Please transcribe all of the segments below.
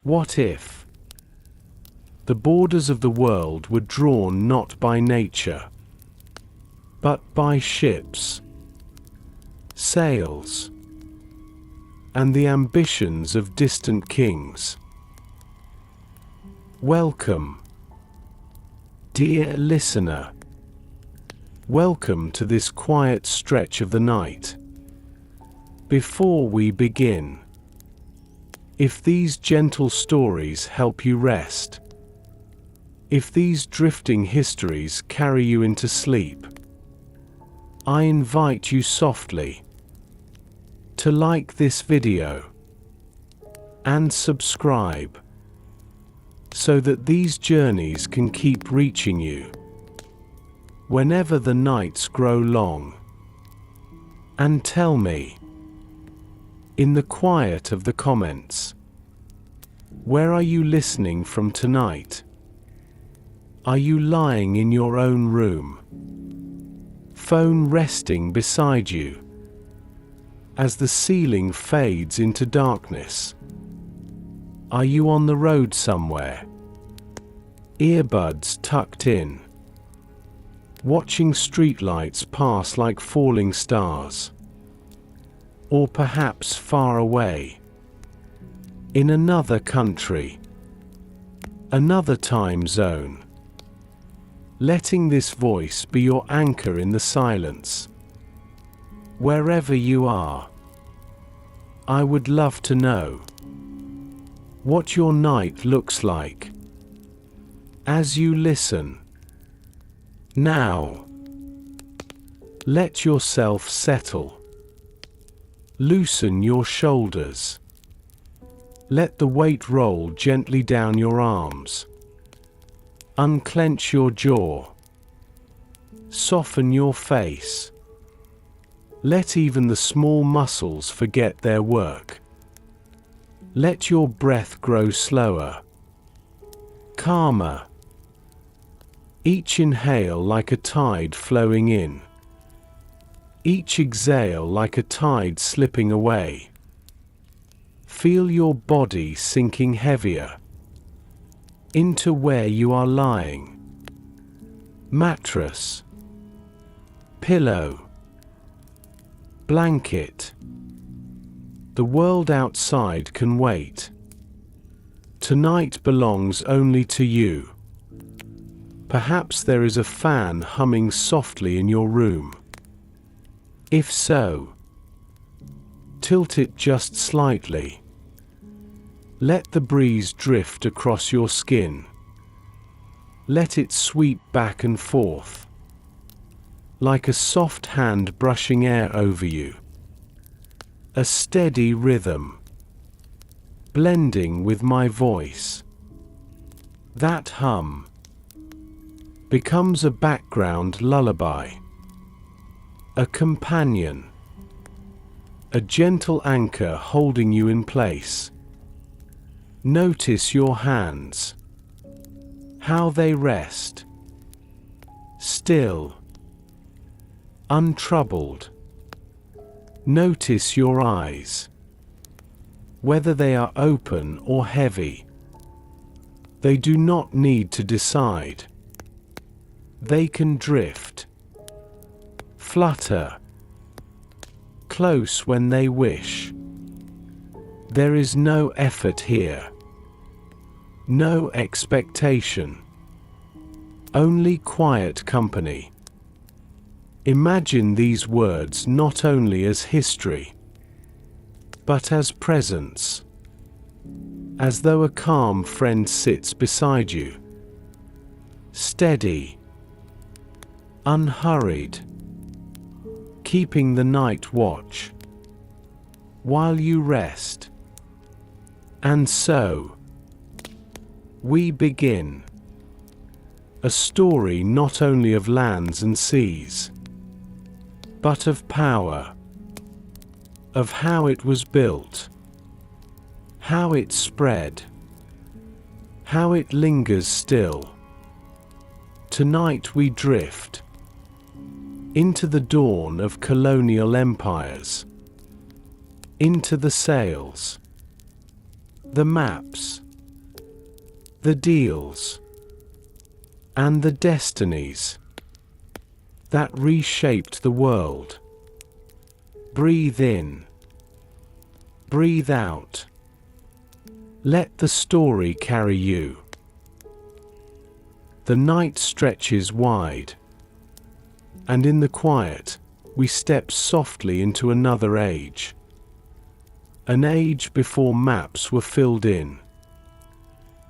What if the borders of the world were drawn not by nature, but by ships, sails, and the ambitions of distant kings? Welcome, dear listener. Welcome to this quiet stretch of the night. Before we begin, if these gentle stories help you rest, if these drifting histories carry you into sleep, I invite you softly to like this video and subscribe so that these journeys can keep reaching you whenever the nights grow long. And tell me, in the quiet of the comments, where are you listening from tonight? Are you lying in your own room, phone resting beside you, as the ceiling fades into darkness? Are you on the road somewhere, earbuds tucked in, watching streetlights pass like falling stars? Or perhaps far away, in another country, another time zone, letting this voice be your anchor in the silence. Wherever you are, I would love to know what your night looks like as you listen. Now, let yourself settle. Loosen your shoulders. Let the weight roll gently down your arms. Unclench your jaw. Soften your face. Let even the small muscles forget their work. Let your breath grow slower, calmer. Each inhale like a tide flowing in. Each exhale like a tide slipping away. Feel your body sinking heavier into where you are lying. Mattress, pillow, blanket. The world outside can wait. Tonight belongs only to you. Perhaps there is a fan humming softly in your room. If so, tilt it just slightly. Let the breeze drift across your skin. Let it sweep back and forth, like a soft hand brushing air over you. A steady rhythm, blending with my voice. That hum becomes a background lullaby, a companion, a gentle anchor holding you in place. Notice your hands, how they rest, still, untroubled. Notice your eyes, whether they are open or heavy. They do not need to decide. They can drift, flutter, close when they wish. There is no effort here, no expectation, only quiet company. Imagine these words not only as history, but as presence, as though a calm friend sits beside you, steady, unhurried, keeping the night watch while you rest. And so, we begin a story not only of lands and seas, but of power, of how it was built, how it spread, how it lingers still. Tonight we drift into the dawn of colonial empires, into the sails, the maps, the deals, and the destinies that reshaped the world. Breathe in, breathe out. Let the story carry you. The night stretches wide, and in the quiet, we step softly into another age. An age before maps were filled in,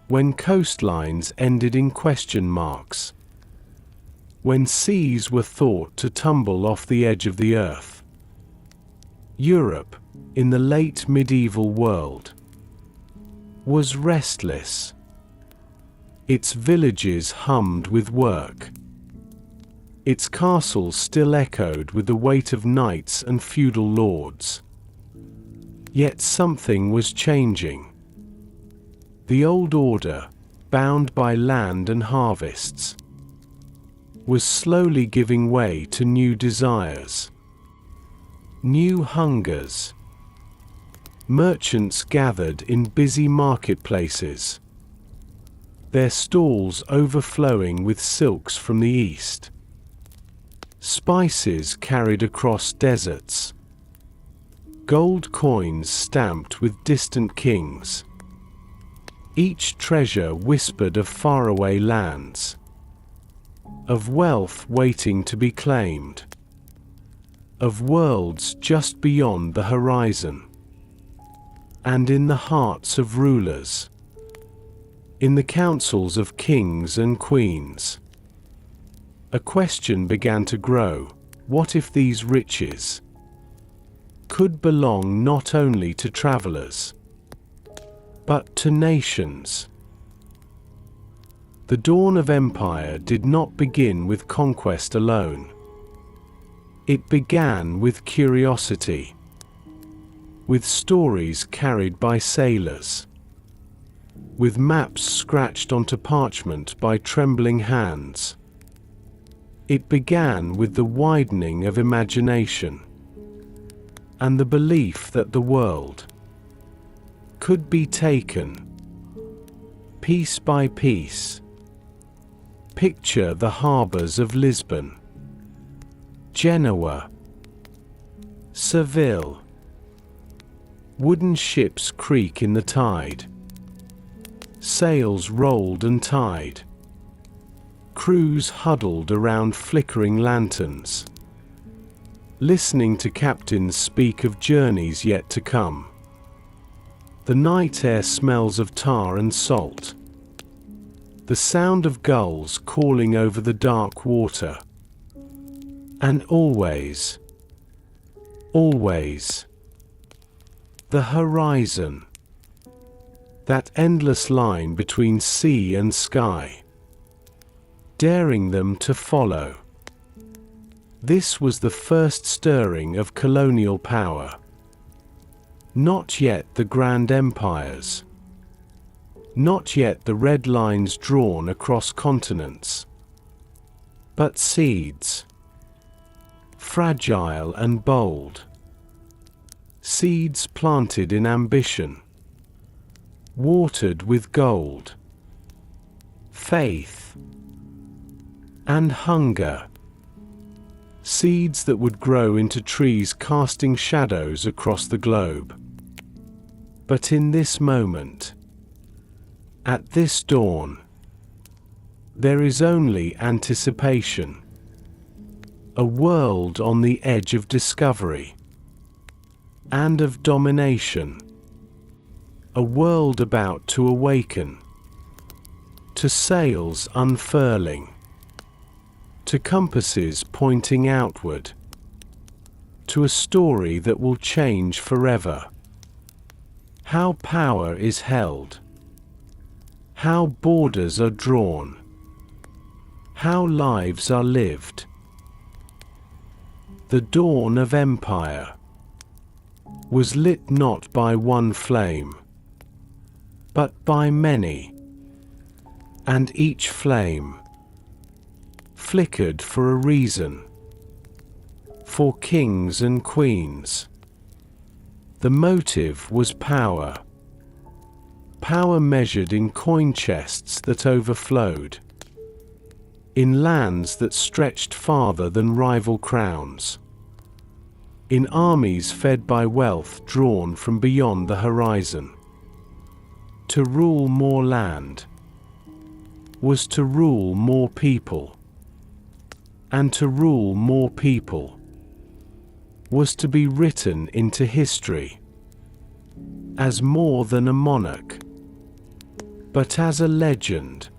when coastlines ended in question marks, when seas were thought to tumble off the edge of the earth. Europe, in the late medieval world, was restless. Its villages hummed with work. Its castles still echoed with the weight of knights and feudal lords. Yet something was changing. The old order, bound by land and harvests, was slowly giving way to new desires, new hungers. Merchants gathered in busy marketplaces, their stalls overflowing with silks from the east, spices carried across deserts, gold coins stamped with distant kings. Each treasure whispered of faraway lands, of wealth waiting to be claimed, of worlds just beyond the horizon. And in the hearts of rulers, in the councils of kings and queens, a question began to grow: what if these riches could belong not only to travelers, but to nations? The dawn of empire did not begin with conquest alone. It began with curiosity, with stories carried by sailors, with maps scratched onto parchment by trembling hands. It began with the widening of imagination, and the belief that the world could be taken piece by piece. Picture the harbors of Lisbon, Genoa, Seville. Wooden ships creak in the tide. Sails rolled and tied. Crews huddled around flickering lanterns, listening to captains speak of journeys yet to come. The night air smells of tar and salt. The sound of gulls calling over the dark water. And always, always, the horizon, that endless line between sea and sky, daring them to follow. This was the first stirring of colonial power. Not yet the grand empires, not yet the red lines drawn across continents, but seeds, fragile and bold. Seeds planted in ambition, watered with gold, faith, and hunger. Seeds that would grow into trees casting shadows across the globe. But in this moment, at this dawn, there is only anticipation. A world on the edge of discovery and of domination. A world about to awaken, to sails unfurling, to compasses pointing outward, to a story that will change forever. How power is held, how borders are drawn, how lives are lived. The dawn of empire was lit not by one flame, but by many, and each flame flickered for a reason. For kings and queens, the motive was power. Power measured in coin chests that overflowed, in lands that stretched farther than rival crowns, in armies fed by wealth drawn from beyond the horizon. To rule more land was to rule more people, and to rule more people was to be written into history as more than a monarch, but as a legend.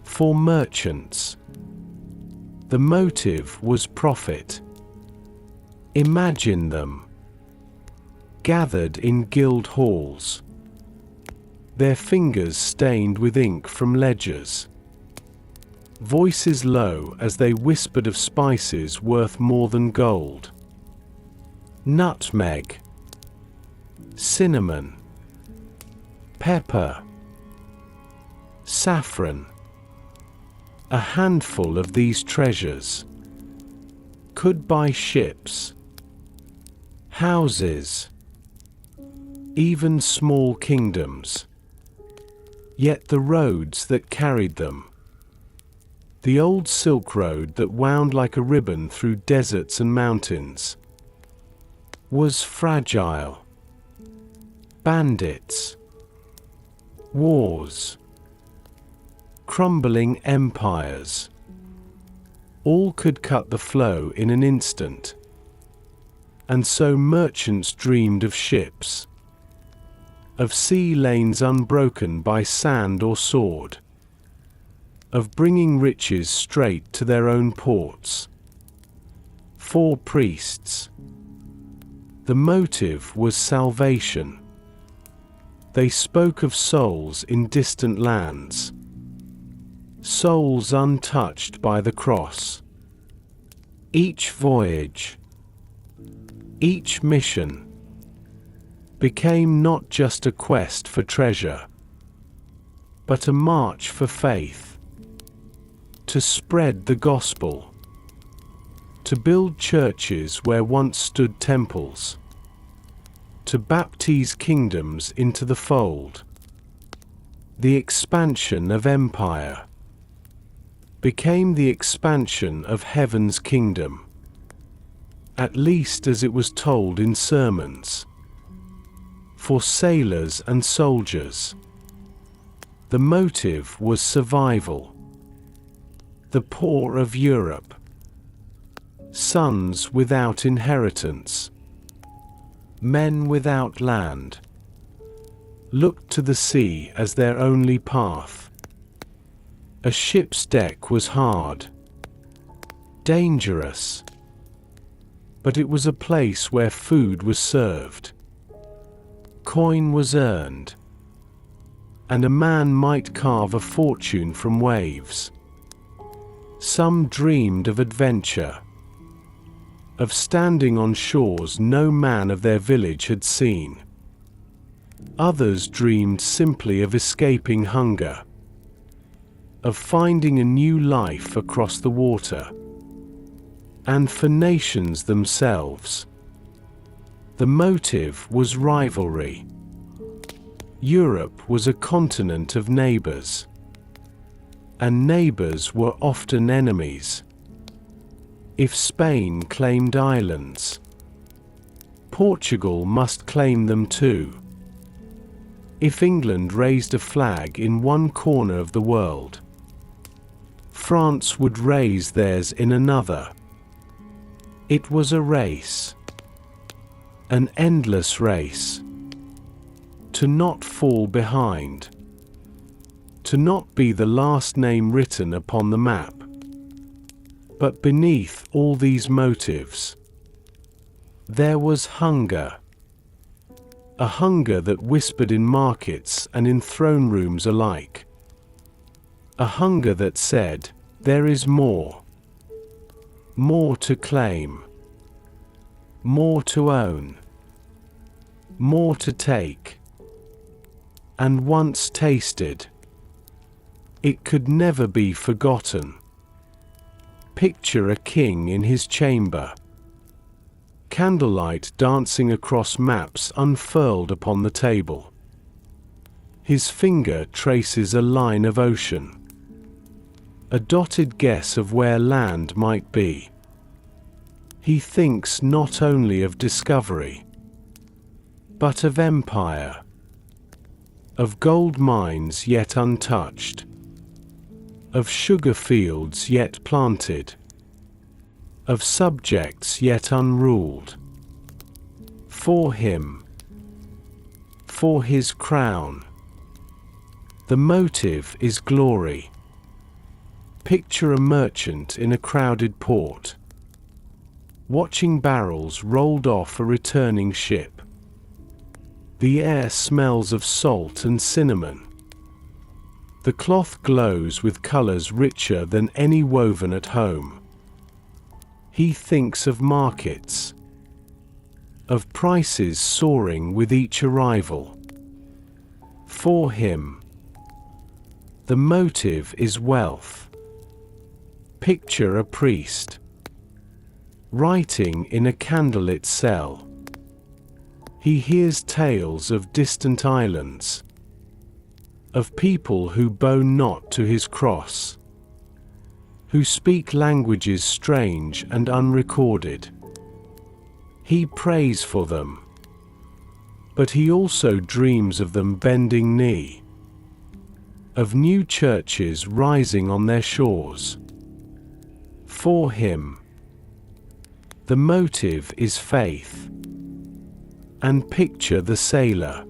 For merchants, the motive was profit. Imagine them, gathered in guild halls, their fingers stained with ink from ledgers, voices low as they whispered of spices worth more than gold. Nutmeg, cinnamon, pepper, saffron. A handful of these treasures could buy ships, houses, even small kingdoms. Yet the roads that carried them, the old Silk Road that wound like a ribbon through deserts and mountains, was fragile. Bandits, wars, crumbling empires, all could cut the flow in an instant. And so merchants dreamed of ships, of sea lanes unbroken by sand or sword, of bringing riches straight to their own ports. For priests, the motive was salvation. They spoke of souls in distant lands, souls untouched by the cross. Each voyage, each mission, became not just a quest for treasure, but a march for faith, to spread the gospel, to build churches where once stood temples, to baptize kingdoms into the fold. The expansion of empire became the expansion of heaven's kingdom, at least as it was told in sermons. For sailors and soldiers, the motive was survival. The poor of Europe, sons without inheritance, men without land, looked to the sea as their only path. A ship's deck was hard, dangerous, but it was a place where food was served, coin was earned, and a man might carve a fortune from waves. Some dreamed of adventure, of standing on shores no man of their village had seen. Others dreamed simply of escaping hunger, of finding a new life across the water. And for nations themselves, the motive was rivalry. Europe was a continent of neighbors, and neighbors were often enemies. If Spain claimed islands, Portugal must claim them too. If England raised a flag in one corner of the world, France would raise theirs in another. It was a race, an endless race, to not fall behind, to not be the last name written upon the map. But beneath all these motives, there was hunger. A hunger that whispered in markets and in throne rooms alike. A hunger that said, there is more. More to claim. More to own. More to take. And once tasted, it could never be forgotten. Picture a king in his chamber, candlelight dancing across maps unfurled upon the table. His finger traces a line of ocean, a dotted guess of where land might be. He thinks not only of discovery, but of empire, of gold mines yet untouched, of sugar fields yet planted, of subjects yet unruled. For him, for his crown, the motive is glory. Picture a merchant in a crowded port, watching barrels rolled off a returning ship. The air smells of salt and cinnamon. The cloth glows with colors richer than any woven at home. He thinks of markets, of prices soaring with each arrival. For him, the motive is wealth. Picture a priest, writing in a candlelit cell. He hears tales of distant islands, of people who bow not to his cross, who speak languages strange and unrecorded. He prays for them, but he also dreams of them bending knee, of new churches rising on their shores. For him, the motive is faith. And picture the sailor,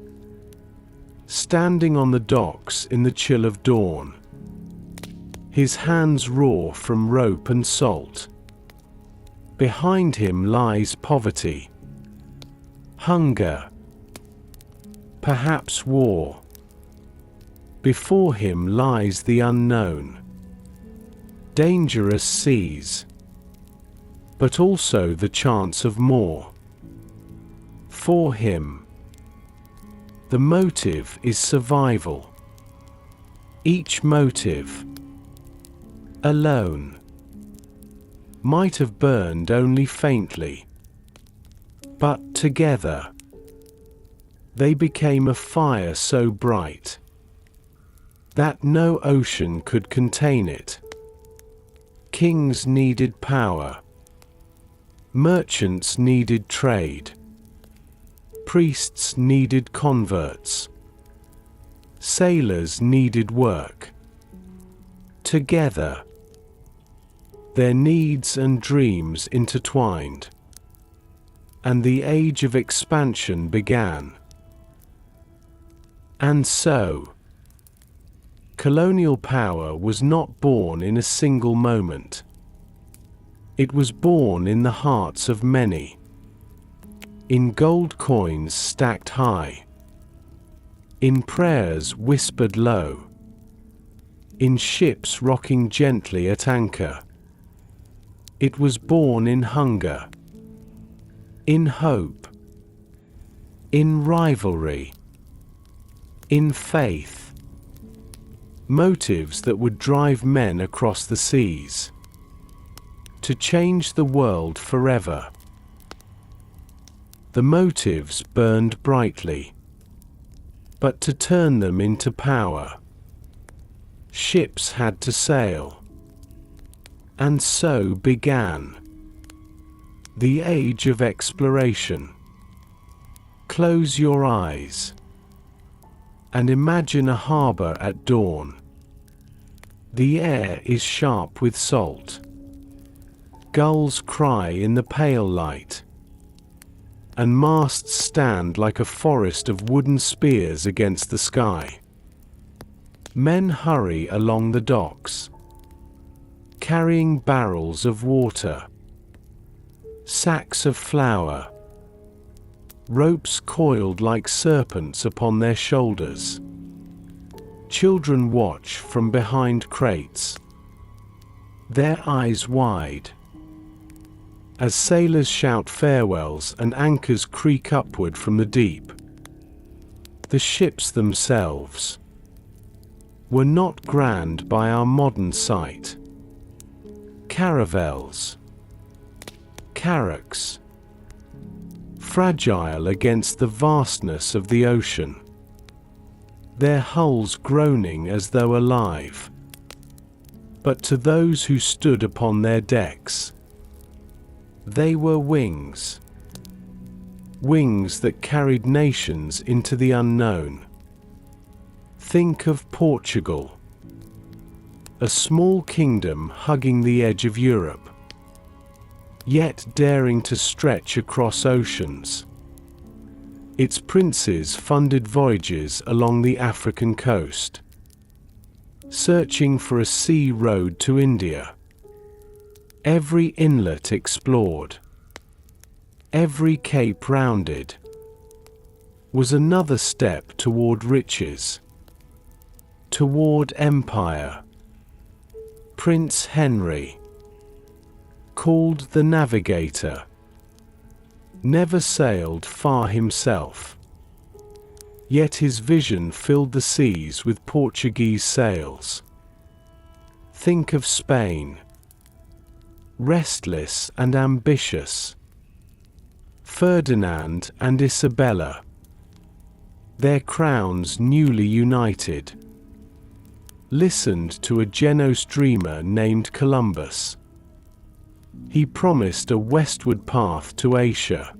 standing on the docks in the chill of dawn, his hands raw from rope and salt. Behind him lies poverty, hunger, perhaps war. Before him lies the unknown, dangerous seas, but also the chance of more. For him, the motive is survival. Each motive, alone, might have burned only faintly, but together, they became a fire so bright that no ocean could contain it. Kings needed power, merchants needed trade, priests needed converts, sailors needed work. Together, their needs and dreams intertwined, and the age of expansion began. And so, colonial power was not born in a single moment. It was born in the hearts of many, in gold coins stacked high, in prayers whispered low, in ships rocking gently at anchor. It was born in hunger, in hope, in rivalry, in faith, motives that would drive men across the seas, to change the world forever. The motives burned brightly, but to turn them into power, ships had to sail. And so began the age of exploration. Close your eyes and imagine a harbor at dawn. The air is sharp with salt. Gulls cry in the pale light, and masts stand like a forest of wooden spears against the sky. Men hurry along the docks, carrying barrels of water, sacks of flour, ropes coiled like serpents upon their shoulders. Children watch from behind crates, their eyes wide, as sailors shout farewells and anchors creak upward from the deep. The ships themselves were not grand by our modern sight. Caravels, carracks, fragile against the vastness of the ocean. their hulls groaning as though alive. But to those who stood upon their decks, they were wings. Wings that carried nations into the unknown. Think of Portugal, a small kingdom hugging the edge of Europe, yet daring to stretch across oceans. Its princes funded voyages along the African coast, searching for a sea road to India. Every inlet explored, every cape rounded, was another step toward riches, toward empire. Prince Henry, called the Navigator, never sailed far himself, yet his vision filled the seas with Portuguese sails. Think of Spain, restless and ambitious. Ferdinand and Isabella, their crowns newly united, listened to a Genos dreamer named Columbus. He promised a westward path to Asia,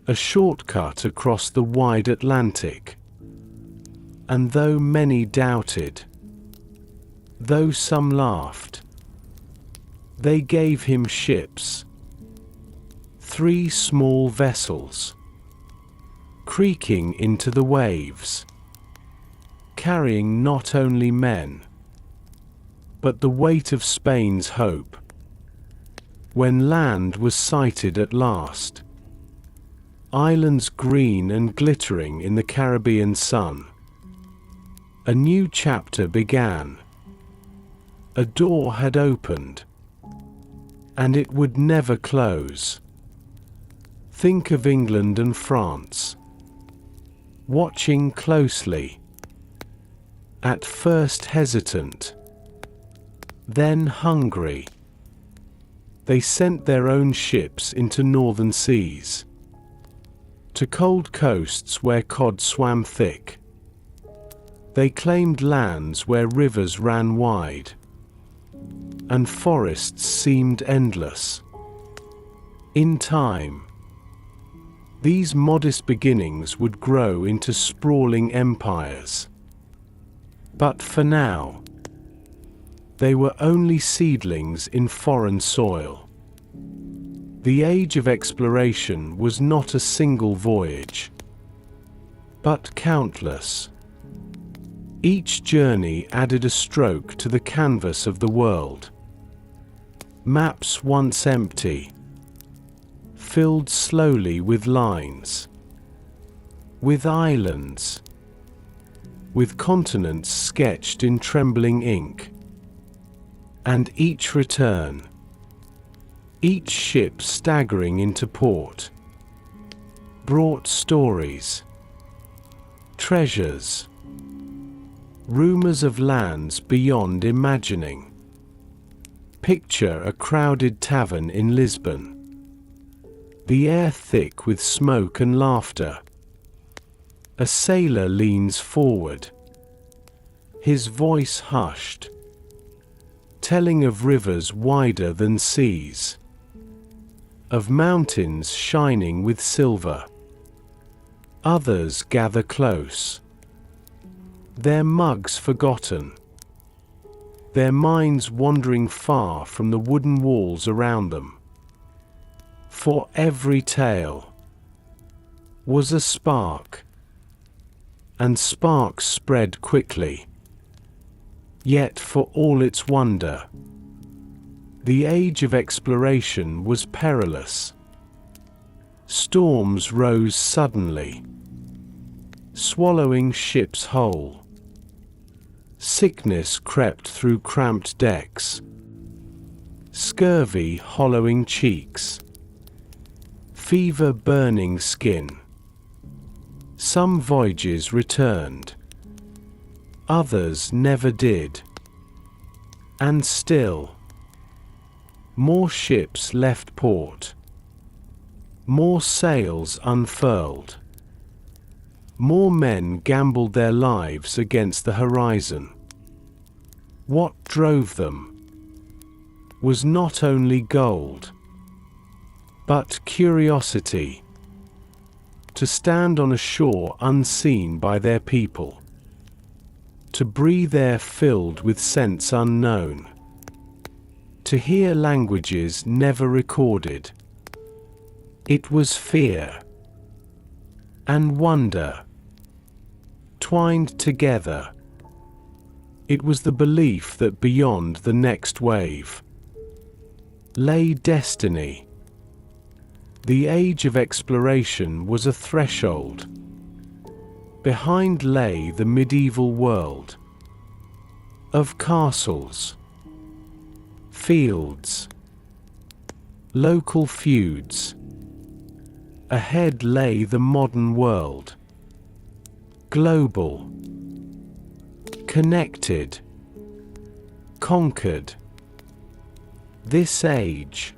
a shortcut across the wide Atlantic. And though many doubted, though some laughed, they gave him ships, 3 small vessels, creaking into the waves, carrying not only men, but the weight of Spain's hope. When land was sighted at last, islands green and glittering in the Caribbean sun, a new chapter began. A door had opened, and it would never close. Think of England and France, watching closely, at first hesitant, then hungry. They sent their own ships into northern seas, to cold coasts where cod swam thick. They claimed lands where rivers ran wide, and forests seemed endless. In time, these modest beginnings would grow into sprawling empires. But for now, they were only seedlings in foreign soil. The age of exploration was not a single voyage, but countless. Each journey added a stroke to the canvas of the world. Maps once empty, filled slowly with lines, with islands, with continents sketched in trembling ink. And each return, each ship staggering into port, brought stories, treasures, rumors of lands beyond imagining. Picture a crowded tavern in Lisbon, the air thick with smoke and laughter. A sailor leans forward, his voice hushed, telling of rivers wider than seas, of mountains shining with silver. Others gather close, their mugs forgotten, their minds wandering far from the wooden walls around them. For every tale was a spark, and sparks spread quickly. Yet for all its wonder, the age of exploration was perilous. Storms rose suddenly, swallowing ships whole. Sickness crept through cramped decks, scurvy hollowing cheeks, fever burning skin. Some voyages returned, others never did. And still, more ships left port, more sails unfurled. more men gambled their lives against the horizon. What drove them was not only gold, but curiosity, to stand on a shore unseen by their people, to breathe air filled with scents unknown, to hear languages never recorded. It was fear and wonder twined together. It was the belief that beyond the next wave lay destiny. The age of exploration was a threshold. Behind lay the medieval world of castles, fields, local feuds. Ahead lay the modern world, global, connected, conquered. This age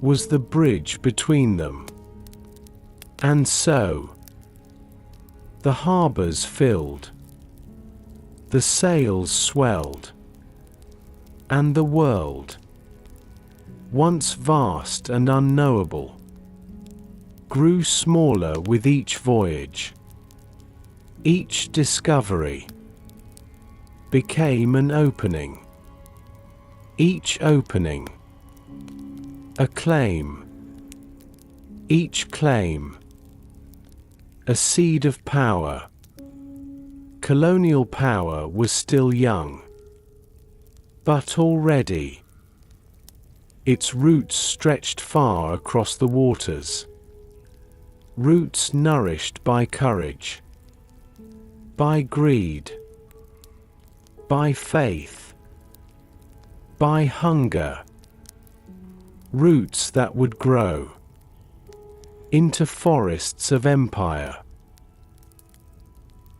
was the bridge between them. And so, the harbors filled, the sails swelled, and the world, once vast and unknowable, grew smaller with each voyage. Each discovery became an opening. Each opening a claim. Each claim a seed of power. Colonial power was still young, but already its roots stretched far across the waters. Roots nourished by courage, by greed, by faith, by hunger. Roots that would grow into forests of empire.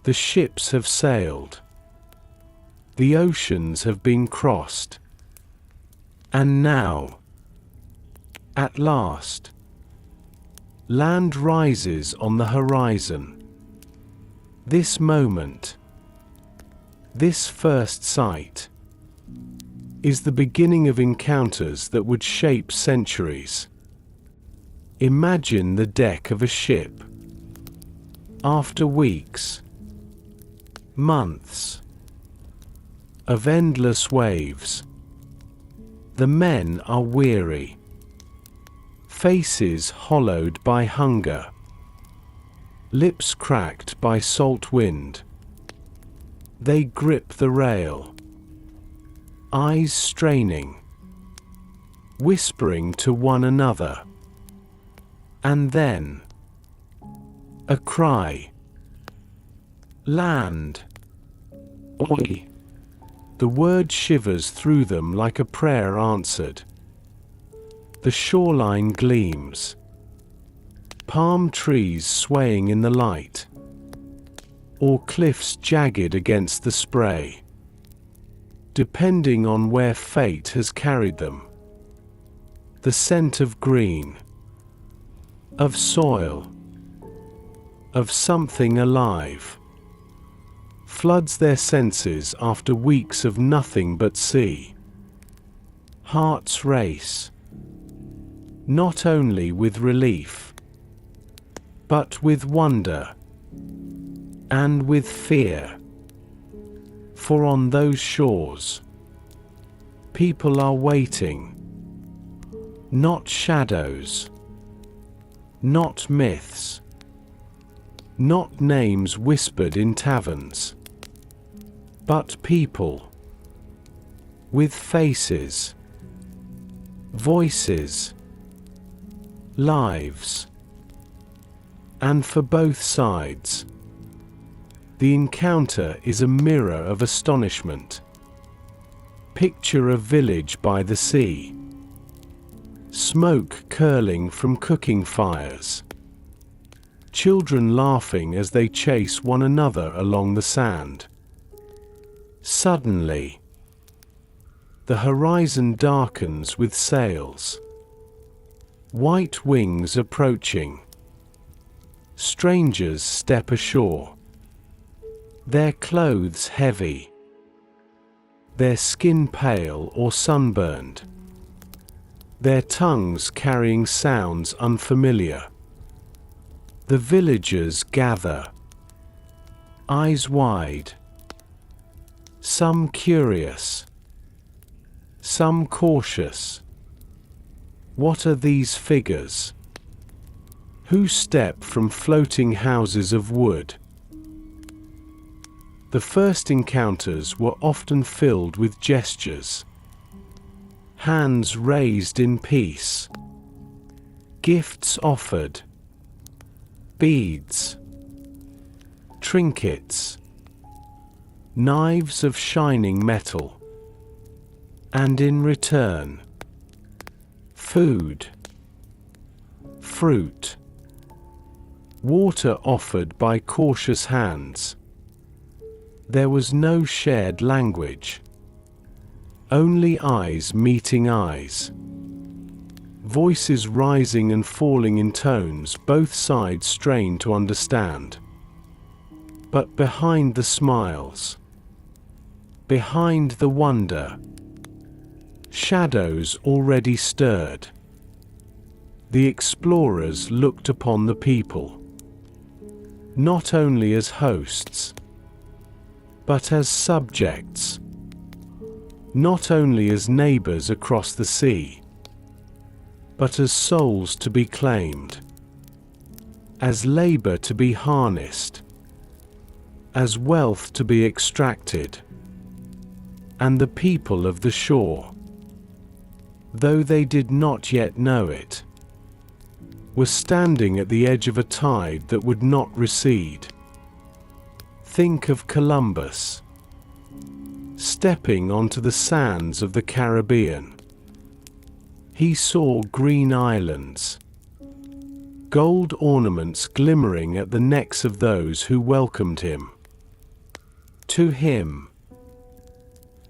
The ships have sailed, the oceans have been crossed, and now, at last, land rises on the horizon. This moment, this first sight, is the beginning of encounters that would shape centuries. Imagine the deck of a ship. After weeks, months of endless waves, the men are weary, faces hollowed by hunger, lips cracked by salt wind. They grip the rail, eyes straining, whispering to one another. And then, a cry. Land. Oi. The word shivers through them like a prayer answered. The shoreline gleams, palm trees swaying in the light, or cliffs jagged against the spray, depending on where fate has carried them. The scent of green, of soil, of something alive, floods their senses after weeks of nothing but sea. Hearts race, not only with relief, but with wonder and with fear. For on those shores, people are waiting. Not shadows, not myths, not names whispered in taverns, but people with faces, voices, lives. And for both sides, the encounter is a mirror of astonishment. Picture a village by the sea, smoke curling from cooking fires, children laughing as they chase one another along the sand. Suddenly, the horizon darkens with sails, white wings approaching, Strangers step ashore, their clothes heavy, their skin pale or sunburned, their tongues carrying sounds unfamiliar. The villagers gather, eyes wide, some curious, some cautious. What are these figures? Who step from floating houses of wood? The first encounters were often filled with gestures. Hands raised in peace. Gifts offered. Beads. Trinkets. Knives of shining metal. And in return, food. Fruit. Water offered by cautious hands. There was no shared language. Only eyes meeting eyes. Voices rising and falling in tones both sides strained to understand. But behind the smiles, behind the wonder, shadows already stirred. The explorers looked upon the people, not only as hosts, but as subjects, not only as neighbors across the sea, but as souls to be claimed, as labor to be harnessed, as wealth to be extracted. And the people of the shore, though they did not yet know it, were standing at the edge of a tide that would not recede. Think of Columbus, stepping onto the sands of the Caribbean. He saw green islands, gold ornaments glimmering at the necks of those who welcomed him. To him,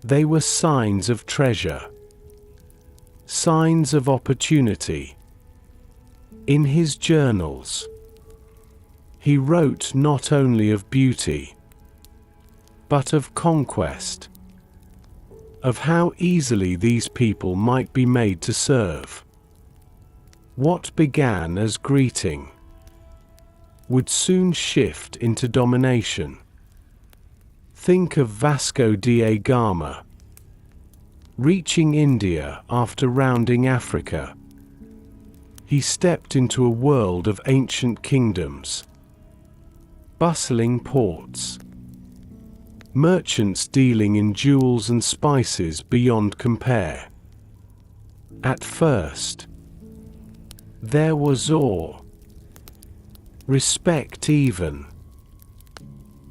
they were signs of treasure, signs of opportunity. In his journals, he wrote not only of beauty, but of conquest, of how easily these people might be made to serve. What began as greeting would soon shift into domination. Think of Vasco da Gama, reaching India after rounding Africa. He stepped into a world of ancient kingdoms, bustling ports, merchants dealing in jewels and spices beyond compare. At first, there was awe, respect even,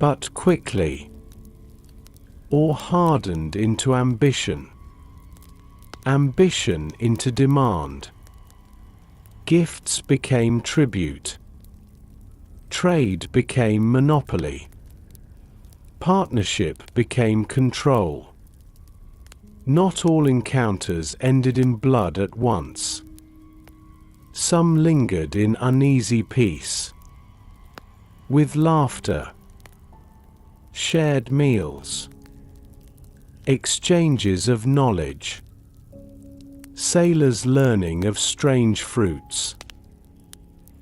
but quickly, awe hardened into ambition, ambition into demand. Gifts became tribute. Trade became monopoly. Partnership became control. Not all encounters ended in blood at once. Some lingered in uneasy peace. With laughter, shared meals, exchanges of knowledge, sailors learning of strange fruits,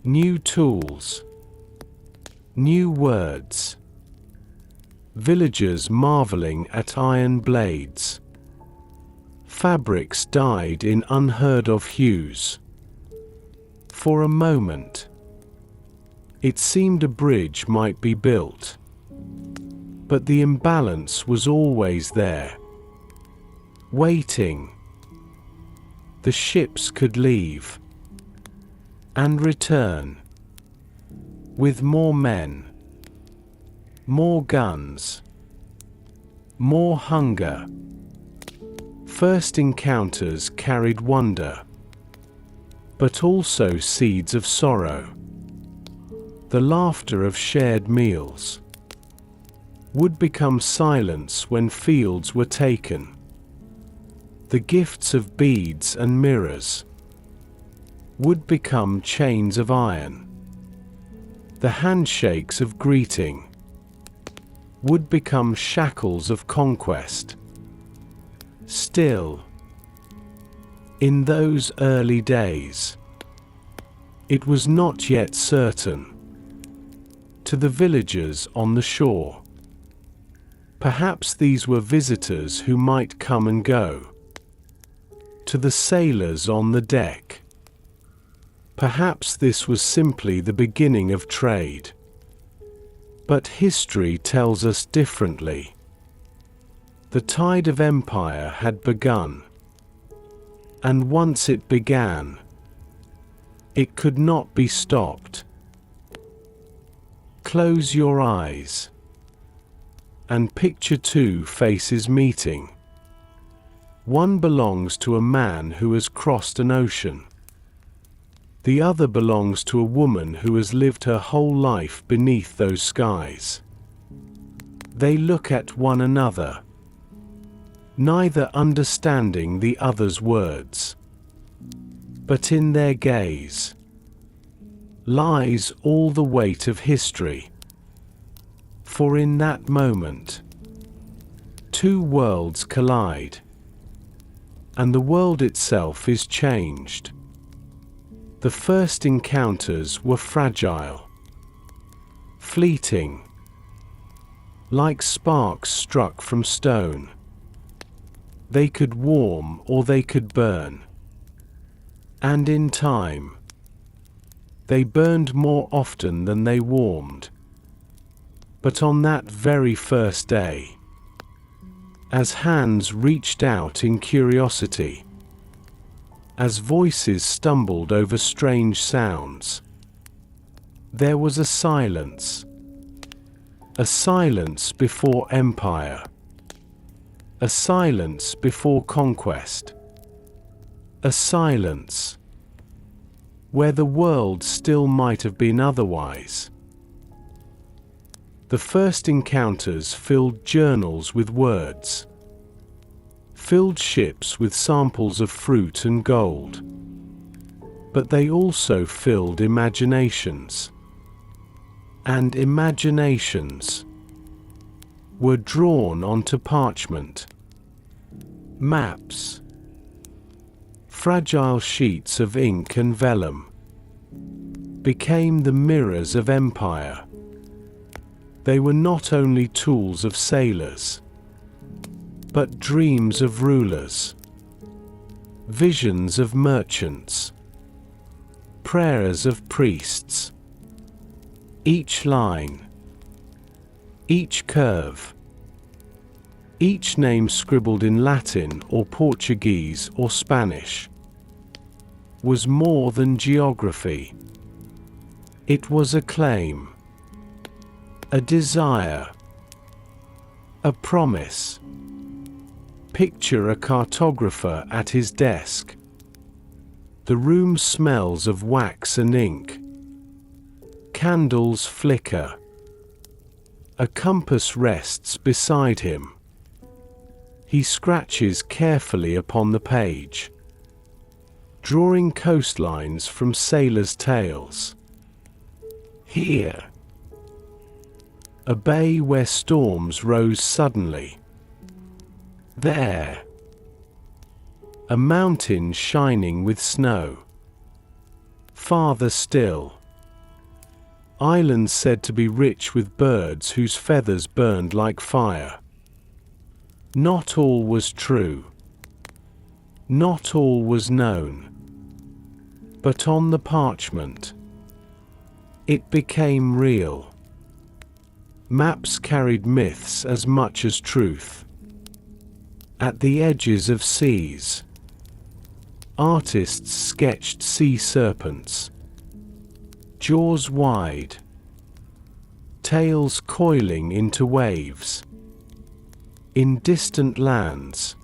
new tools, new words, villagers marveling at iron blades, fabrics dyed in unheard of hues. For a moment, it seemed a bridge might be built, but the imbalance was always there, waiting. The ships could leave and return with more men, more guns, more hunger. First encounters carried wonder, but also seeds of sorrow. The laughter of shared meals would become silence when fields were taken. The gifts of beads and mirrors would become chains of iron. The handshakes of greeting would become shackles of conquest. Still, in those early days, it was not yet certain. To the villagers on the shore, perhaps these were visitors who might come and go. To the sailors on the deck, perhaps this was simply the beginning of trade. But history tells us differently. The tide of empire had begun, and once it began, it could not be stopped. Close your eyes and picture two faces meeting. One belongs to a man who has crossed an ocean. The other belongs to a woman who has lived her whole life beneath those skies. They look at one another, neither understanding the other's words. But in their gaze lies all the weight of history. For in that moment, two worlds collide, and the world itself is changed. The first encounters were fragile, fleeting, like sparks struck from stone. They could warm or they could burn. And in time, they burned more often than they warmed. But on that very first day, as hands reached out in curiosity, as voices stumbled over strange sounds, there was a silence before empire, a silence before conquest, a silence where the world still might have been otherwise. The first encounters filled journals with words, filled ships with samples of fruit and gold. But they also filled imaginations. And imaginations were drawn onto parchment. Maps, fragile sheets of ink and vellum, became the mirrors of empire. They were not only tools of sailors, but dreams of rulers, visions of merchants, prayers of priests. Each line, each curve, each name scribbled in Latin or Portuguese or Spanish, was more than geography. It was a claim, a desire, a promise. Picture a cartographer at his desk. The room smells of wax and ink. Candles flicker. A compass rests beside him. He scratches carefully upon the page, drawing coastlines from sailors' tales. Here, a bay where storms rose suddenly. There, a mountain shining with snow. Farther still, islands said to be rich with birds whose feathers burned like fire. Not all was true. Not all was known. But on the parchment, it became real. Maps carried myths as much as truth. At the edges of seas, artists sketched sea serpents, jaws wide, tails coiling into waves. In distant lands,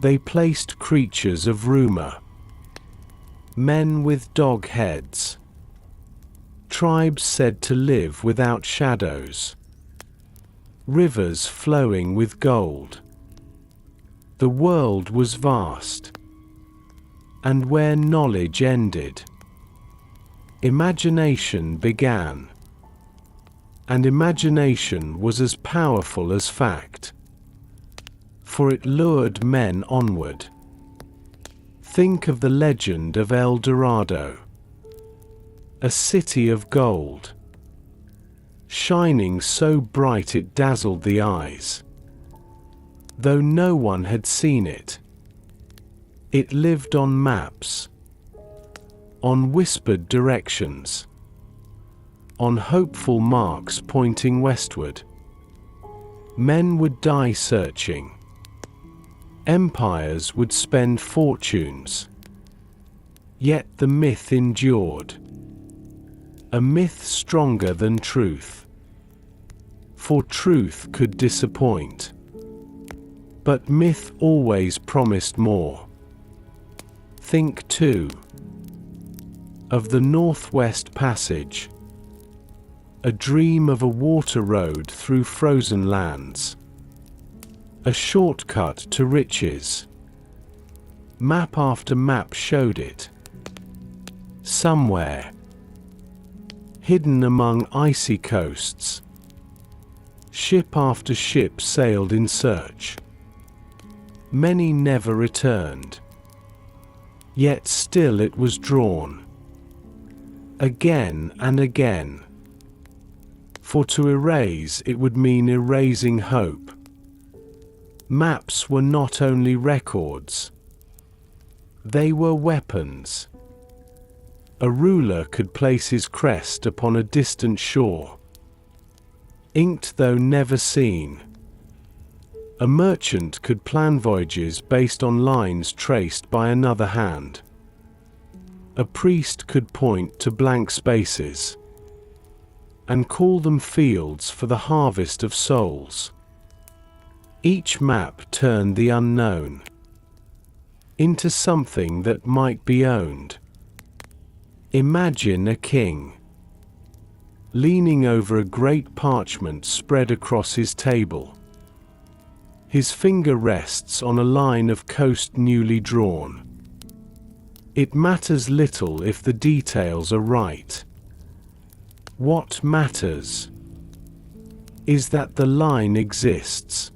they placed creatures of rumor, men with dog heads, tribes said to live without shadows, rivers flowing with gold. The world was vast, and where knowledge ended, imagination began. And imagination was as powerful as fact, for it lured men onward. Think of the legend of El Dorado, a city of gold, shining so bright it dazzled the eyes. Though no one had seen it, it lived on maps, on whispered directions, on hopeful marks pointing westward. Men would die searching. Empires would spend fortunes. Yet the myth endured. A myth stronger than truth. For truth could disappoint. But myth always promised more. Think, too, of the Northwest Passage, a dream of a water road through frozen lands, a shortcut to riches. Map after map showed it. Somewhere, hidden among icy coasts, ship after ship sailed in search. Many never returned. Yet still it was drawn, again and again. For to erase it would mean erasing hope. Maps were not only records, they were weapons. A ruler could place his crest upon a distant shore, inked though never seen. A merchant could plan voyages based on lines traced by another hand. A priest could point to blank spaces and call them fields for the harvest of souls. Each map turned the unknown into something that might be owned. Imagine a king leaning over a great parchment spread across his table. His finger rests on a line of coast newly drawn. It matters little if the details are right. What matters is that the line exists.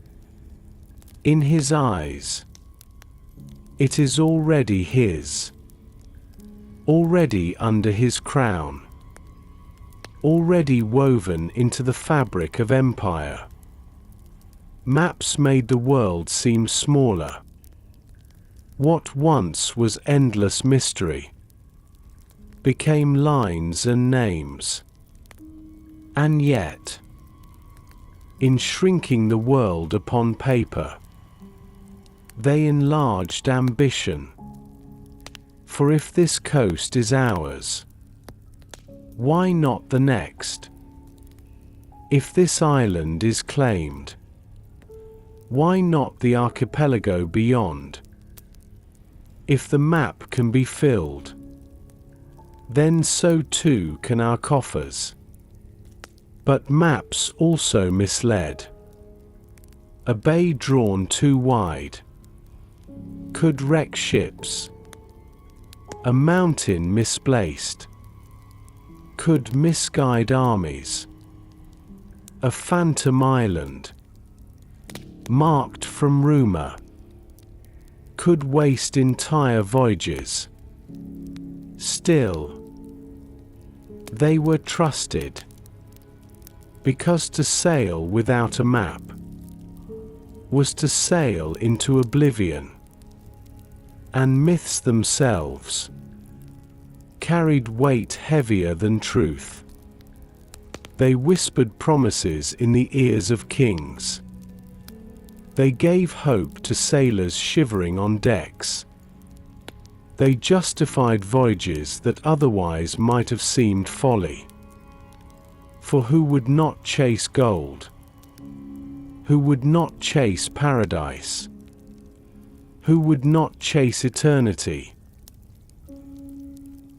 In his eyes, it is already his, already under his crown, already woven into the fabric of empire. Maps made the world seem smaller. What once was endless mystery became lines and names. And yet, in shrinking the world upon paper, they enlarged ambition. For if this coast is ours, why not the next? If this island is claimed, why not the archipelago beyond? If the map can be filled, then so too can our coffers. But maps also misled. A bay drawn too wide could wreck ships. A mountain misplaced could misguide armies. A phantom island marked from rumor could waste entire voyages. Still, they were trusted, because to sail without a map was to sail into oblivion. And myths themselves carried weight heavier than truth. They whispered promises in the ears of kings. They gave hope to sailors shivering on decks. They justified voyages that otherwise might have seemed folly. For who would not chase gold? Who would not chase paradise? Who would not chase eternity?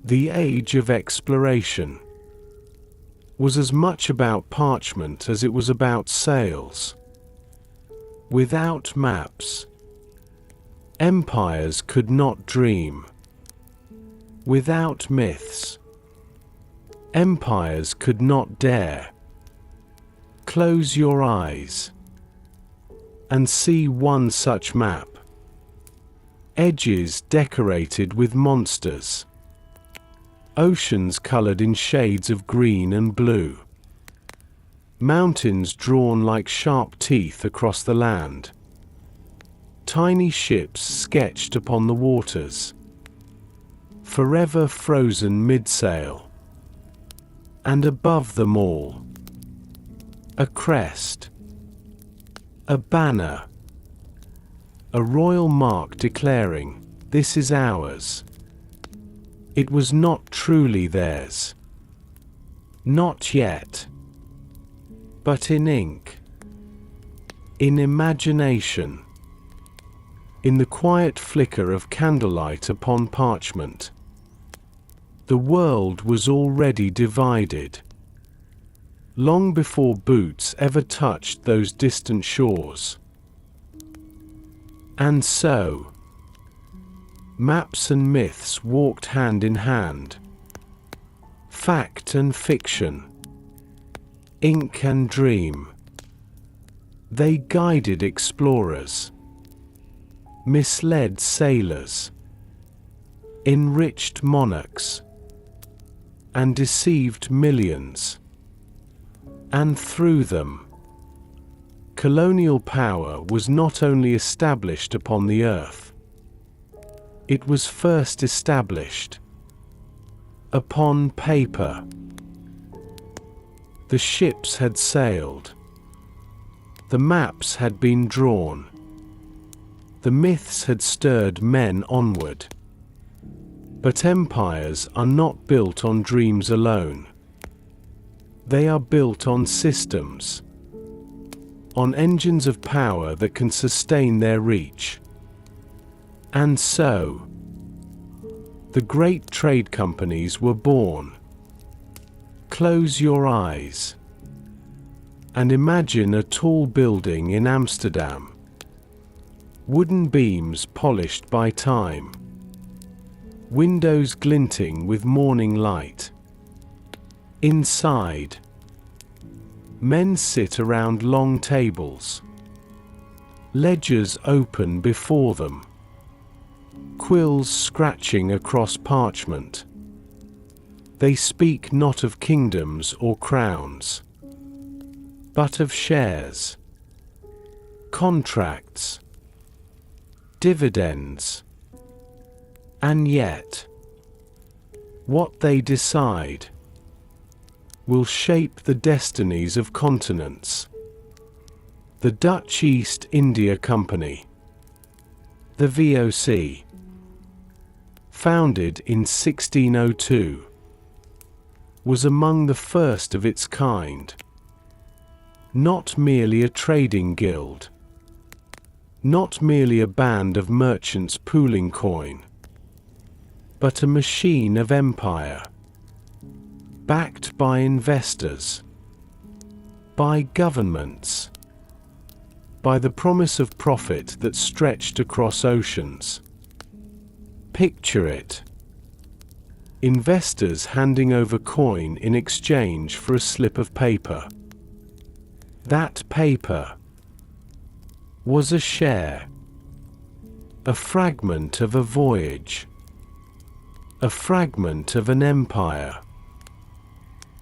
The age of exploration was as much about parchment as it was about sails. Without maps, empires could not dream. Without myths, Empires could not dare. Close your eyes and see one such map. Edges decorated with monsters. Oceans colored in shades of green and blue. Mountains drawn like sharp teeth across the land. Tiny ships sketched upon the waters, forever frozen mid-sail. And above them all, a crest, a banner, a royal mark declaring, "This is ours." It was not truly theirs. Not yet. But in ink, in imagination, in the quiet flicker of candlelight upon parchment, the world was already divided, long before boots ever touched those distant shores. And so, maps and myths walked hand in hand. Fact and fiction, ink and dream. They guided explorers, misled sailors, enriched monarchs, and deceived millions. And through them, colonial power was not only established upon the earth, it was first established upon paper. The ships had sailed. The maps had been drawn. The myths had stirred men onward. But empires are not built on dreams alone. They are built on systems, on engines of power that can sustain their reach. And so, the great trade companies were born. Close your eyes and imagine a tall building in Amsterdam. Wooden beams polished by time. Windows glinting with morning light. Inside, men sit around long tables. Ledgers open before them. Quills scratching across parchment. They speak not of kingdoms or crowns, but of shares, contracts, dividends. And yet, what they decide will shape the destinies of continents. The Dutch East India Company, the VOC, founded in 1602, was among the first of its kind. Not merely a trading guild, not merely a band of merchants pooling coin, but a machine of empire, backed by investors, by governments, by the promise of profit that stretched across oceans. Picture it. Investors handing over coin in exchange for a slip of paper. That paper was a share, a fragment of a voyage, a fragment of an empire.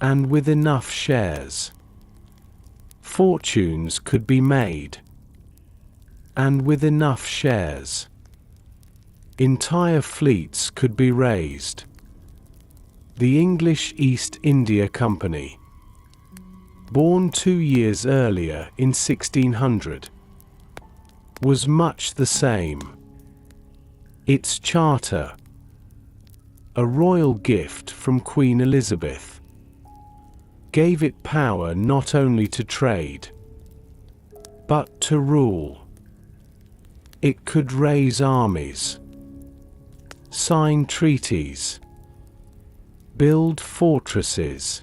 And with enough shares, fortunes could be made. And with enough shares, entire fleets could be raised. The English East India Company, born 2 years earlier in 1600, was much the same. Its charter, a royal gift from Queen Elizabeth, gave it power not only to trade, but to rule. It could raise armies, sign treaties, build fortresses,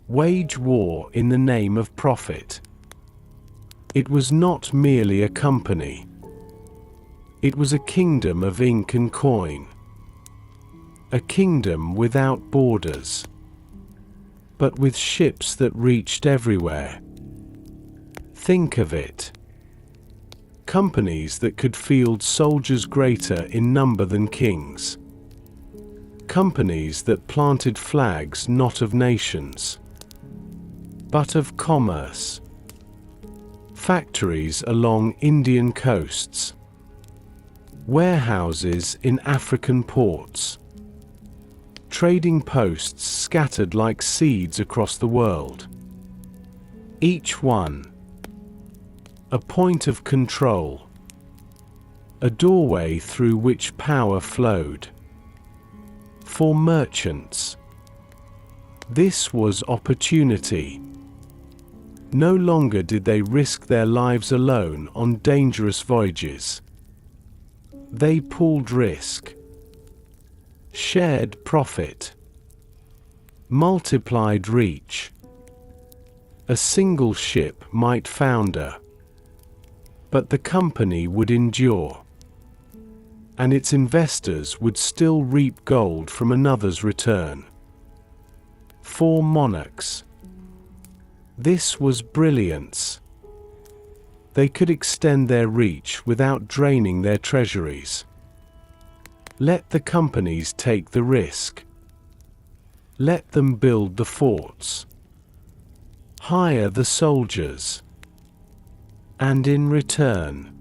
wage war in the name of profit. It was not merely a company. It was a kingdom of ink and coin, a kingdom without borders. but with ships that reached everywhere. Think of it. Companies that could field soldiers greater in number than kings. Companies that planted flags not of nations, but of commerce. Factories along Indian coasts. Warehouses in African ports. Trading posts scattered like seeds across the world. Each one a point of control, a doorway through which power flowed. For merchants, this was opportunity. No longer did they risk their lives alone on dangerous voyages. They pooled risk, shared profit, multiplied reach. A single ship might founder, but the company would endure, and its investors would still reap gold from another's return. For monarchs, this was brilliance. They could extend their reach without draining their treasuries. Let the companies take the risk. Let them build the forts. Hire the soldiers. And in return,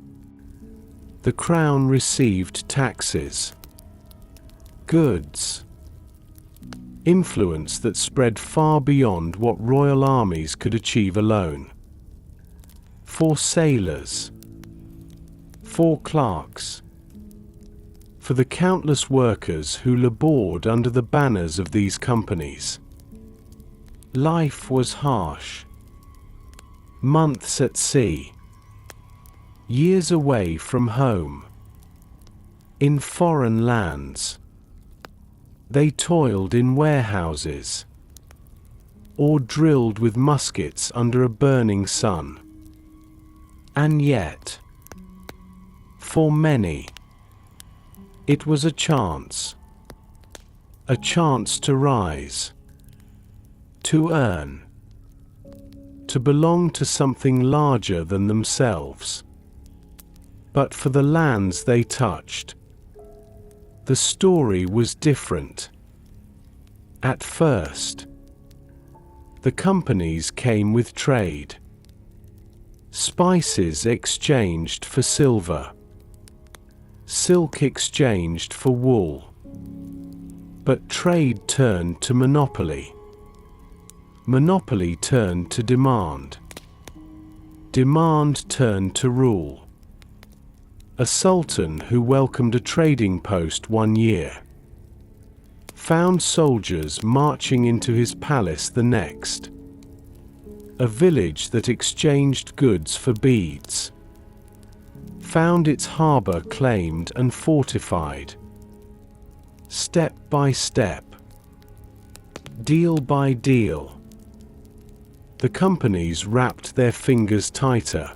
the crown received taxes, goods, influence that spread far beyond what royal armies could achieve alone. For sailors, for clerks, for the countless workers who labored under the banners of these companies. Life was harsh. Months at sea. Years away from home. In foreign lands. They toiled in warehouses, or drilled with muskets under a burning sun. And yet, for many, it was a chance to rise, to earn, to belong to something larger than themselves. But for the lands they touched, the story was different. At first, the companies came with trade. Spices exchanged for silver. Silk exchanged for wool. But trade turned to monopoly. Monopoly turned to demand. Demand turned to rule. A sultan who welcomed a trading post one year found soldiers marching into his palace the next. A village that exchanged goods for beads found its harbor claimed and fortified. Step by step, deal by deal, the companies wrapped their fingers tighter,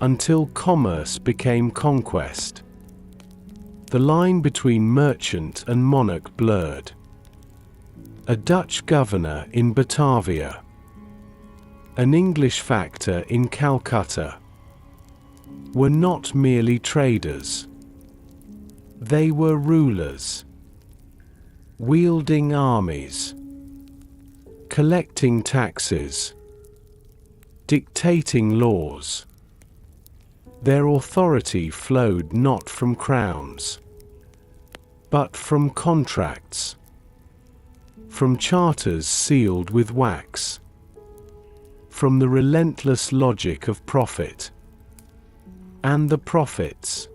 until commerce became conquest. The line between merchant and monarch blurred. A Dutch governor in Batavia, an English factor in Calcutta, were not merely traders. They were rulers, wielding armies, collecting taxes, dictating laws. Their authority flowed not from crowns, but from contracts, from charters sealed with wax, from the relentless logic of profit. And the profits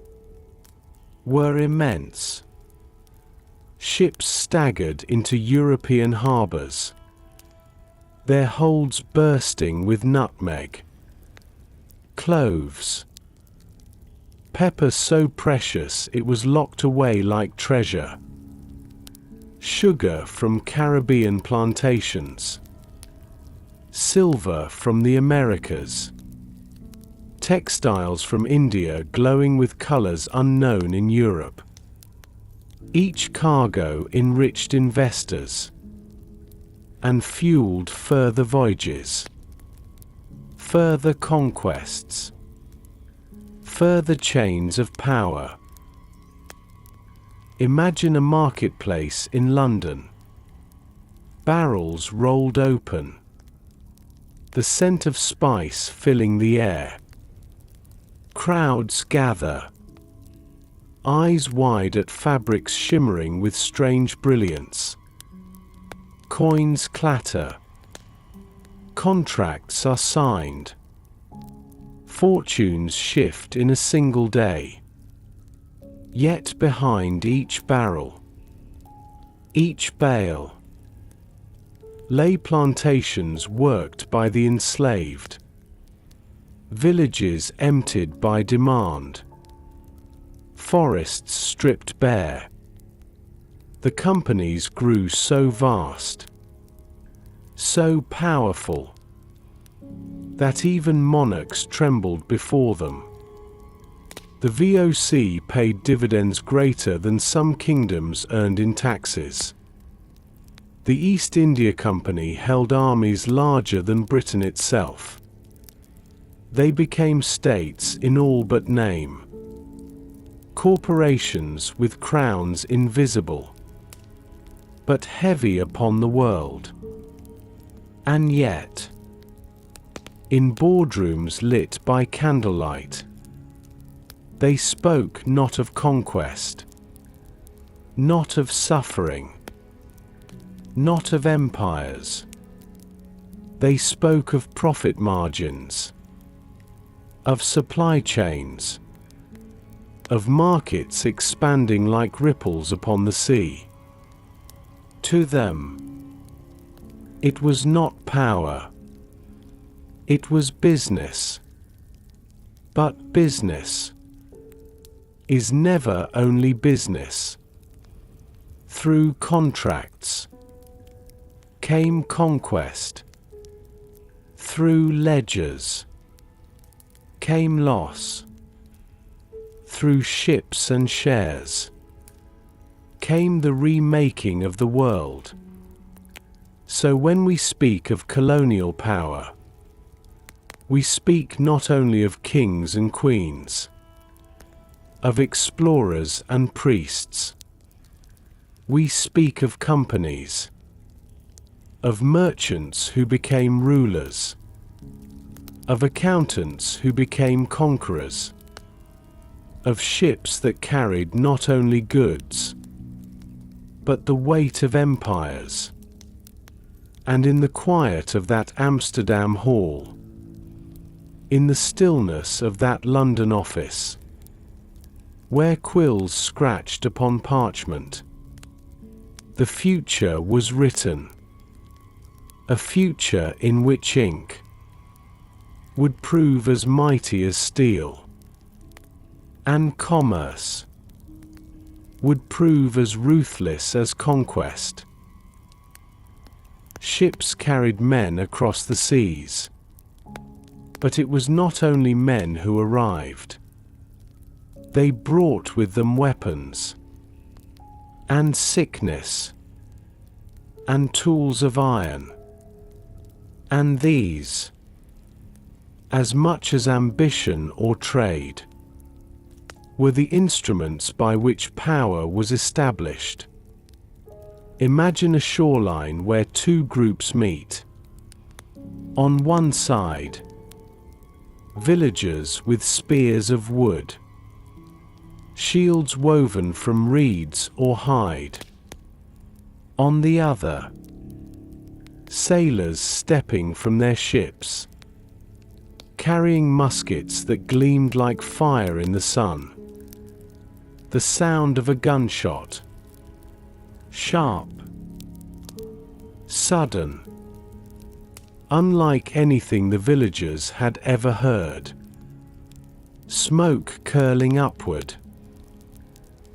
were immense. Ships staggered into European harbors, their holds bursting with nutmeg, cloves, pepper so precious it was locked away like treasure, sugar from Caribbean plantations, silver from the Americas, textiles from India glowing with colors unknown in Europe. Each cargo enriched investors, and fueled further voyages, further conquests, further chains of power. Imagine a marketplace in London. Barrels rolled open, the scent of spice filling the air. Crowds gather, eyes wide at fabrics shimmering with strange brilliance. Coins clatter. Contracts are signed. Fortunes shift in a single day. Yet behind each barrel, each bale, lay plantations worked by the enslaved, villages emptied by demand, forests stripped bare. The companies grew so vast, so powerful, that even monarchs trembled before them. The VOC paid dividends greater than some kingdoms earned in taxes. The East India Company held armies larger than Britain itself. They became states in all but name. Corporations with crowns invisible, but heavy upon the world. And yet, in boardrooms lit by candlelight, they spoke not of conquest, not of suffering, not of empires. They spoke of profit margins, of supply chains, of markets expanding like ripples upon the sea. To them, it was not power, it was business. But business is never only business. Through contracts came conquest. Through ledgers came loss. Through ships and shares came the remaking of the world. So when we speak of colonial power, we speak not only of kings and queens, of explorers and priests. We speak of companies, of merchants who became rulers, of accountants who became conquerors, of ships that carried not only goods, but the weight of empires. And in the quiet of that Amsterdam hall, in the stillness of that London office, where quills scratched upon parchment, the future was written. A future in which ink would prove as mighty as steel, and commerce would prove as ruthless as conquest. Ships carried men across the seas, but it was not only men who arrived. They brought with them weapons, and sickness, and tools of iron. And these, as much as ambition or trade, were the instruments by which power was established. Imagine a shoreline where two groups meet. On one side, villagers with spears of wood, shields woven from reeds or hide. On the other, sailors stepping from their ships, carrying muskets that gleamed like fire in the sun. The sound of a gunshot, sharp, sudden, unlike anything the villagers had ever heard. Smoke curling upward,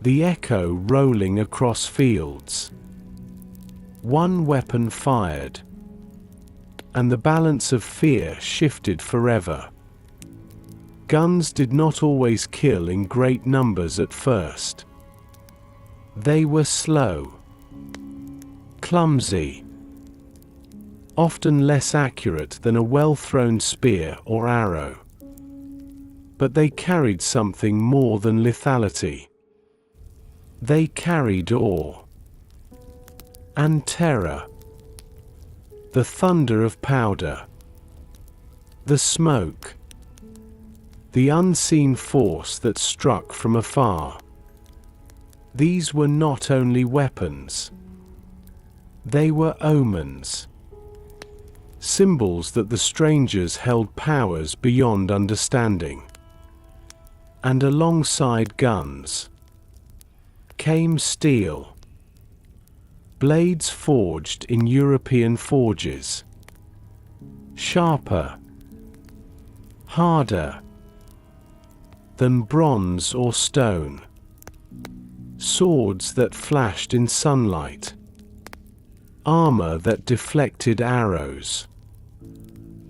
the echo rolling across fields. One weapon fired, and the balance of fear shifted forever. Guns did not always kill in great numbers at first. They were slow, clumsy, often less accurate than a well-thrown spear or arrow. But they carried something more than lethality. They carried awe and terror. The thunder of powder, the smoke, the unseen force that struck from afar. These were not only weapons. They were omens, symbols that the strangers held powers beyond understanding. And alongside guns came steel, blades forged in European forges, sharper, harder than bronze or stone, swords that flashed in sunlight, armor that deflected arrows,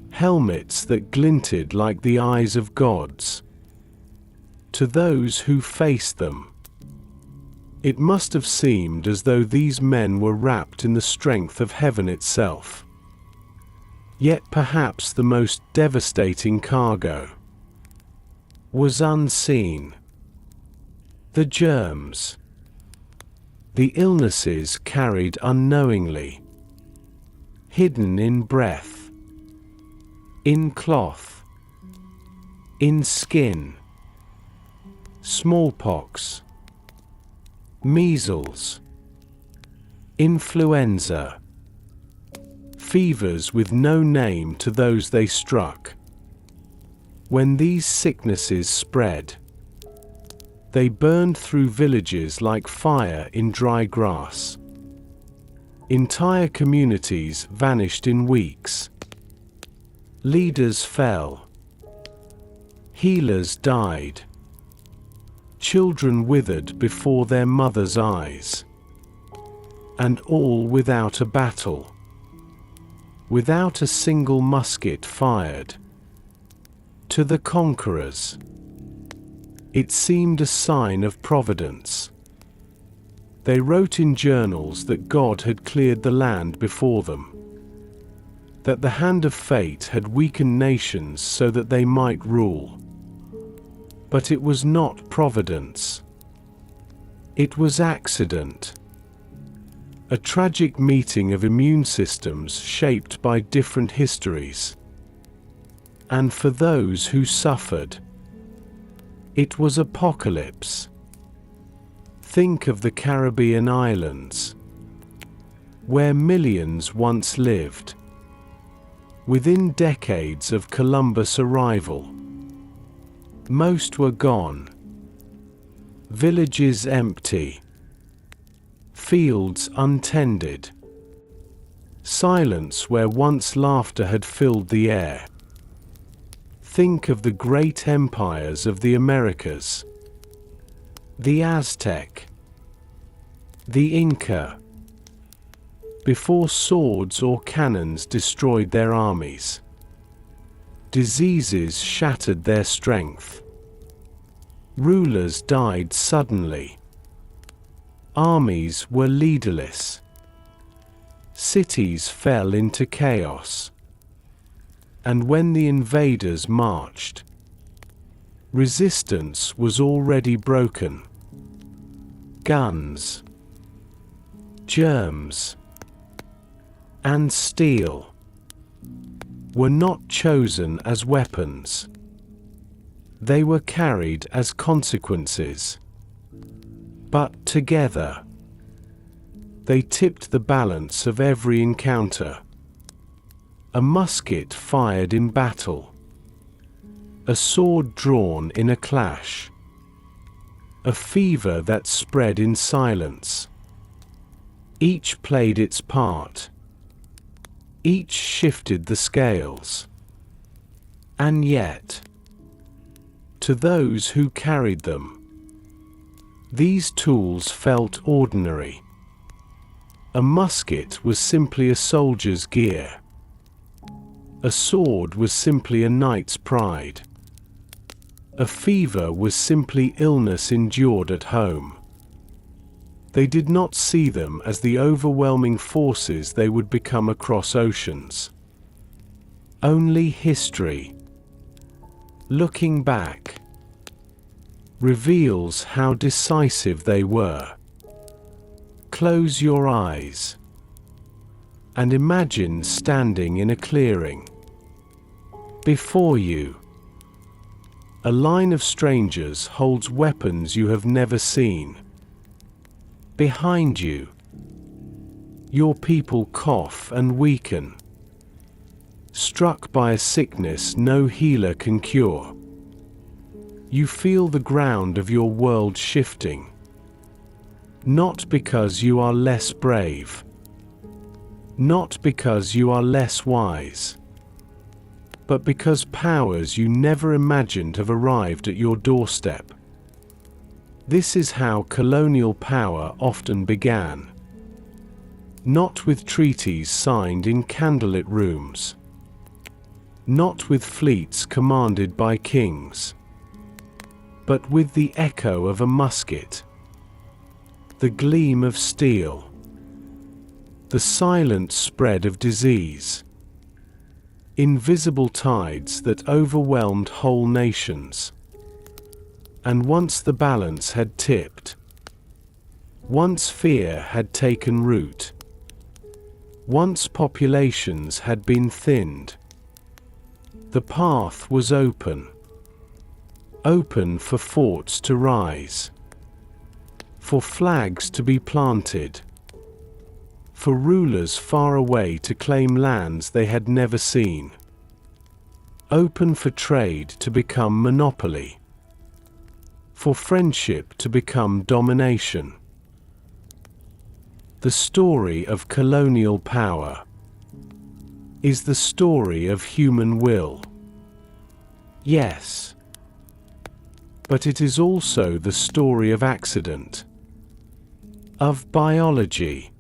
helmets that glinted like the eyes of gods. To those who faced them, it must have seemed as though these men were wrapped in the strength of heaven itself. Yet perhaps the most devastating cargo was unseen. The germs, the illnesses carried unknowingly, hidden in breath, in cloth, in skin. Smallpox, measles, influenza, fevers with no name to those they struck. When these sicknesses spread, they burned through villages like fire in dry grass. Entire communities vanished in weeks. Leaders fell. Healers died. Children withered before their mothers' eyes. And all without a battle. Without a single musket fired. To the conquerors, it seemed a sign of providence. They wrote in journals that God had cleared the land before them, that the hand of fate had weakened nations so that they might rule. But it was not providence. It was accident. A tragic meeting of immune systems shaped by different histories. And for those who suffered, it was apocalypse. Think of the Caribbean islands, where millions once lived. Within decades of Columbus' arrival, most were gone. Villages empty. Fields untended. Silence where once laughter had filled the air. Think of the great empires of the Americas. The Aztec. The Inca. Before swords or cannons destroyed their armies. Diseases shattered their strength. Rulers died suddenly. Armies were leaderless. Cities fell into chaos. And when the invaders marched, resistance was already broken. Guns, germs, and steel were not chosen as weapons. They were carried as consequences. But together, they tipped the balance of every encounter. A musket fired in battle. A sword drawn in a clash. A fever that spread in silence. Each played its part. Each shifted the scales. And yet, to those who carried them, these tools felt ordinary. A musket was simply a soldier's gear. A sword was simply a knight's pride. A fever was simply illness endured at home. They did not see them as the overwhelming forces they would become across oceans. Only history, looking back, reveals how decisive they were. Close your eyes and imagine standing in a clearing. Before you, a line of strangers holds weapons you have never seen. Behind you, your people cough and weaken, struck by a sickness no healer can cure. You feel the ground of your world shifting, not because you are less brave, not because you are less wise, but because powers you never imagined have arrived at your doorstep. This is how colonial power often began. Not with treaties signed in candlelit rooms, not with fleets commanded by kings, but with the echo of a musket, the gleam of steel, the silent spread of disease, invisible tides that overwhelmed whole nations. And once the balance had tipped, once fear had taken root, once populations had been thinned, the path was open. Open for forts to rise, for flags to be planted, for rulers far away to claim lands they had never seen. Open for trade to become monopoly, for friendship to become domination. The story of colonial power is the story of human will. Yes, but it is also the story of accident, of biology,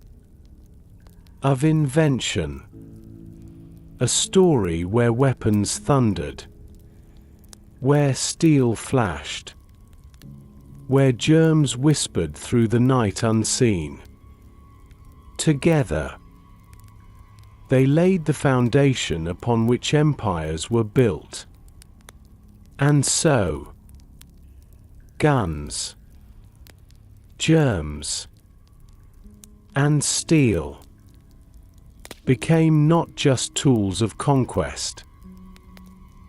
of invention, a story where weapons thundered, where steel flashed, where germs whispered through the night unseen. Together, they laid the foundation upon which empires were built. And so, guns, germs, and steel became not just tools of conquest.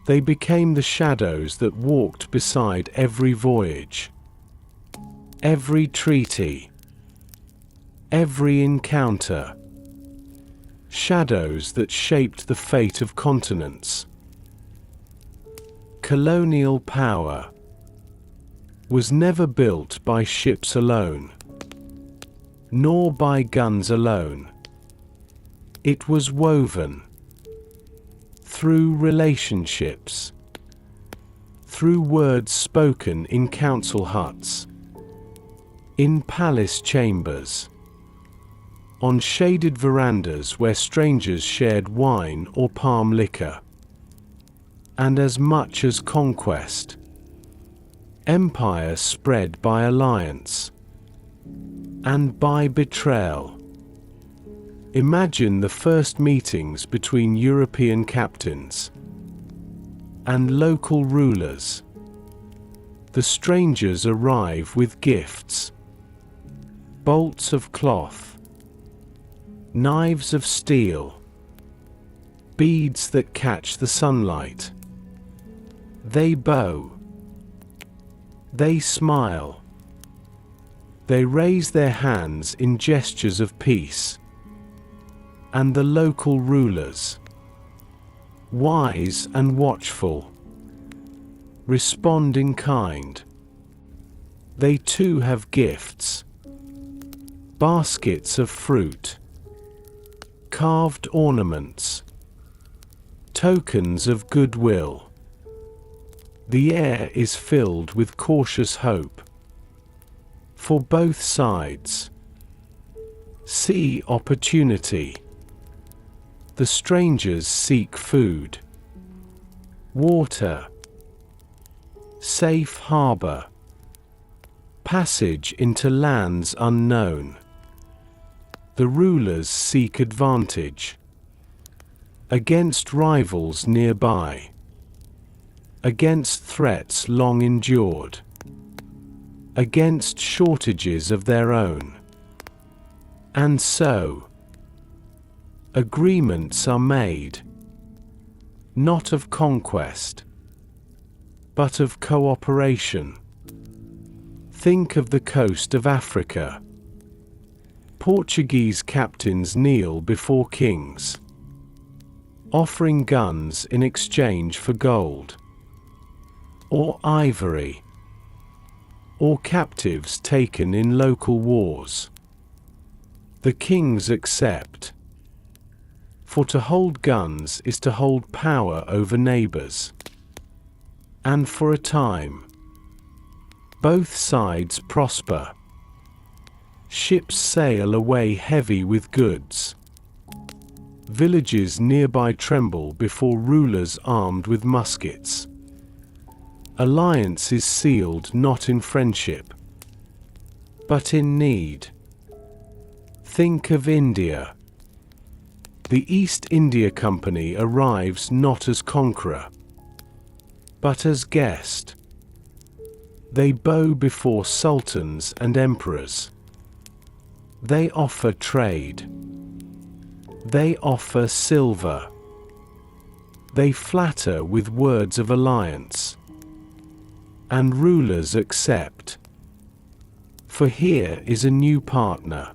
They became the shadows that walked beside every voyage, every treaty, every encounter. Shadows that shaped the fate of continents. Colonial power was never built by ships alone, nor by guns alone. It was woven through relationships, through words spoken in council huts, in palace chambers, on shaded verandas where strangers shared wine or palm liquor. And as much as conquest, empire spread by alliance and by betrayal. Imagine the first meetings between European captains and local rulers. The strangers arrive with gifts, bolts of cloth, knives of steel, beads that catch the sunlight. They bow, they smile, they raise their hands in gestures of peace. And the local rulers, wise and watchful, respond in kind. They too have gifts, baskets of fruit, carved ornaments, tokens of goodwill. The air is filled with cautious hope. For both sides, see opportunity. The strangers seek food, water, safe harbor. Passage into lands unknown. The rulers seek advantage against rivals nearby, against threats long endured, against shortages of their own. And so, agreements are made, not of conquest, but of cooperation. Think of the coast of Africa. Portuguese captains kneel before kings, offering guns in exchange for gold, or ivory, or captives taken in local wars. The kings accept, for to hold guns is to hold power over neighbors. And for a time, both sides prosper. Ships sail away heavy with goods. Villages nearby tremble before rulers armed with muskets. Alliance is sealed not in friendship, but in need. Think of India. The East India Company arrives not as conqueror, but as guest. They bow before sultans and emperors. They offer trade. They offer silver. They flatter with words of alliance. And rulers accept. For here is a new partner.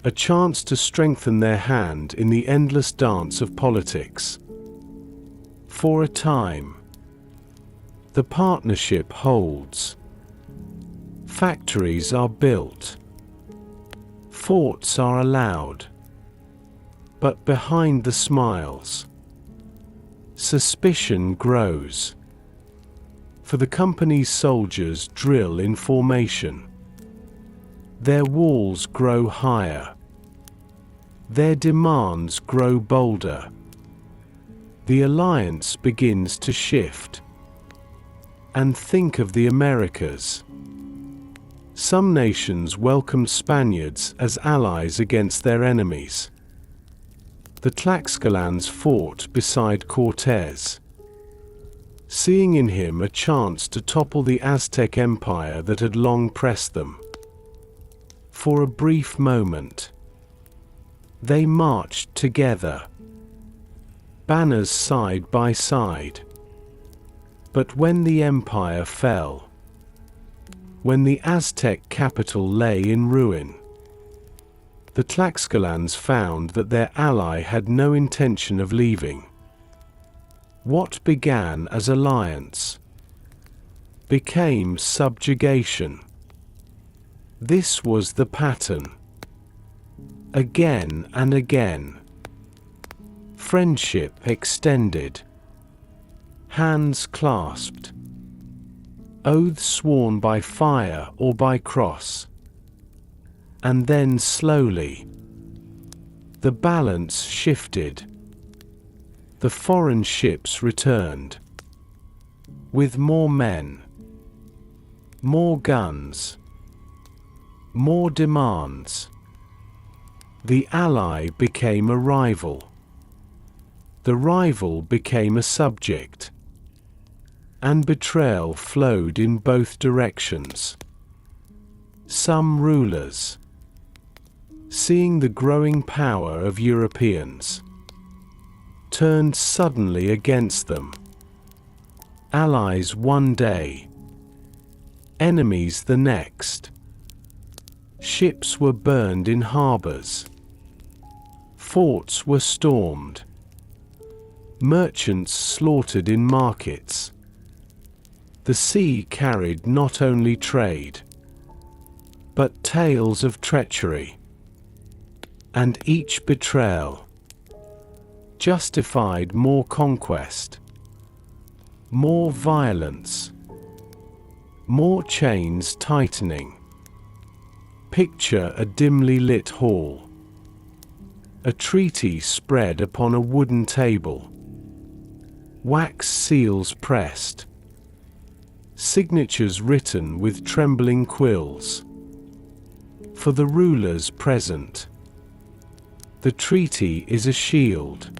A chance to strengthen their hand in the endless dance of politics. For a time, the partnership holds. Factories are built. Forts are allowed. But behind the smiles, suspicion grows. For the company's soldiers drill in formation. Their walls grow higher. Their demands grow bolder. The alliance begins to shift. And think of the Americas. Some nations welcomed Spaniards as allies against their enemies. The Tlaxcalans fought beside Cortés, seeing in him a chance to topple the Aztec Empire that had long pressed them. For a brief moment, they marched together, banners side by side. But when the empire fell, when the Aztec capital lay in ruin, the Tlaxcalans found that their ally had no intention of leaving. What began as alliance became subjugation. This was the pattern. Again and again. Friendship extended. Hands clasped. Oaths sworn by fire or by cross. And then slowly, the balance shifted. The foreign ships returned. With more men, more guns, more demands. The ally became a rival. The rival became a subject. And betrayal flowed in both directions. Some rulers, seeing the growing power of Europeans, turned suddenly against them. Allies one day, enemies the next. Ships were burned in harbors. Forts were stormed. Merchants slaughtered in markets. The sea carried not only trade, but tales of treachery. And each betrayal justified more conquest, more violence, more chains tightening. Picture a dimly lit hall. A treaty spread upon a wooden table. Wax seals pressed. signatures written with trembling quills. For the rulers present, the treaty is a shield.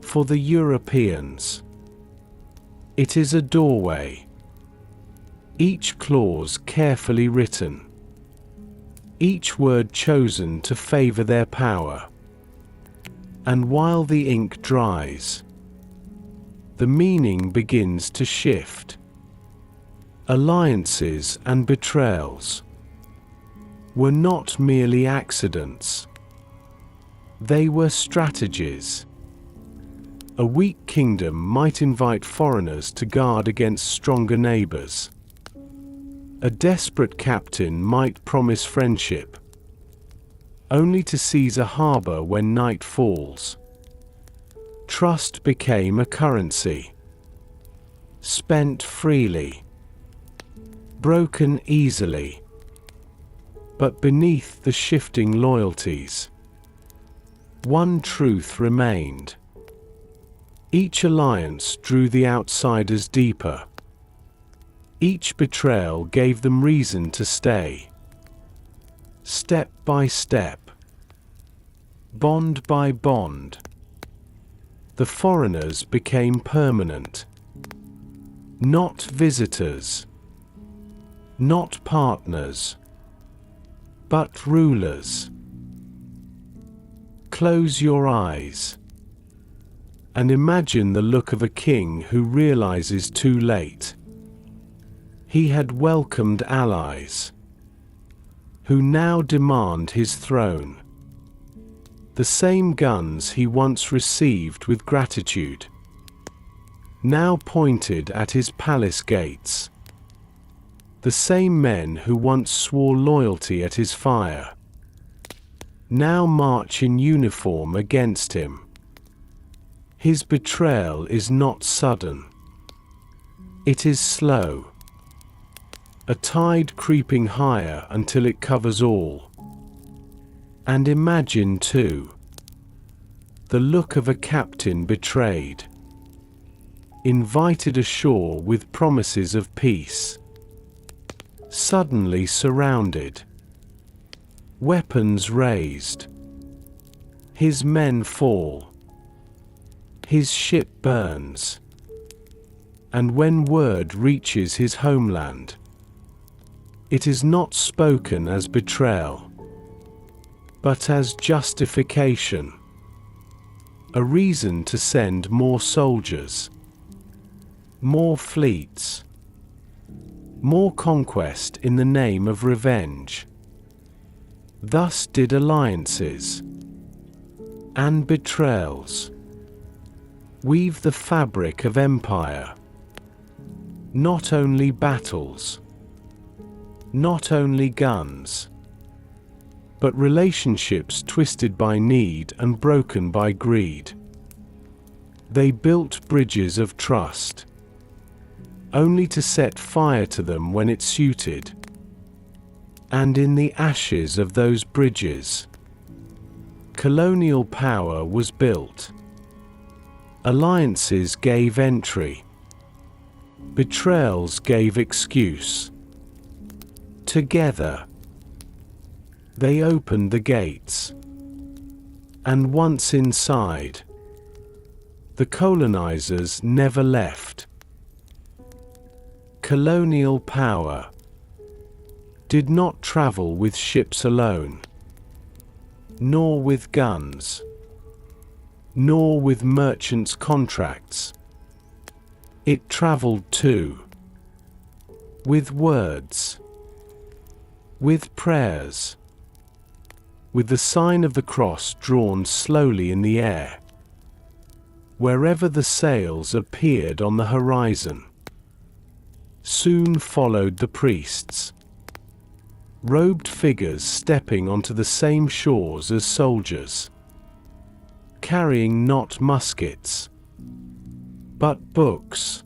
For the Europeans, it is a doorway, each clause carefully written, each word chosen to favor their power. And while the ink dries, the meaning begins to shift. Alliances and betrayals were not merely accidents. They were strategies. A weak kingdom might invite foreigners to guard against stronger neighbors. A desperate captain might promise friendship, only to seize a harbor when night falls. Trust became a currency, spent freely, broken easily. But beneath the shifting loyalties, one truth remained. Each alliance drew the outsiders deeper. Each betrayal gave them reason to stay. Step by step, bond by bond, the foreigners became permanent. Not visitors, not partners, but rulers. Close your eyes and imagine the look of a king who realizes too late he had welcomed allies who now demand his throne. The same guns he once received with gratitude now pointed at his palace gates. The same men who once swore loyalty at his fire now march in uniform against him. His betrayal is not sudden. It is slow. A tide creeping higher until it covers all. And imagine, too, the look of a captain betrayed, invited ashore with promises of peace, suddenly surrounded, weapons raised. His men fall. His ship burns. And when word reaches his homeland, it is not spoken as betrayal, but as justification, a reason to send more soldiers, more fleets, more conquest in the name of revenge. Thus did alliances and betrayals weave the fabric of empire. Not only battles, not only guns, but relationships twisted by need and broken by greed. They built bridges of trust, only to set fire to them when it suited. And in the ashes of those bridges, colonial power was built. Alliances gave entry. Betrayals gave excuse. Together, they opened the gates. And once inside, the colonizers never left. Colonial power did not travel with ships alone, nor with guns, nor with merchants' contracts. It traveled too, with words, with prayers, with the sign of the cross drawn slowly in the air. Wherever the sails appeared on the horizon, soon followed the priests, robed figures stepping onto the same shores as soldiers, carrying not muskets, but books,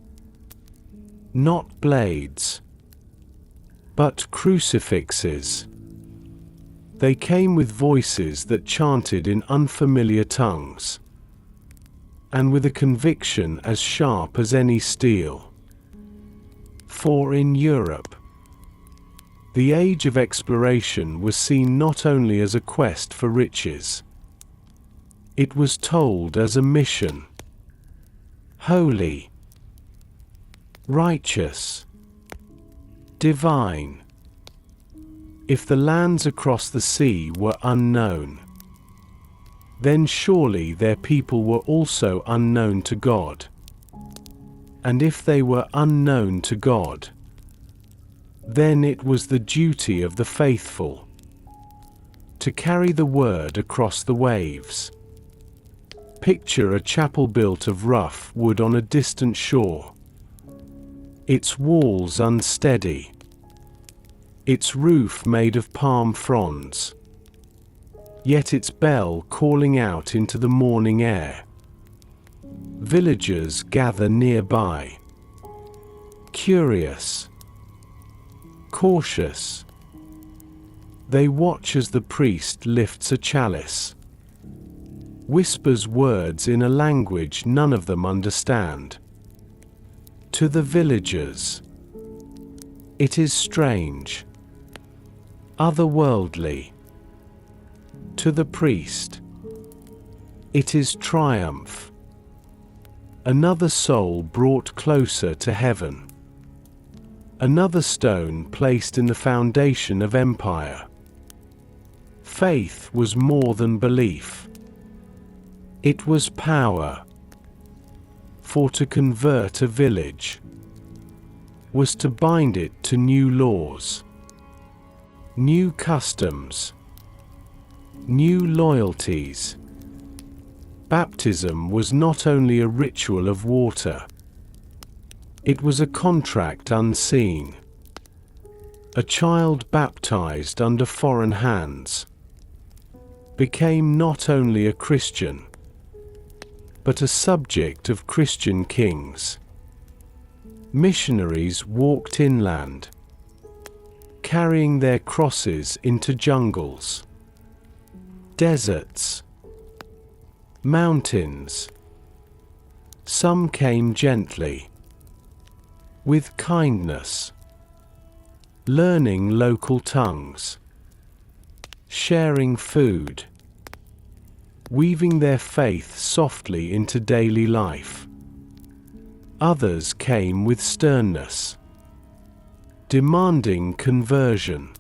not blades, but crucifixes. They came with voices that chanted in unfamiliar tongues, and with a conviction as sharp as any steel. For in Europe, the age of exploration was seen not only as a quest for riches. It was told as a mission. Holy, righteous, divine. If the lands across the sea were unknown, then surely their people were also unknown to God. And if they were unknown to God, then it was the duty of the faithful to carry the word across the waves. Picture a chapel built of rough wood on a distant shore, its walls unsteady, its roof made of palm fronds, yet its bell calling out into the morning air. Villagers gather nearby, curious, cautious. They watch as the priest lifts a chalice, whispers words in a language none of them understand. To the villagers, it is strange, otherworldly. To the priest, it is triumph, another soul brought closer to heaven, another stone placed in the foundation of empire. Faith was more than belief. It was power. For to convert a village was to bind it to new laws, new customs, new loyalties. Baptism was not only a ritual of water, it was a contract unseen. A child baptized under foreign hands became not only a Christian, but a subject of Christian kings. Missionaries walked inland, carrying their crosses into jungles, deserts, mountains. Some came gently, with kindness, learning local tongues, sharing food, weaving their faith softly into daily life. Others came with sternness, demanding conversion,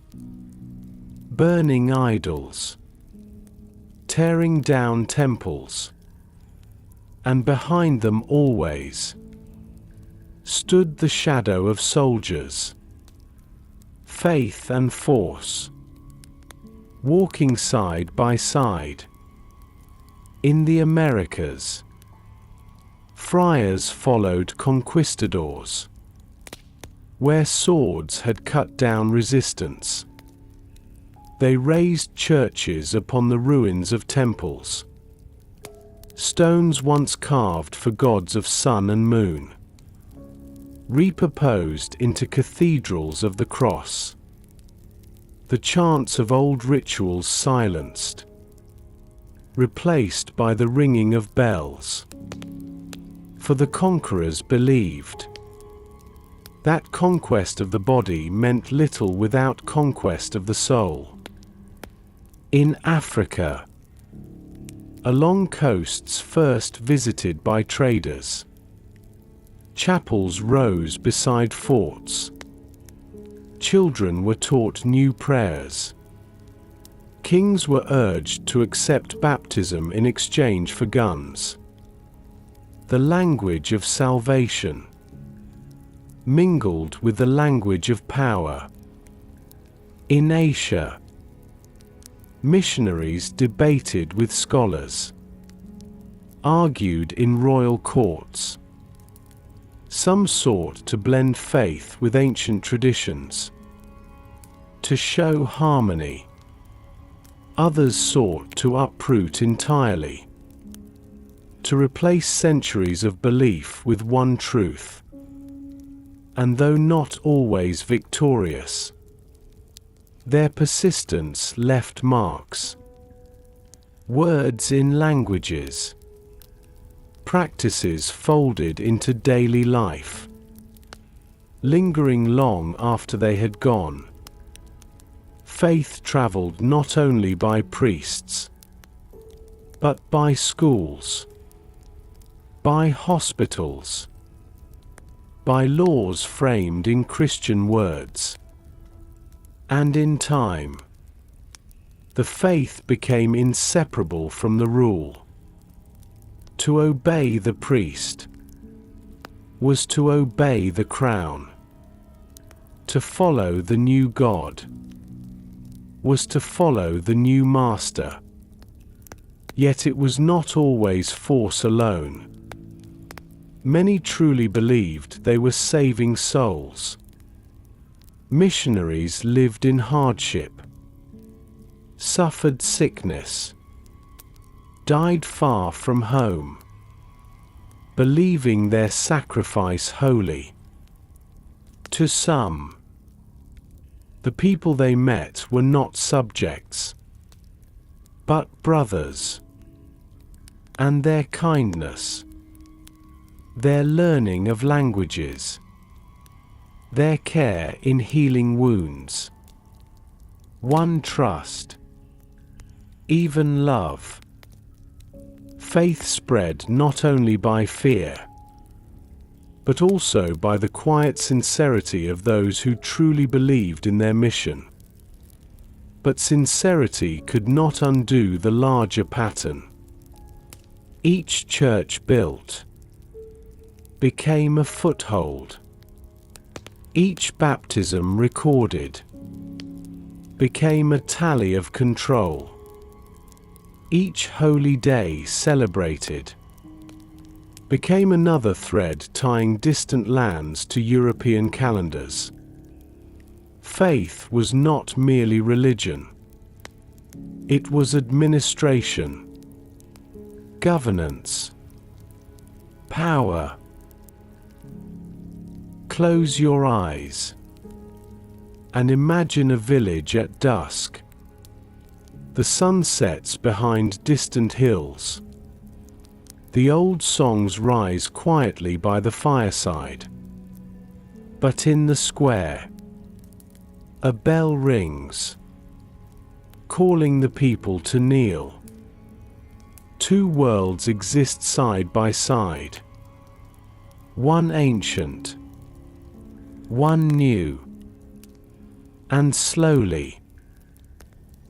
burning idols, tearing down temples, and behind them always stood the shadow of soldiers, faith and force, walking side by side. In the Americas, friars followed conquistadors, where swords had cut down resistance. They raised churches upon the ruins of temples. Stones once carved for gods of sun and moon repurposed into cathedrals of the cross. The chants of old rituals silenced, replaced by the ringing of bells. For the conquerors believed that conquest of the body meant little without conquest of the soul. In Africa, along coasts first visited by traders, chapels rose beside forts. Children were taught new prayers. Kings were urged to accept baptism in exchange for guns. The language of salvation mingled with the language of power. In Asia, missionaries debated with scholars, argued in royal courts. Some sought to blend faith with ancient traditions, to show harmony. Others sought to uproot entirely, to replace centuries of belief with one truth. And though not always victorious, their persistence left marks. Words in languages, practices folded into daily life. lingering long after they had gone. Faith traveled not only by priests, but by schools, by hospitals, by laws framed in Christian words. And in time, the faith became inseparable from the rule. To obey the priest was to obey the crown. To follow the new God was to follow the new master. Yet it was not always force alone. Many truly believed they were saving souls. Missionaries lived in hardship, suffered sickness, died far from home, believing their sacrifice holy. To some, the people they met were not subjects, but brothers, and their kindness, their learning of languages, their care in healing wounds, won trust, even love. Faith spread not only by fear, but also by the quiet sincerity of those who truly believed in their mission. But sincerity could not undo the larger pattern. Each church built became a foothold. Each baptism recorded became a tally of control. Each holy day celebrated became another thread tying distant lands to European calendars. Faith was not merely religion. It was administration, governance, power. Close your eyes and imagine a village at dusk. The sun sets behind distant hills. The old songs rise quietly by the fireside. But in the square, a bell rings, calling the people to kneel. Two worlds exist side by side. One ancient, one new. And slowly,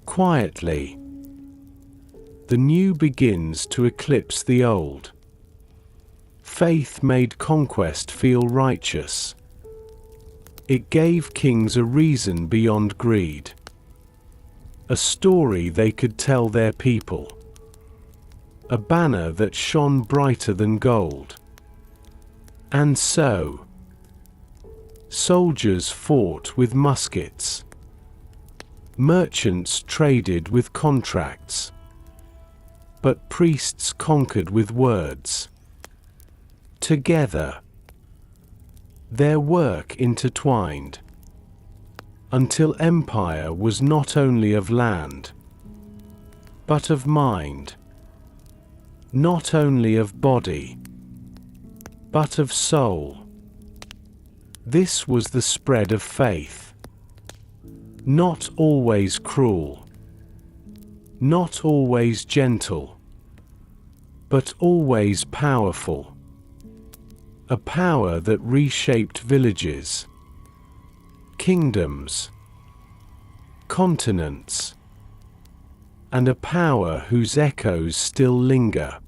quietly, the new begins to eclipse the old. Faith made conquest feel righteous. It gave kings a reason beyond greed, a story they could tell their people, a banner that shone brighter than gold. And so, soldiers fought with muskets, merchants traded with contracts, but priests conquered with words. Together, their work intertwined, until empire was not only of land, but of mind, not only of body, but of soul. This was the spread of faith. Not always cruel, not always gentle, but always powerful. A power that reshaped villages, kingdoms, continents, and a power whose echoes still linger.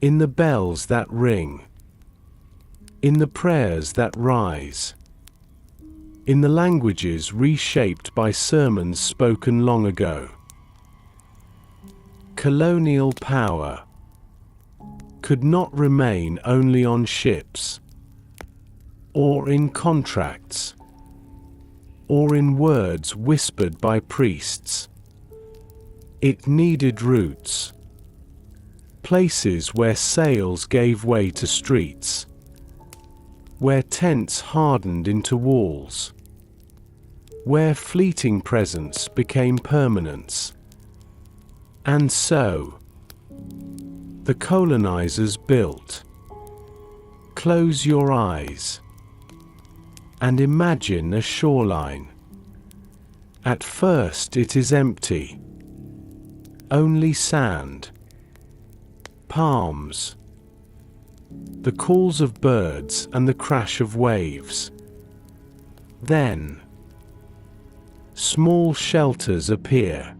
In the bells that ring, in the prayers that rise, in the languages reshaped by sermons spoken long ago. Colonial power could not remain only on ships, or in contracts, or in words whispered by priests. It needed roots, places where sails gave way to streets, where tents hardened into walls, where fleeting presence became permanence. And so, the colonizers built. Close your eyes. And imagine a shoreline. At first it is empty. Only sand. Palms. The calls of birds and the crash of waves. Then, small shelters appear.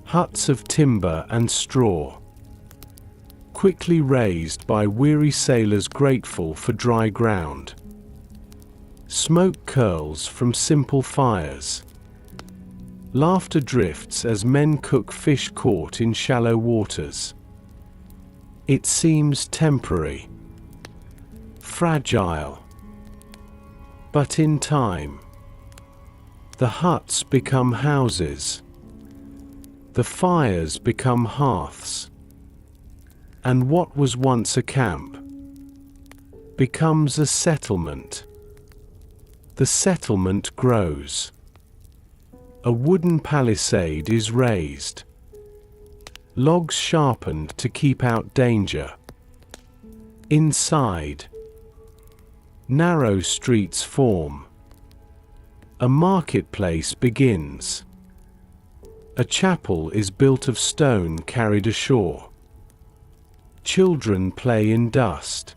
Huts of timber and straw. Quickly raised by weary sailors grateful for dry ground. Smoke curls from simple fires. Laughter drifts as men cook fish caught in shallow waters. It seems temporary, fragile. But in time, the huts become houses. The fires become hearths. And what was once a camp becomes a settlement. The settlement grows. A wooden palisade is raised. Logs sharpened to keep out danger. Inside, narrow streets form. A marketplace begins. A chapel is built of stone carried ashore. Children play in dust.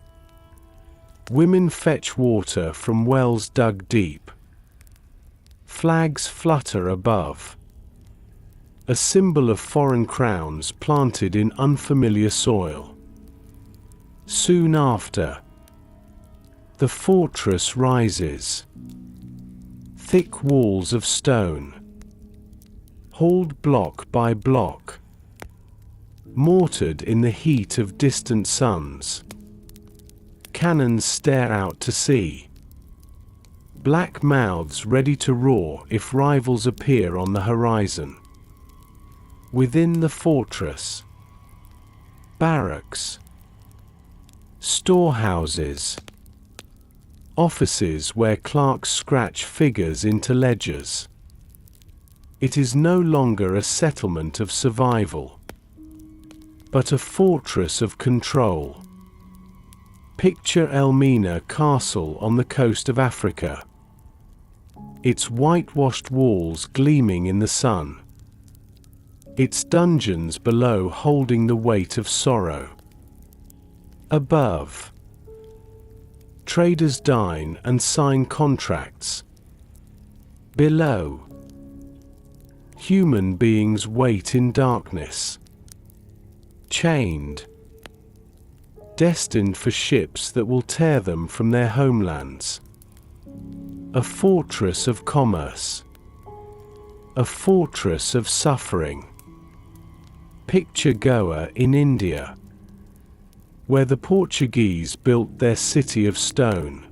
Women fetch water from wells dug deep. Flags flutter above. A symbol of foreign crowns planted in unfamiliar soil. Soon after, the fortress rises. Thick walls of stone, hauled block by block, mortared in the heat of distant suns. Cannons stare out to sea. Black mouths ready to roar if rivals appear on the horizon. Within the fortress, barracks, storehouses, offices where clerks scratch figures into ledgers. It is no longer a settlement of survival, but a fortress of control. Picture Elmina Castle on the coast of Africa. Its whitewashed walls gleaming in the sun. Its dungeons below holding the weight of sorrow. Above, traders dine and sign contracts. Below, human beings wait in darkness. Chained, destined for ships that will tear them from their homelands. A fortress of commerce. A fortress of suffering. Picture Goa in India, where the Portuguese built their city of stone.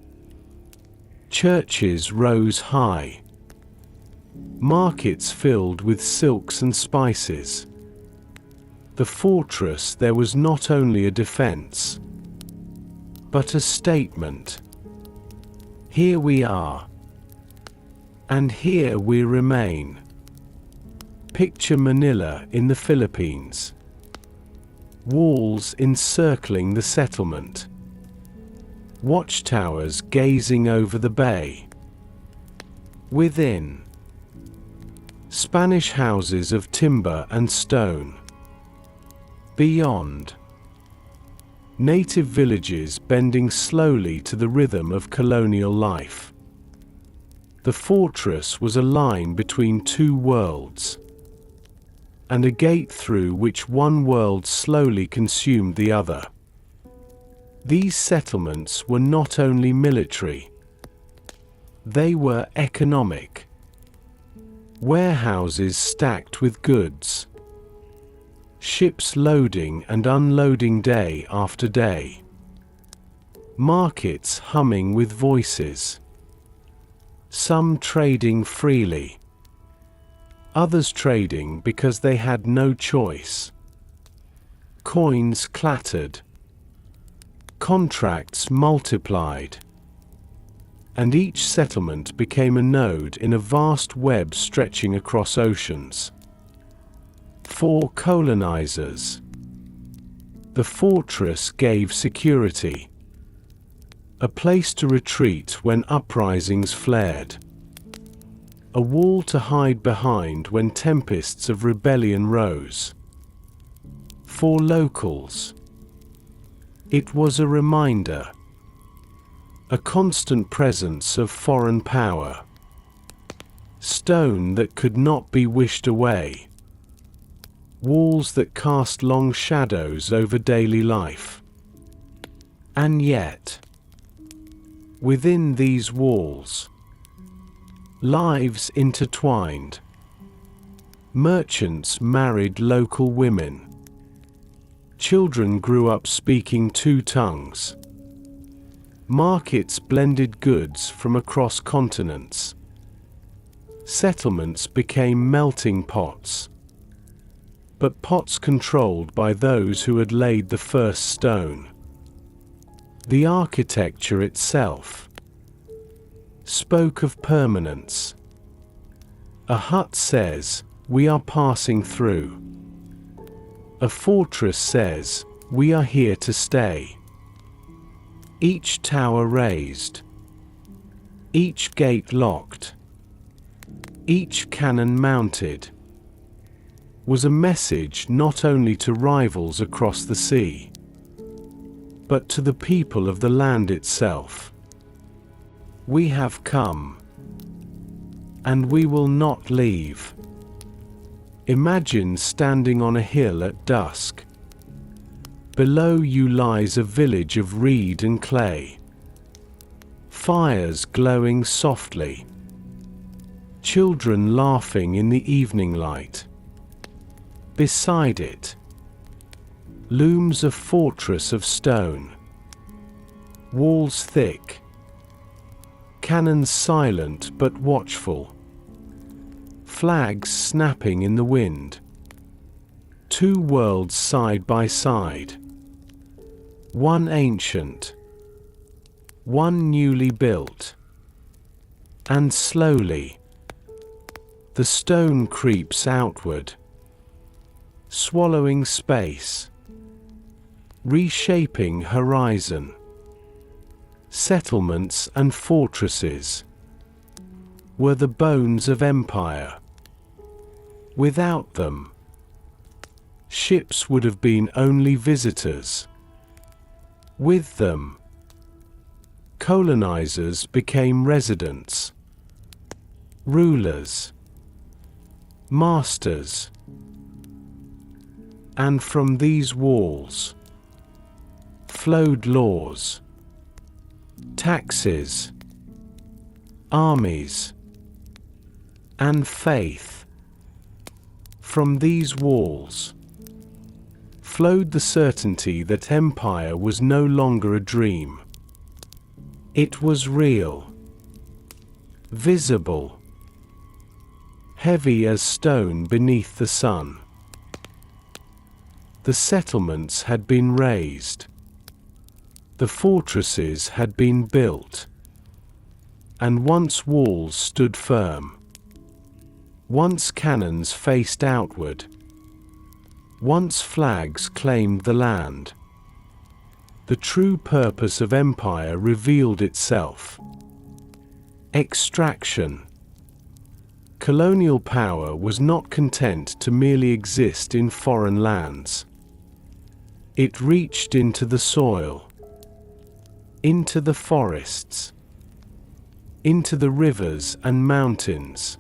Churches rose high. Markets filled with silks and spices. The fortress there was not only a defense, but a statement. Here we are, and here we remain. Picture Manila in the Philippines. Walls encircling the settlement. Watchtowers gazing over the bay. Within, Spanish houses of timber and stone. Beyond, native villages bending slowly to the rhythm of colonial life. The fortress was a line between two worlds, and a gate through which one world slowly consumed the other. These settlements were not only military, they were economic. Warehouses stacked with goods. Ships loading and unloading day after day. Markets humming with voices. Some trading freely. Others trading because they had no choice. Coins clattered. Contracts multiplied. And each settlement became a node in a vast web stretching across oceans. For colonizers, the fortress gave security. A place to retreat when uprisings flared. A wall to hide behind when tempests of rebellion rose. For locals, it was a reminder, a constant presence of foreign power. Stone that could not be wished away. Walls that cast long shadows over daily life. And yet, within these walls, lives intertwined. Merchants married local women. Children grew up speaking two tongues. Markets blended goods from across continents. Settlements became melting pots. But pots controlled by those who had laid the first stone. The architecture itself spoke of permanence. A hut says, "We are passing through." A fortress says, "We are here to stay." Each tower raised, each gate locked, each cannon mounted, was a message not only to rivals across the sea, but to the people of the land itself. We have come, and we will not leave. Imagine standing on a hill at dusk. Below you lies a village of reed and clay. Fires glowing softly. Children laughing in the evening light. Beside it looms a fortress of stone. Walls thick. Cannons silent but watchful. Flags snapping in the wind. Two worlds side by side. One ancient, one newly built. And slowly, the stone creeps outward, swallowing space, reshaping horizon. Settlements and fortresses were the bones of empire. Without them, ships would have been only visitors. With them, colonizers became residents, rulers, masters. And from these walls flowed laws, taxes, armies, and faith. From these walls flowed the certainty that empire was no longer a dream. It was real, visible, heavy as stone beneath the sun. The settlements had been raised. The fortresses had been built. And once walls stood firm. Once cannons faced outward. Once flags claimed the land. The true purpose of empire revealed itself. Extraction. Colonial power was not content to merely exist in foreign lands. It reached into the soil, into the forests, into the rivers and mountains,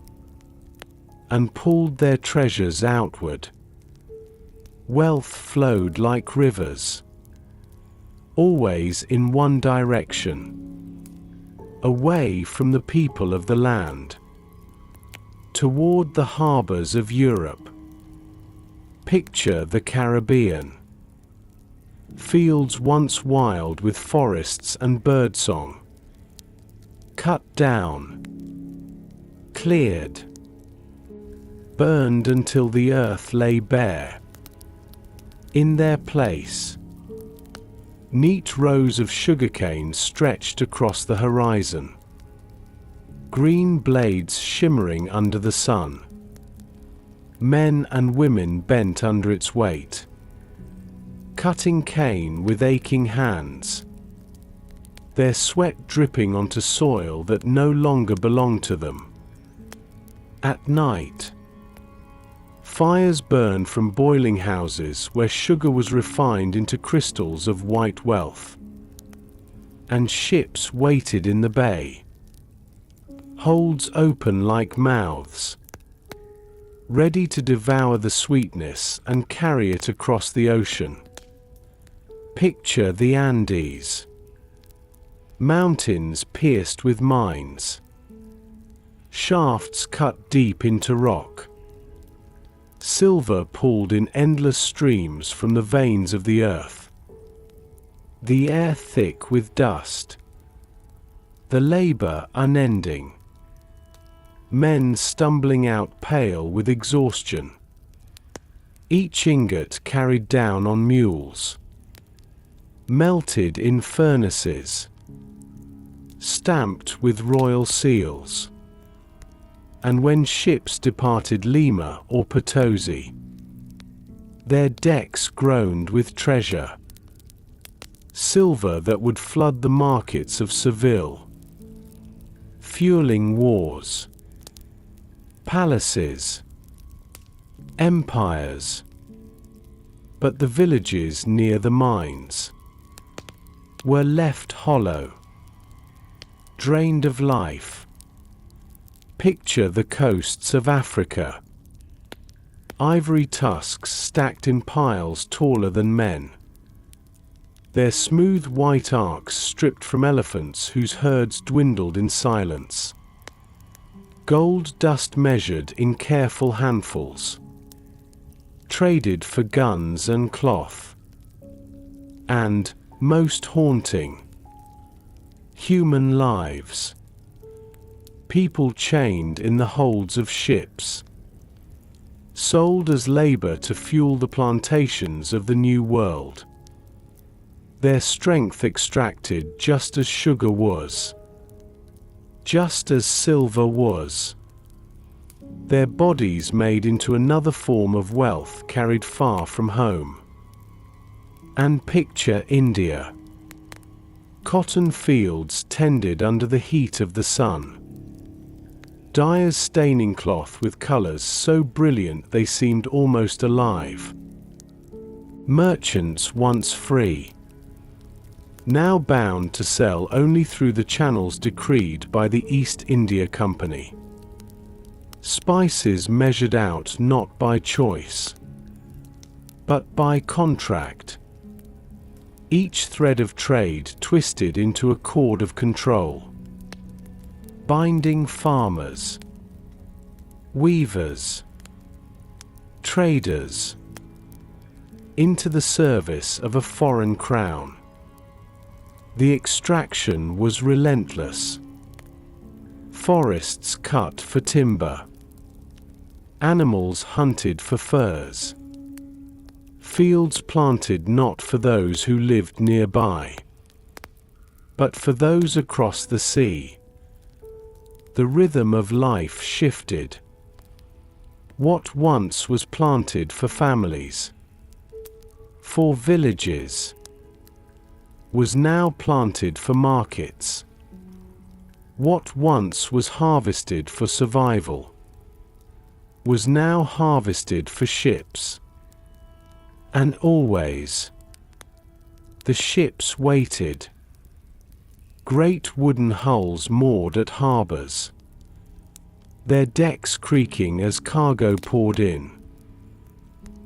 and pulled their treasures outward. Wealth flowed like rivers, always in one direction, away from the people of the land, toward the harbors of Europe. Picture the Caribbean. Fields once wild with forests and birdsong. Cut down, cleared, burned until the earth lay bare. In their place, neat rows of sugarcane stretched across the horizon. Green blades shimmering under the sun. Men and women bent under its weight, cutting cane with aching hands. their sweat dripping onto soil that no longer belonged to them. At night, fires burned from boiling houses where sugar was refined into crystals of white wealth. And ships waited in the bay, holds open like mouths, ready to devour the sweetness and carry it across the ocean. Picture the Andes, mountains pierced with mines, shafts cut deep into rock, silver pulled in endless streams from the veins of the earth, the air thick with dust, the labor unending, men stumbling out pale with exhaustion, each ingot carried down on mules, melted in furnaces, stamped with royal seals. And when ships departed Lima or Potosi, their decks groaned with treasure, silver that would flood the markets of Seville, fueling wars, palaces, empires. But the villages near the mines were left hollow, drained of life. Picture the coasts of Africa, ivory tusks stacked in piles taller than men, their smooth white arcs stripped from elephants whose herds dwindled in silence, gold dust measured in careful handfuls, traded for guns and cloth, and, most haunting, human lives. People chained in the holds of ships, sold as labor to fuel the plantations of the New World. Their strength extracted just as sugar was, just as silver was. Their bodies made into another form of wealth carried far from home. And picture India. Cotton fields tended under the heat of the sun. Dyers staining cloth with colors so brilliant they seemed almost alive. Merchants once free, now bound to sell only through the channels decreed by the East India Company. Spices measured out not by choice, but by contract. Each thread of trade twisted into a cord of control, binding farmers, weavers, traders, into the service of a foreign crown. The extraction was relentless. Forests cut for timber, animals hunted for furs, fields planted not for those who lived nearby, but for those across the sea. The rhythm of life shifted. What once was planted for families, for villages, was now planted for markets. What once was harvested for survival was now harvested for ships. And always, the ships waited. Great wooden hulls moored at harbors, their decks creaking as cargo poured in.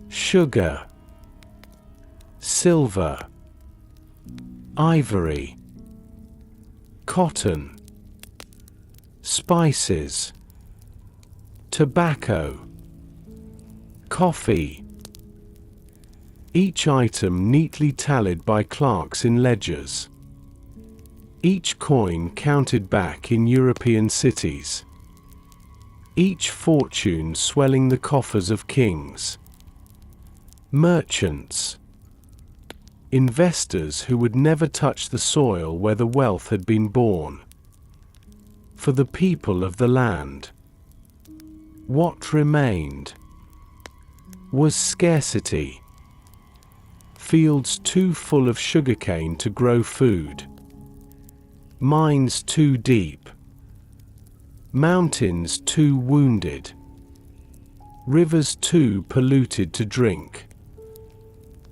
Sugar, silver, ivory, cotton, spices, tobacco, coffee. Each item neatly tallied by clerks in ledgers. Each coin counted back in European cities. Each fortune swelling the coffers of kings. Merchants. Investors who would never touch the soil where the wealth had been born. For the people of the land, what remained was scarcity. Fields too full of sugarcane to grow food. Mines too deep. Mountains too wounded. Rivers too polluted to drink.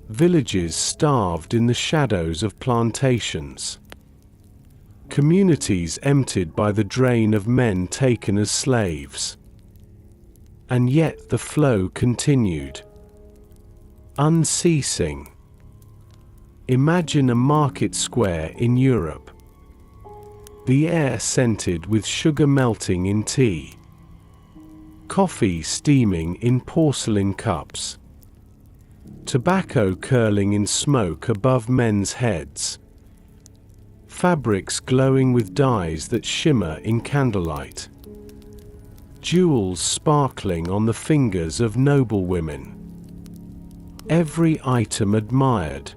Villages starved in the shadows of plantations. Communities emptied by the drain of men taken as slaves. And yet the flow continued, unceasing. Imagine a market square in Europe. The air scented with sugar melting in tea. Coffee steaming in porcelain cups. Tobacco curling in smoke above men's heads. Fabrics glowing with dyes that shimmer in candlelight. Jewels sparkling on the fingers of noble women. Every item admired,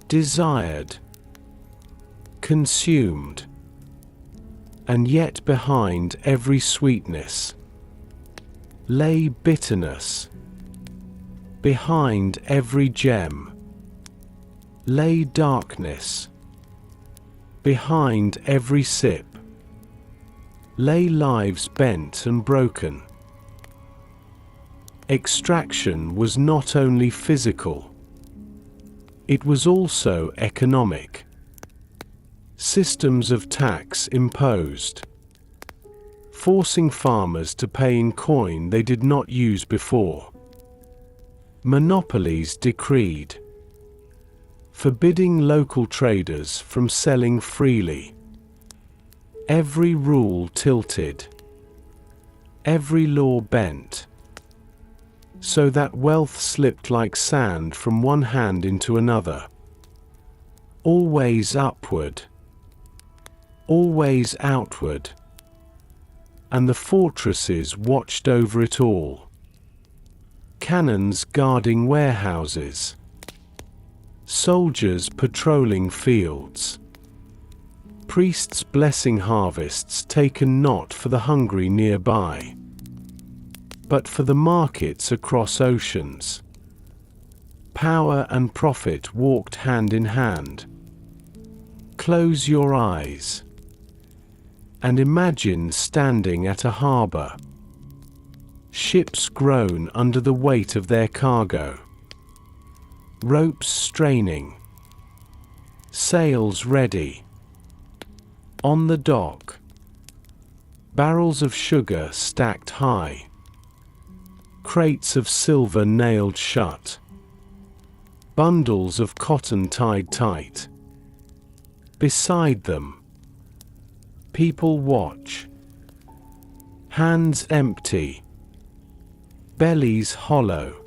desired, consumed. And yet behind every sweetness lay bitterness. Behind every gem lay darkness. Behind every sip lay lives bent and broken. Extraction was not only physical, it was also economic. Systems of tax imposed, forcing farmers to pay in coin they did not use before. Monopolies decreed, forbidding local traders from selling freely. Every rule tilted, every law bent, so that wealth slipped like sand from one hand into another. Always upward, always outward, and the fortresses watched over it all. Cannons guarding warehouses, soldiers patrolling fields, priests blessing harvests taken not for the hungry nearby, but for the markets across oceans. Power and profit walked hand in hand. Close your eyes and imagine standing at a harbor. Ships groan under the weight of their cargo. Ropes straining. Sails ready. On the dock, barrels of sugar stacked high. Crates of silver nailed shut. Bundles of cotton tied tight. Beside them, people watch. Hands empty. Bellies hollow.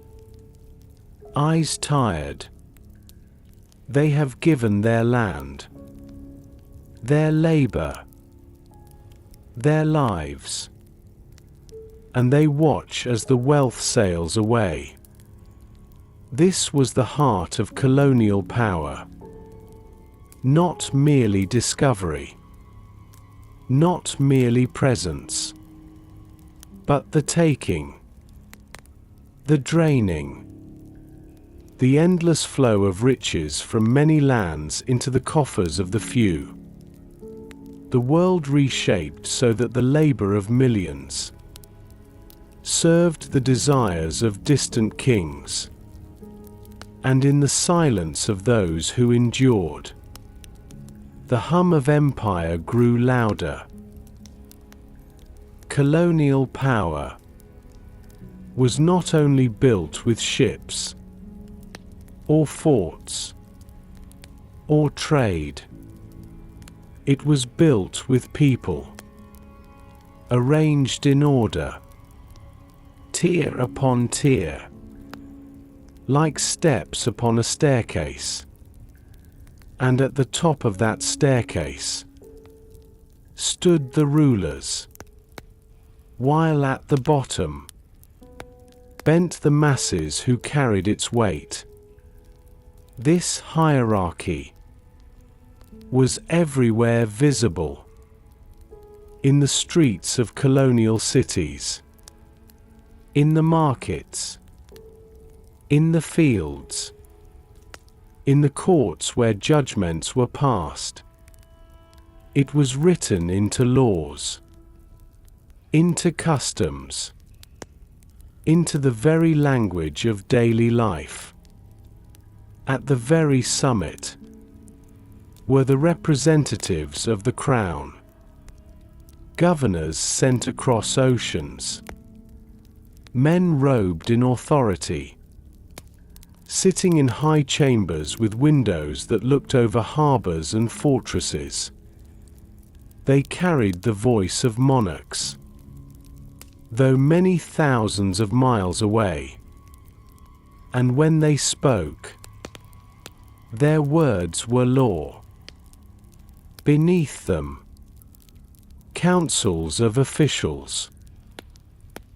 Eyes tired. They have given their land, their labor, their lives, and they watch as the wealth sails away. This was the heart of colonial power. Not merely discovery, not merely presence, but the taking, the draining, the endless flow of riches from many lands into the coffers of the few. The world reshaped so that the labor of millions served the desires of distant kings, and in the silence of those who endured, the hum of empire grew louder. Colonial power was not only built with ships, or forts, or trade. It was built with people, arranged in order, tier upon tier, like steps upon a staircase. And at the top of that staircase stood the rulers, while at the bottom bent the masses who carried its weight. This hierarchy was everywhere visible, in the streets of colonial cities, in the markets, in the fields, in the courts where judgments were passed. It was written into laws, into customs, into the very language of daily life. At the very summit were the representatives of the crown, governors sent across oceans, men robed in authority, sitting in high chambers with windows that looked over harbors and fortresses. They carried the voice of monarchs, though many thousands of miles away. And when they spoke, their words were law. Beneath them, councils of officials,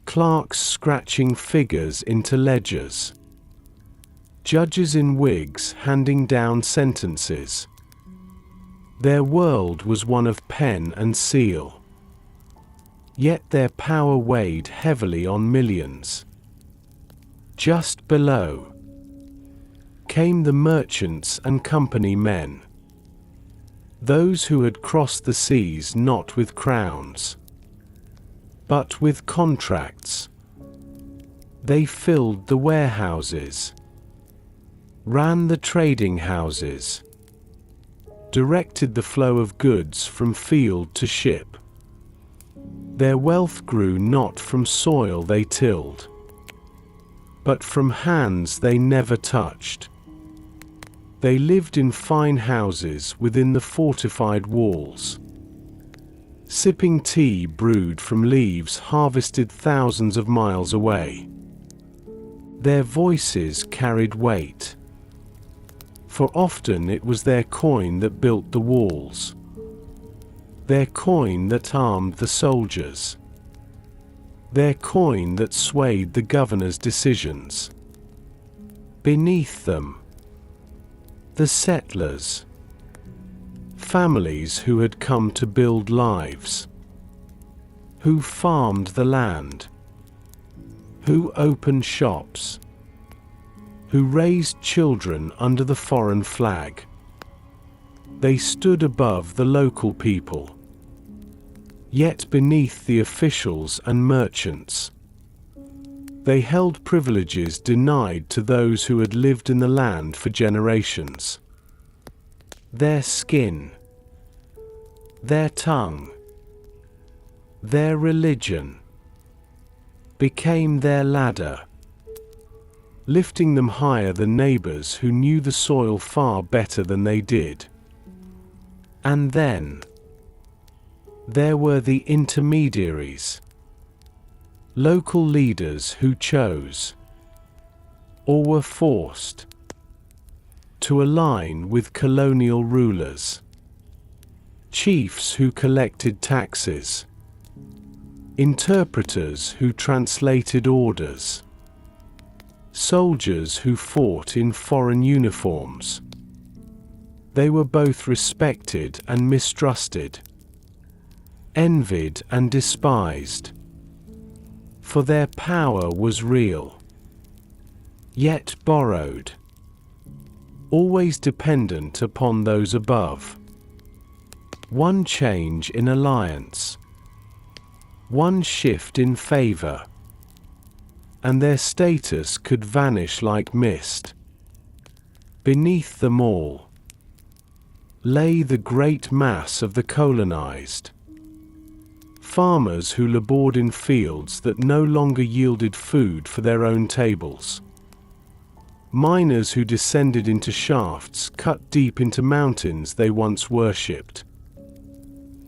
clerks scratching figures into ledgers, judges in wigs handing down sentences. Their world was one of pen and seal, yet their power weighed heavily on millions. Just below came the merchants and company men, those who had crossed the seas not with crowns, but with contracts. They filled the warehouses, ran the trading houses, directed the flow of goods from field to ship. Their wealth grew not from soil they tilled, but from hands they never touched. They lived in fine houses within the fortified walls, sipping tea brewed from leaves harvested thousands of miles away. Their voices carried weight, for often it was their coin that built the walls, their coin that armed the soldiers, their coin that swayed the governor's decisions. Beneath them, the settlers, families who had come to build lives, who farmed the land, who opened shops, who raised children under the foreign flag. They stood above the local people, yet beneath the officials and merchants. They held privileges denied to those who had lived in the land for generations. Their skin, their tongue, their religion became their ladder, lifting them higher than neighbors who knew the soil far better than they did. And then there were the intermediaries, local leaders who chose, or were forced, to align with colonial rulers, chiefs who collected taxes, interpreters who translated orders, soldiers who fought in foreign uniforms. They were both respected and mistrusted, envied and despised, for their power was real, yet borrowed, always dependent upon those above. One change in alliance, one shift in favor, and their status could vanish like mist. Beneath them all lay the great mass of the colonized, farmers who labored in fields that no longer yielded food for their own tables, miners who descended into shafts cut deep into mountains they once worshipped,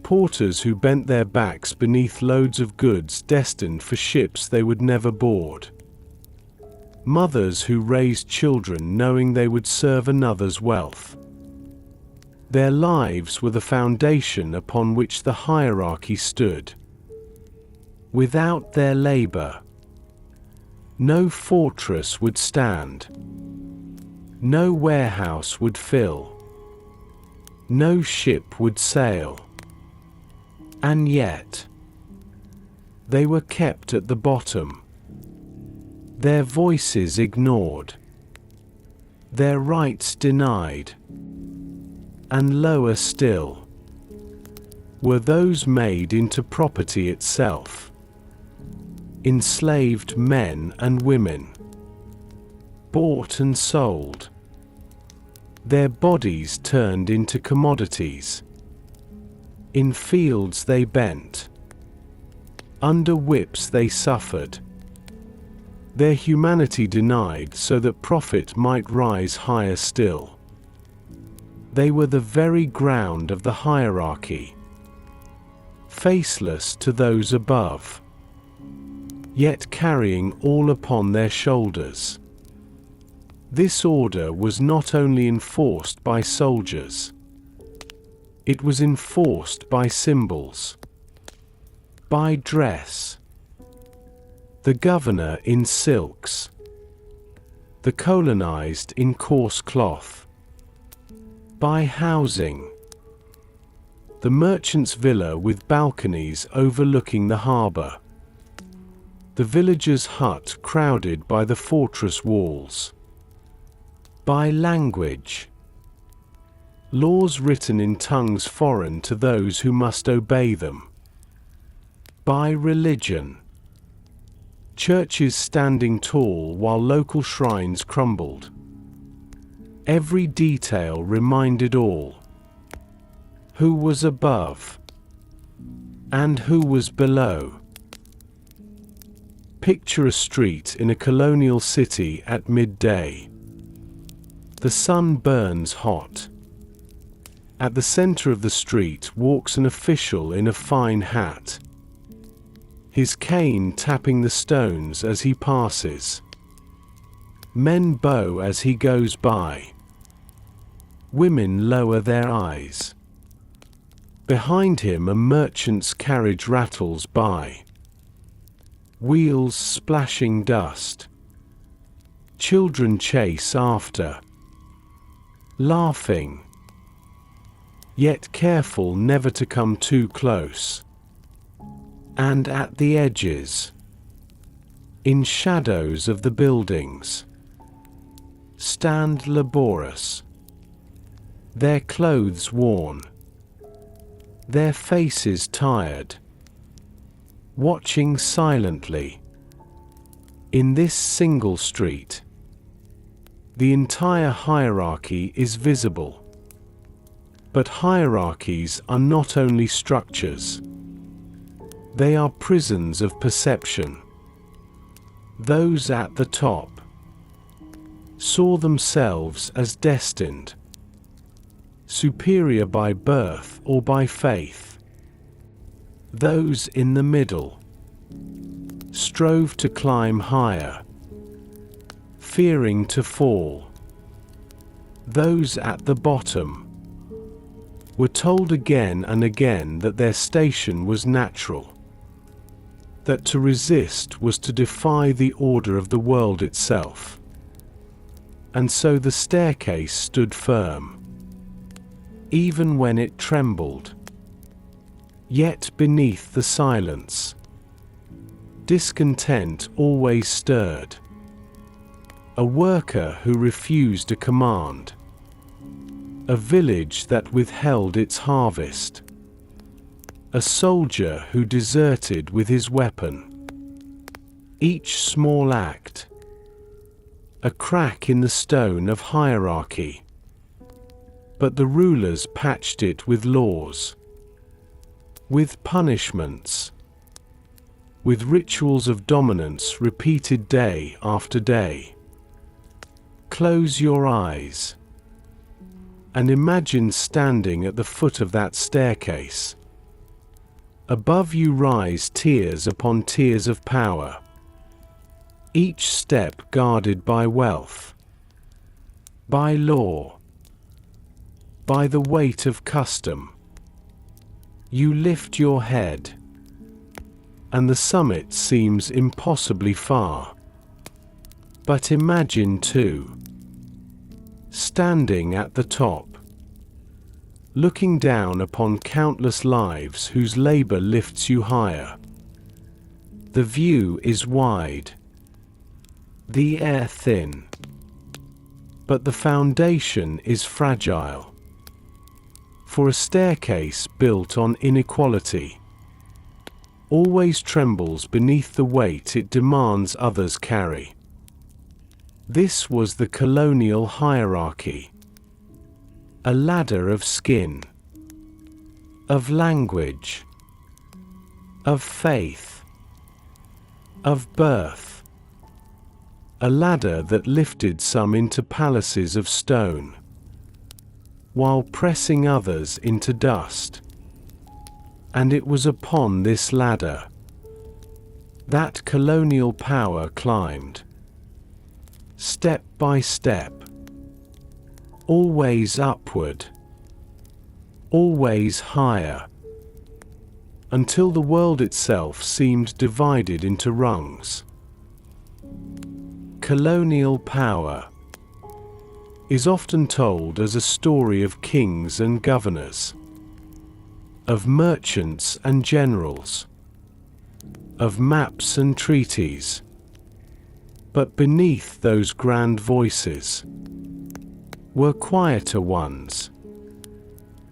porters who bent their backs beneath loads of goods destined for ships they would never board, mothers who raised children knowing they would serve another's wealth. Their lives were the foundation upon which the hierarchy stood. Without their labor, no fortress would stand, no warehouse would fill, no ship would sail. And yet, they were kept at the bottom, their voices ignored, their rights denied, and lower still, were those made into property itself. Enslaved men and women, bought and sold. Their bodies turned into commodities. In fields they bent. Under whips they suffered. Their humanity denied so that profit might rise higher still. They were the very ground of the hierarchy, faceless to those above, yet carrying all upon their shoulders. This order was not only enforced by soldiers, it was enforced by symbols, by dress. The governor in silks, the colonized in coarse cloth. By housing, the merchant's villa with balconies overlooking the harbor, the villager's hut crowded by the fortress walls. By language, laws written in tongues foreign to those who must obey them. By religion, churches standing tall while local shrines crumbled. Every detail reminded all who was above and who was below. Picture a street in a colonial city at midday. The sun burns hot. At the center of the street walks an official in a fine hat, his cane tapping the stones as he passes. Men bow as he goes by. Women lower their eyes. Behind him a merchant's carriage rattles by, wheels splashing dust. Children chase after, laughing, yet careful never to come too close. And at the edges, in shadows of the buildings, stand laborious, their clothes worn, their faces tired, watching silently. In this single street, the entire hierarchy is visible. But hierarchies are not only structures, they are prisons of perception. Those at the top saw themselves as destined, superior by birth or by faith. Those in the middle strove to climb higher, fearing to fall. Those at the bottom were told again and again that their station was natural, that to resist was to defy the order of the world itself. And so the staircase stood firm, even when it trembled. Yet beneath the silence, discontent always stirred. A worker who refused a command, a village that withheld its harvest, a soldier who deserted with his weapon. Each small act, a crack in the stone of hierarchy. But the rulers patched it with laws, with punishments, with rituals of dominance repeated day after day. Close your eyes and imagine standing at the foot of that staircase. Above you rise tiers upon tiers of power, each step guarded by wealth, by law, by the weight of custom. You lift your head, and the summit seems impossibly far. But imagine too, standing at the top, looking down upon countless lives whose labor lifts you higher. The view is wide, the air thin, but the foundation is fragile. For a staircase built on inequality always trembles beneath the weight it demands others carry. This was the colonial hierarchy. A ladder of skin, of language, of faith, of birth. A ladder that lifted some into palaces of stone, while pressing others into dust. And it was upon this ladder that colonial power climbed, step by step, always upward, always higher, until the world itself seemed divided into rungs. Colonial power is often told as a story of kings and governors, of merchants and generals, of maps and treaties. But beneath those grand voices were quieter ones,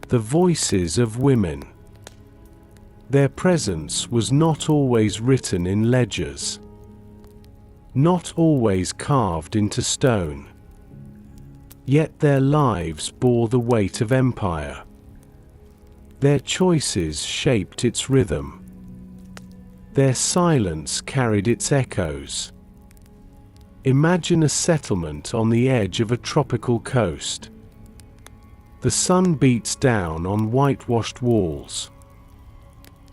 the voices of women. Their presence was not always written in ledgers, not always carved into stone. Yet their lives bore the weight of empire. Their choices shaped its rhythm. Their silence carried its echoes. Imagine a settlement on the edge of a tropical coast. The sun beats down on whitewashed walls.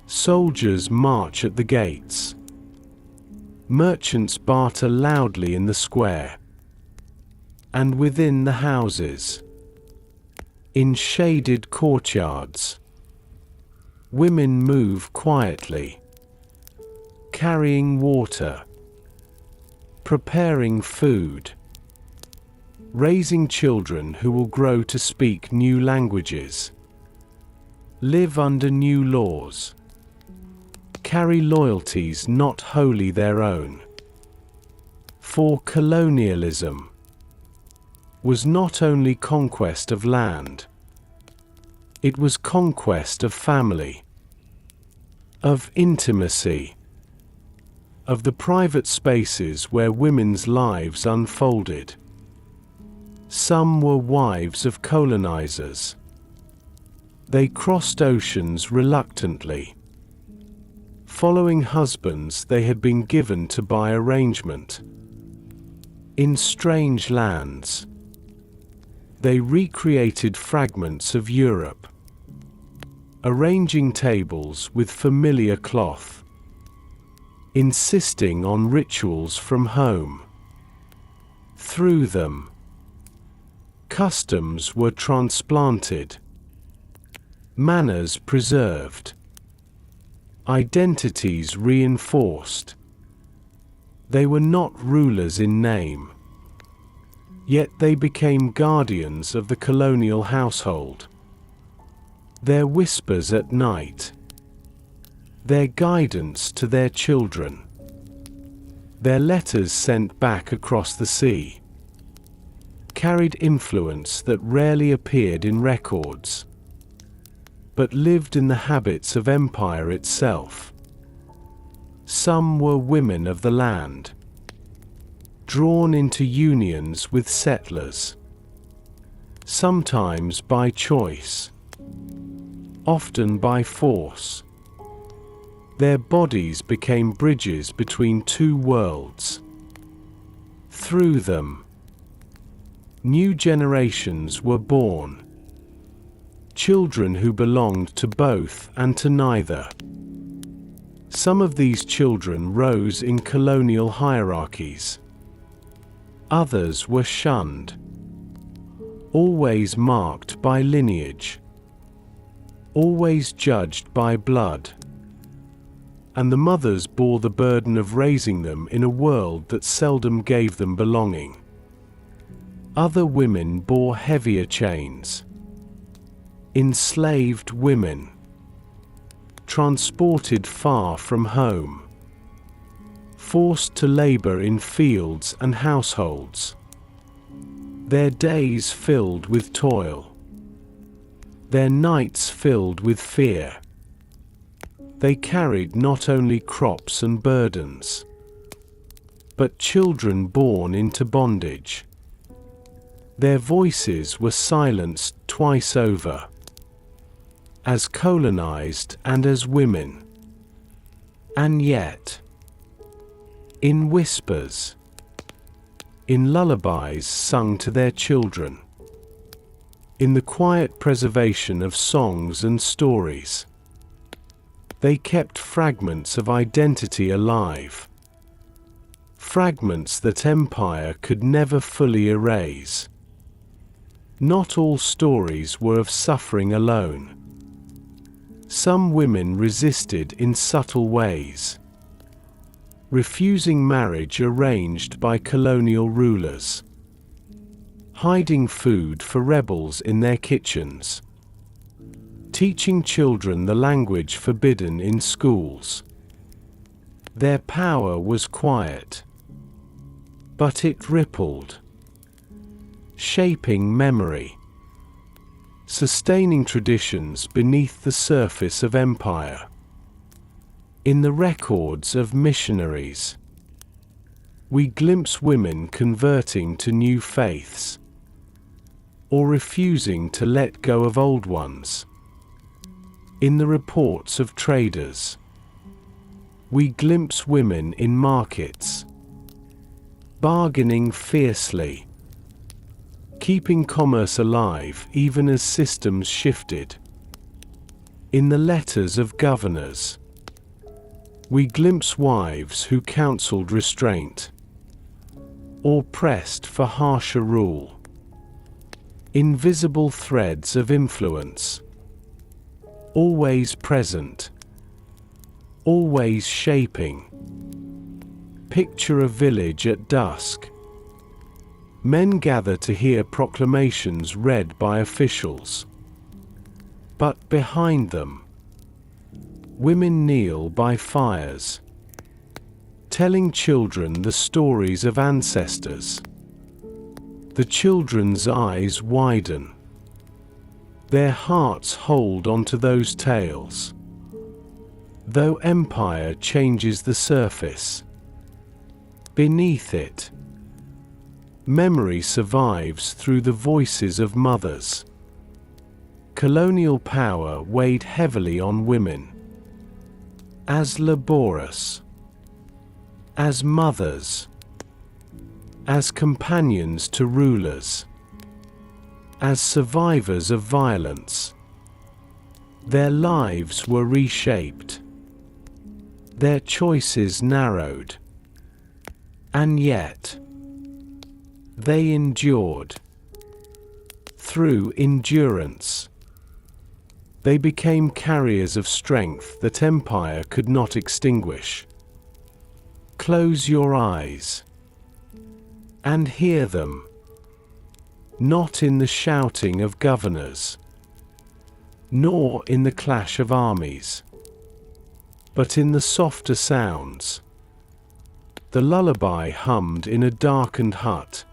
Soldiers march at the gates. Merchants barter loudly in the square. And within the houses, in shaded courtyards, women move quietly, carrying water, preparing food, raising children who will grow to speak new languages, live under new laws, carry loyalties not wholly their own. For colonialism was not only conquest of land, it was conquest of family, of intimacy, of the private spaces where women's lives unfolded. Some were wives of colonizers. They crossed oceans reluctantly, following husbands they had been given to by arrangement. In strange lands, they recreated fragments of Europe, arranging tables with familiar cloth, insisting on rituals from home. Through them, customs were transplanted, manners preserved, identities reinforced. They were not rulers in name, yet they became guardians of the colonial household. Their whispers at night, their guidance to their children, their letters sent back across the sea, carried influence that rarely appeared in records, but lived in the habits of empire itself. Some were women of the land, drawn into unions with settlers, sometimes by choice, often by force. Their bodies became bridges between two worlds. Through them, new generations were born, children who belonged to both and to neither. Some of these children rose in colonial hierarchies. Others were shunned, always marked by lineage, always judged by blood. And the mothers bore the burden of raising them in a world that seldom gave them belonging. Other women bore heavier chains. Enslaved women, transported far from home, forced to labor in fields and households, their days filled with toil, their nights filled with fear. They carried not only crops and burdens, but children born into bondage. Their voices were silenced twice over, as colonized and as women. And yet, in whispers, in lullabies sung to their children, in the quiet preservation of songs and stories, they kept fragments of identity alive, fragments that empire could never fully erase. Not all stories were of suffering alone. Some women resisted in subtle ways, refusing marriage arranged by colonial rulers, hiding food for rebels in their kitchens, teaching children the language forbidden in schools. Their power was quiet, but it rippled, shaping memory, sustaining traditions beneath the surface of empire. In the records of missionaries, we glimpse women converting to new faiths, or refusing to let go of old ones. In the reports of traders, we glimpse women in markets, bargaining fiercely, keeping commerce alive even as systems shifted. In the letters of governors, we glimpse wives who counseled restraint, or pressed for harsher rule. Invisible threads of influence, always present, always shaping. Picture a village at dusk. Men gather to hear proclamations read by officials. But behind them, women kneel by fires, telling children the stories of ancestors. The children's eyes widen. Their hearts hold onto those tales. Though empire changes the surface, beneath it, memory survives through the voices of mothers. Colonial power weighed heavily on women, as laborious, as mothers, as companions to rulers, as survivors of violence. Their lives were reshaped, their choices narrowed, and yet they endured. Through endurance, they became carriers of strength that empire could not extinguish. Close your eyes and hear them, not in the shouting of governors, nor in the clash of armies, but in the softer sounds. The lullaby hummed in a darkened hut,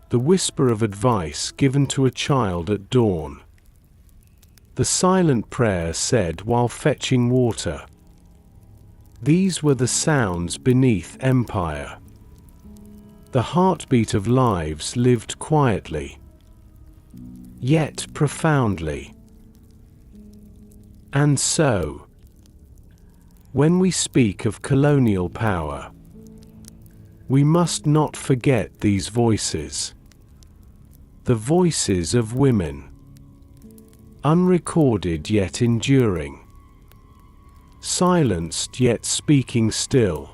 the whisper of advice given to a child at dawn, the silent prayer said while fetching water. These were the sounds beneath empire, the heartbeat of lives lived quietly, yet profoundly. And so, when we speak of colonial power, we must not forget these voices. The voices of women, unrecorded yet enduring, silenced yet speaking still.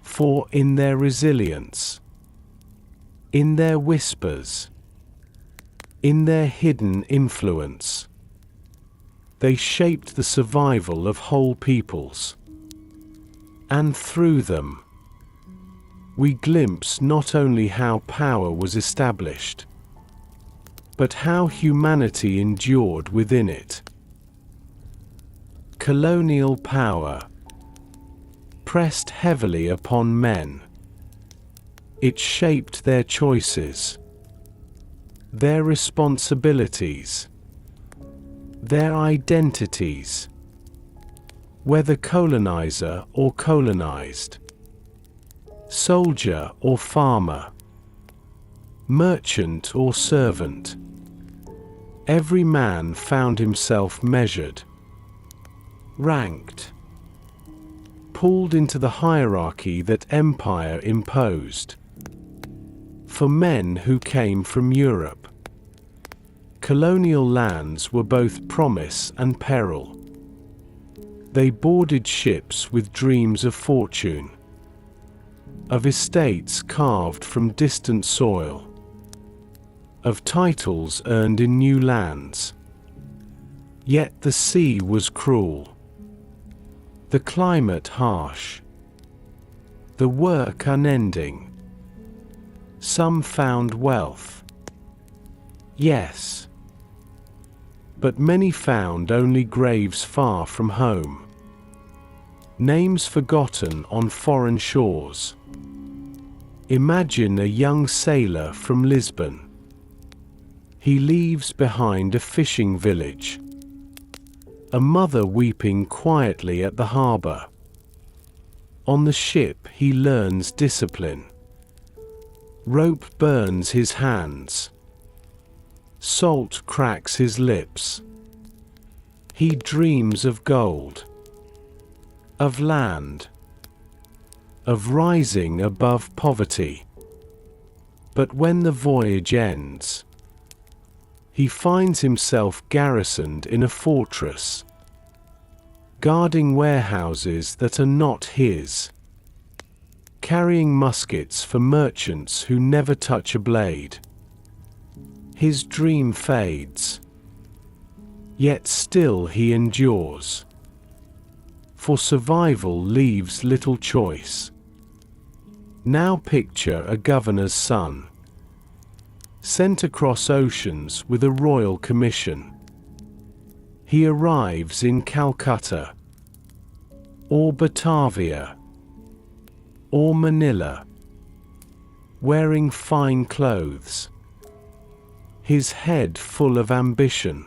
For in their resilience, in their whispers, in their hidden influence, they shaped the survival of whole peoples. And through them, we glimpse not only how power was established, but how humanity endured within it. Colonial power pressed heavily upon men. It shaped their choices, their responsibilities, their identities, whether colonizer or colonized, soldier or farmer, merchant or servant. Every man found himself measured, ranked, pulled into the hierarchy that empire imposed. For men who came from Europe, colonial lands were both promise and peril. They boarded ships with dreams of fortune, of estates carved from distant soil, of titles earned in new lands. Yet the sea was cruel, the climate harsh, the work unending. Some found wealth, yes, but many found only graves far from home, names forgotten on foreign shores. Imagine a young sailor from Lisbon. He leaves behind a fishing village, a mother weeping quietly at the harbor. On the ship he learns discipline. Rope burns his hands. Salt cracks his lips. He dreams of gold, of land, of rising above poverty. But when the voyage ends, he finds himself garrisoned in a fortress, guarding warehouses that are not his, carrying muskets for merchants who never touch a blade. His dream fades, yet still he endures, for survival leaves little choice. Now picture a governor's son, sent across oceans with a royal commission. He arrives in Calcutta, or Batavia, or Manila, wearing fine clothes, his head full of ambition.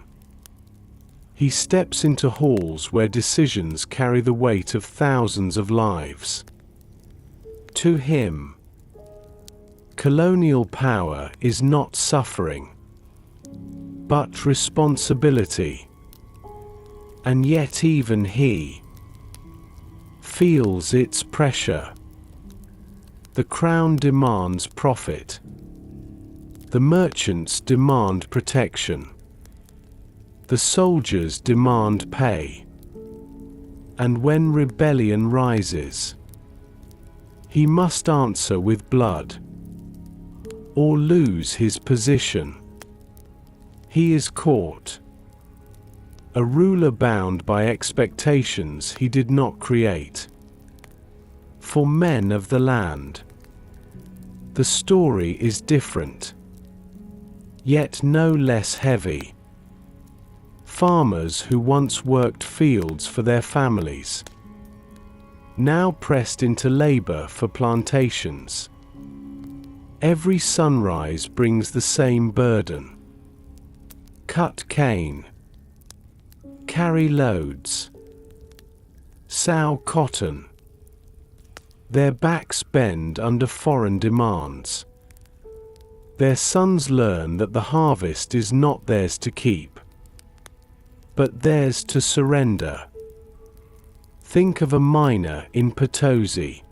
He steps into halls where decisions carry the weight of thousands of lives. To him, colonial power is not suffering, but responsibility. And yet even he feels its pressure. The crown demands profit. The merchants demand protection. The soldiers demand pay. And when rebellion rises, he must answer with blood, or lose his position. He is caught, a ruler bound by expectations he did not create. For men of the land, the story is different, yet no less heavy. Farmers who once worked fields for their families, now pressed into labor for plantations. Every sunrise brings the same burden. Cut cane, carry loads, sow cotton. Their backs bend under foreign demands. Their sons learn that the harvest is not theirs to keep, but theirs to surrender. Think of a miner in Potosi,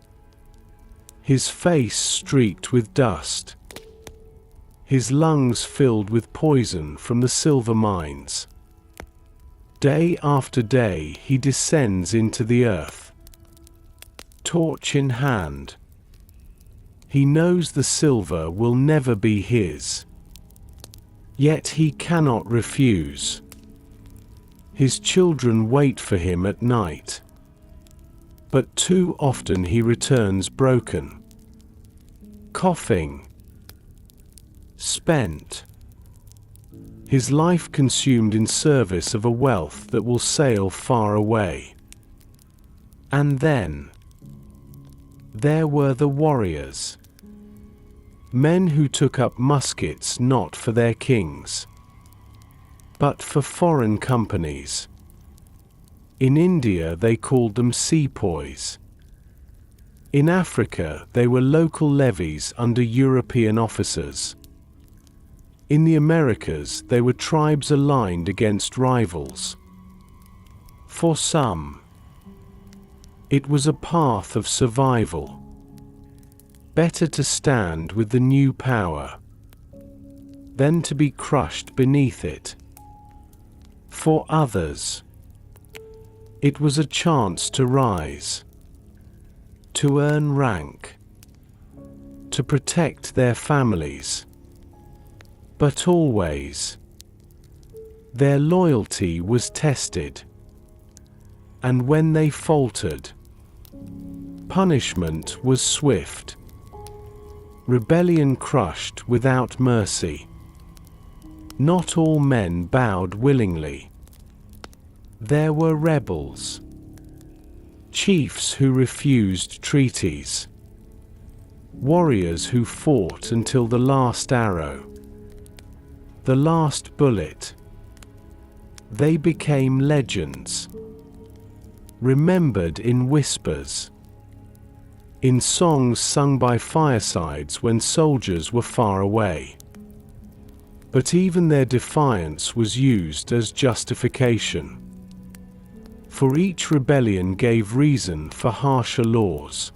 his face streaked with dust, his lungs filled with poison from the silver mines. Day after day he descends into the earth, torch in hand. He knows the silver will never be his, yet he cannot refuse. His children wait for him at night, but too often he returns broken, coughing, spent, his life consumed in service of a wealth that will sail far away. And then there were the warriors, Men who took up muskets not for their kings, but for foreign companies. In India they called them sepoys. In Africa they were local levies under European officers. In the Americas they were tribes aligned against rivals. For some, it was a path of survival. Better to stand with the new power than to be crushed beneath it. For others, it was a chance to rise, to earn rank, to protect their families. But always, their loyalty was tested. And when they faltered, punishment was swift. Rebellion crushed without mercy. Not all men bowed willingly. There were rebels, chiefs who refused treaties, warriors who fought until the last arrow, the last bullet. They became legends, remembered in whispers, in songs sung by firesides when soldiers were far away. But even their defiance was used as justification. For each rebellion gave reason for harsher laws,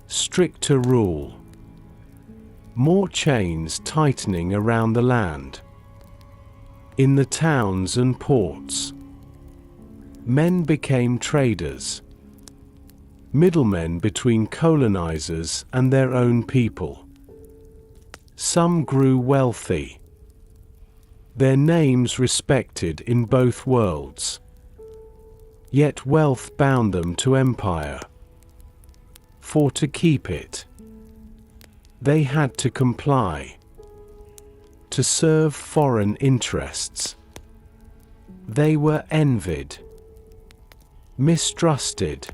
stricter rule, more chains tightening around the land. In the towns and ports, men became traders, middlemen between colonizers and their own people. Some grew wealthy, their names respected in both worlds. Yet wealth bound them to empire. For to keep it, they had to comply, to serve foreign interests. They were envied, mistrusted,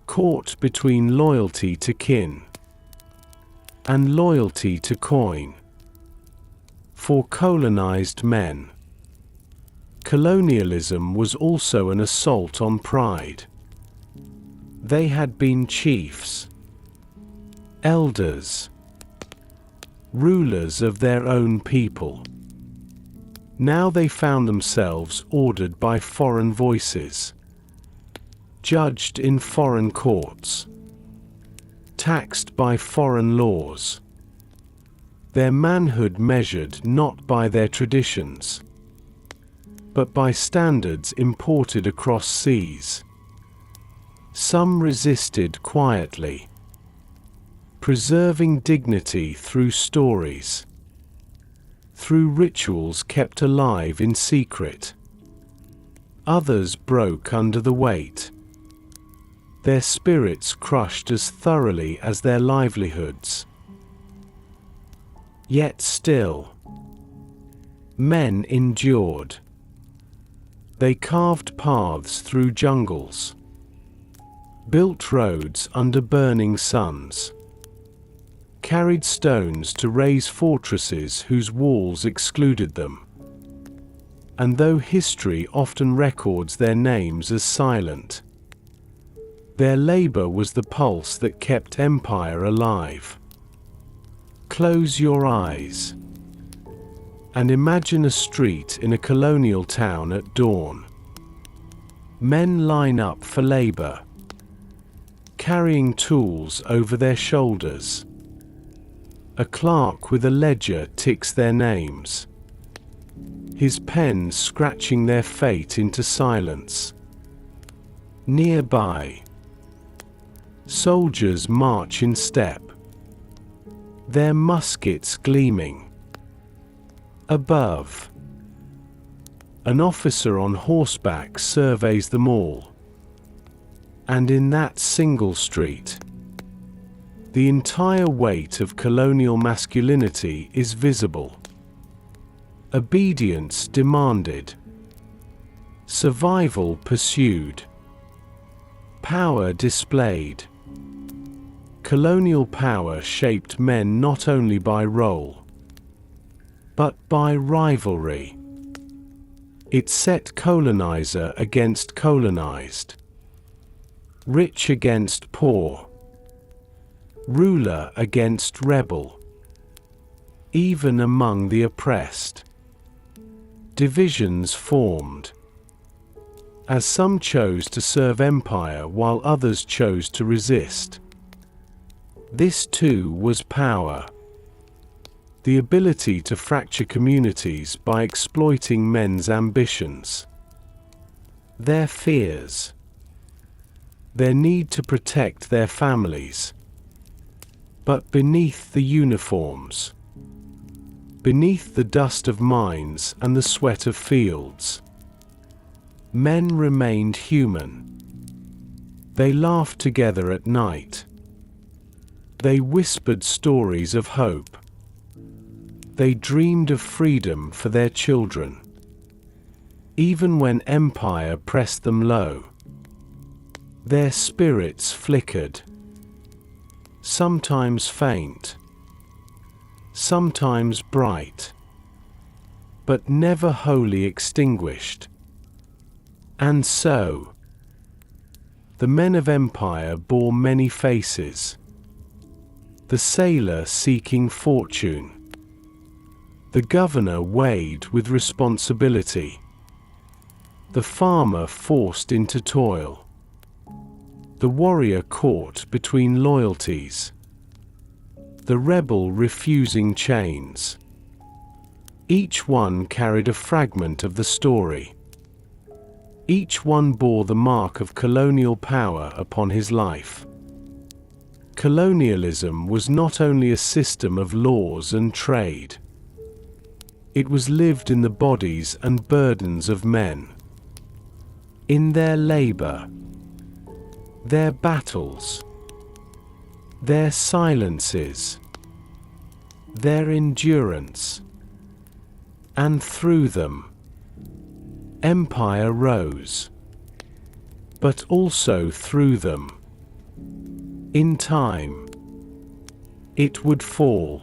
caught between loyalty to kin and loyalty to coin. For colonized men, colonialism was also an assault on pride. They had been chiefs, elders, rulers of their own people. Now they found themselves ordered by foreign voices, judged in foreign courts, taxed by foreign laws. Their manhood measured not by their traditions, but by standards imported across seas. Some resisted quietly, preserving dignity through stories, through rituals kept alive in secret. Others broke under the weight, their spirits crushed as thoroughly as their livelihoods. Yet still, men endured. They carved paths through jungles, built roads under burning suns, carried stones to raise fortresses whose walls excluded them. And though history often records their names as silent, their labor was the pulse that kept empire alive. Close your eyes and imagine a street in a colonial town at dawn. Men line up for labor, carrying tools over their shoulders. A clerk with a ledger ticks their names, his pen scratching their fate into silence. Nearby, soldiers march in step, their muskets gleaming. Above, an officer on horseback surveys them all. And in that single street, the entire weight of colonial masculinity is visible. Obedience demanded, survival pursued, power displayed. Colonial power shaped men not only by role, but by rivalry. It set colonizer against colonized, rich against poor, ruler against rebel. Even among the oppressed, divisions formed, as some chose to serve empire while others chose to resist. This too was power. The ability to fracture communities by exploiting men's ambitions, their fears, their need to protect their families. But beneath the uniforms, beneath the dust of mines and the sweat of fields, men remained human. They laughed together at night. They whispered stories of hope. They dreamed of freedom for their children. Even when empire pressed them low, their spirits flickered, sometimes faint, sometimes bright, but never wholly extinguished. And so, the men of empire bore many faces. The sailor seeking fortune, the governor weighed with responsibility, the farmer forced into toil, the warrior caught between loyalties, the rebel refusing chains. Each one carried a fragment of the story. Each one bore the mark of colonial power upon his life. Colonialism was not only a system of laws and trade. It was lived in the bodies and burdens of men, in their labor, their battles, their silences, their endurance. And through them, empire rose. But also through them, in time, it would fall.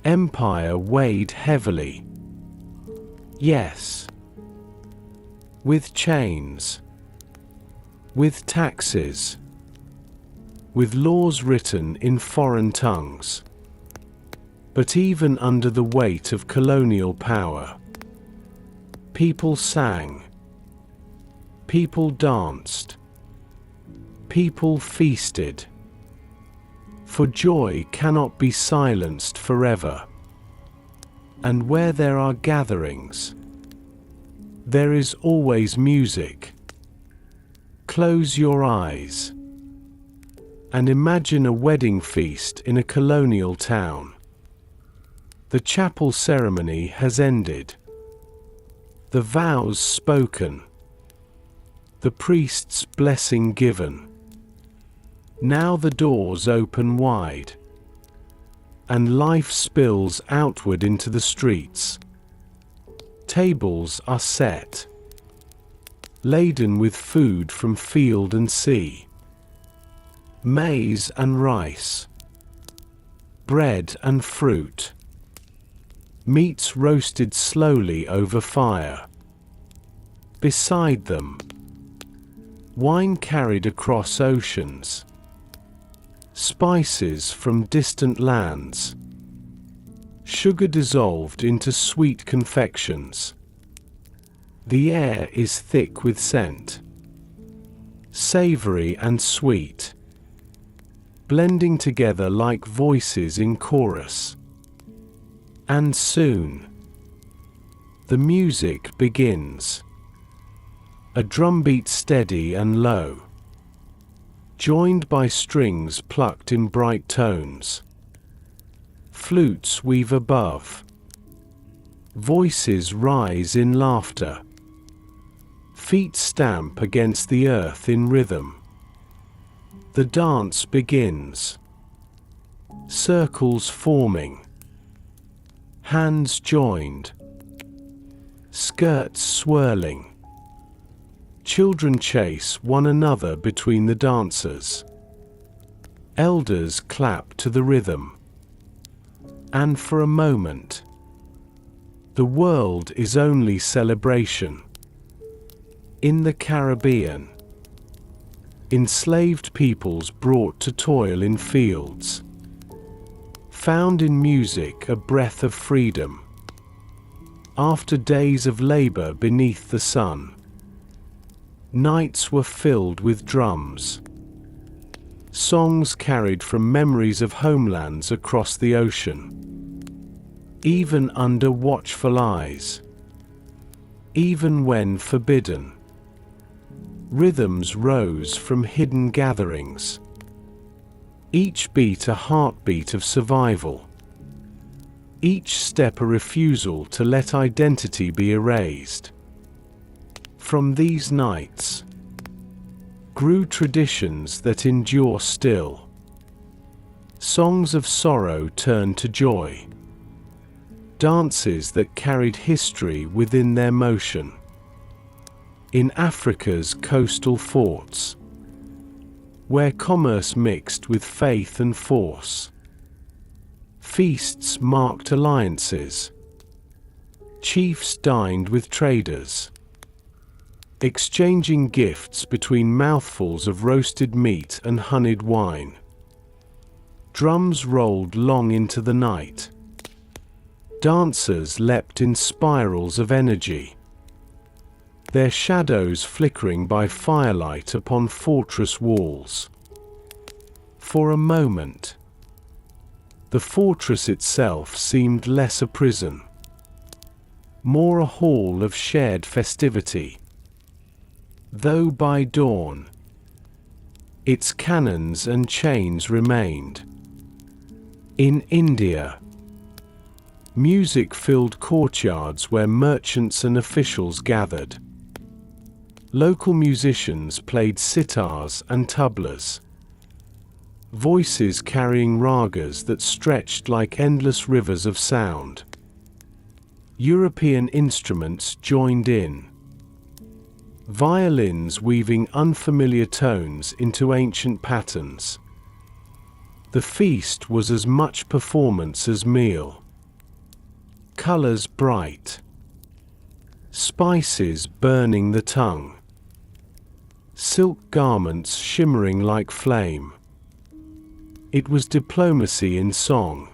Empire weighed heavily. Yes. With chains, with taxes, with laws written in foreign tongues. But even under the weight of colonial power, people sang, people danced, people feasted. For joy cannot be silenced forever. And where there are gatherings, there is always music. Close your eyes and imagine a wedding feast in a colonial town. The chapel ceremony has ended. The vows spoken. The priest's blessing given. Now the doors open wide, and life spills outward into the streets. Tables are set, laden with food from field and sea, maize and rice, bread and fruit, meats roasted slowly over fire. Beside them, wine carried across oceans, spices from distant lands, sugar dissolved into sweet confections. The air is thick with scent, savory and sweet, blending together like voices in chorus. And soon, the music begins. A drumbeat steady and low, joined by strings plucked in bright tones. Flutes weave above. Voices rise in laughter. Feet stamp against the earth in rhythm. The dance begins. Circles forming. Hands joined. Skirts swirling. Children chase one another between the dancers. Elders clap to the rhythm. And for a moment, the world is only celebration. In the Caribbean, enslaved peoples brought to toil in fields, found in music a breath of freedom. After days of labor beneath the sun, nights were filled with drums, songs carried from memories of homelands across the ocean. Even under watchful eyes, even when forbidden, rhythms rose from hidden gatherings, each beat a heartbeat of survival, each step a refusal to let identity be erased. From these nights grew traditions that endure still. Songs of sorrow turned to joy, dances that carried history within their motion. In Africa's coastal forts, where commerce mixed with faith and force, feasts marked alliances. Chiefs dined with traders, exchanging gifts between mouthfuls of roasted meat and honeyed wine. Drums rolled long into the night. Dancers leapt in spirals of energy, their shadows flickering by firelight upon fortress walls. For a moment, the fortress itself seemed less a prison, more a hall of shared festivity. Though by dawn, its cannons and chains remained. In India, music-filled courtyards where merchants and officials gathered. Local musicians played sitars and tablas, voices carrying ragas that stretched like endless rivers of sound. European instruments joined in, violins weaving unfamiliar tones into ancient patterns. The feast was as much performance as meal. Colors bright, spices burning the tongue, silk garments shimmering like flame. It was diplomacy in song,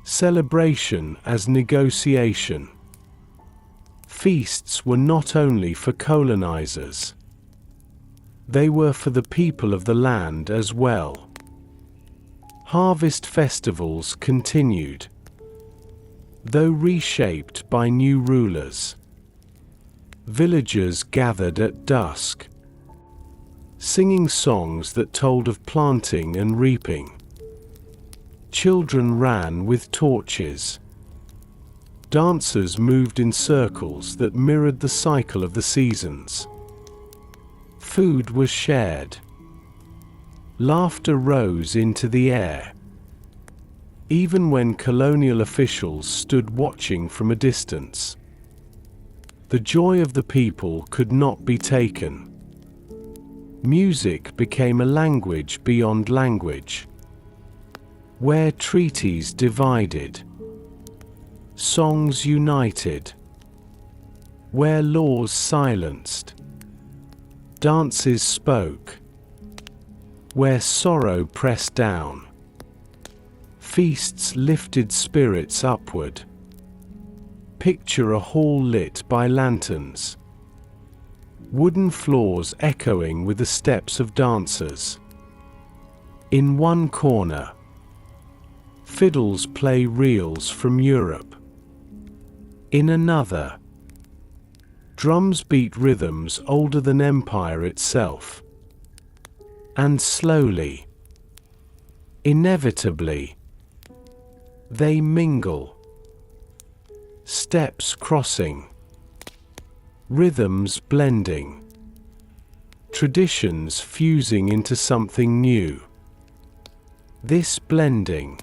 celebration as negotiation. Feasts were not only for colonizers, they were for the people of the land as well. Harvest festivals continued, though reshaped by new rulers. Villagers gathered at dusk, singing songs that told of planting and reaping. Children ran with torches. Dancers moved in circles that mirrored the cycle of the seasons. Food was shared. Laughter rose into the air. Even when colonial officials stood watching from a distance, the joy of the people could not be taken. Music became a language beyond language. Where treaties divided, songs united. Where laws silenced, dances spoke. Where sorrow pressed down, feasts lifted spirits upward. Picture a hall lit by lanterns, wooden floors echoing with the steps of dancers. In one corner, fiddles play reels from Europe. In another, drums beat rhythms older than empire itself. And slowly, inevitably, they mingle. Steps crossing, rhythms blending, traditions fusing into something new. This blending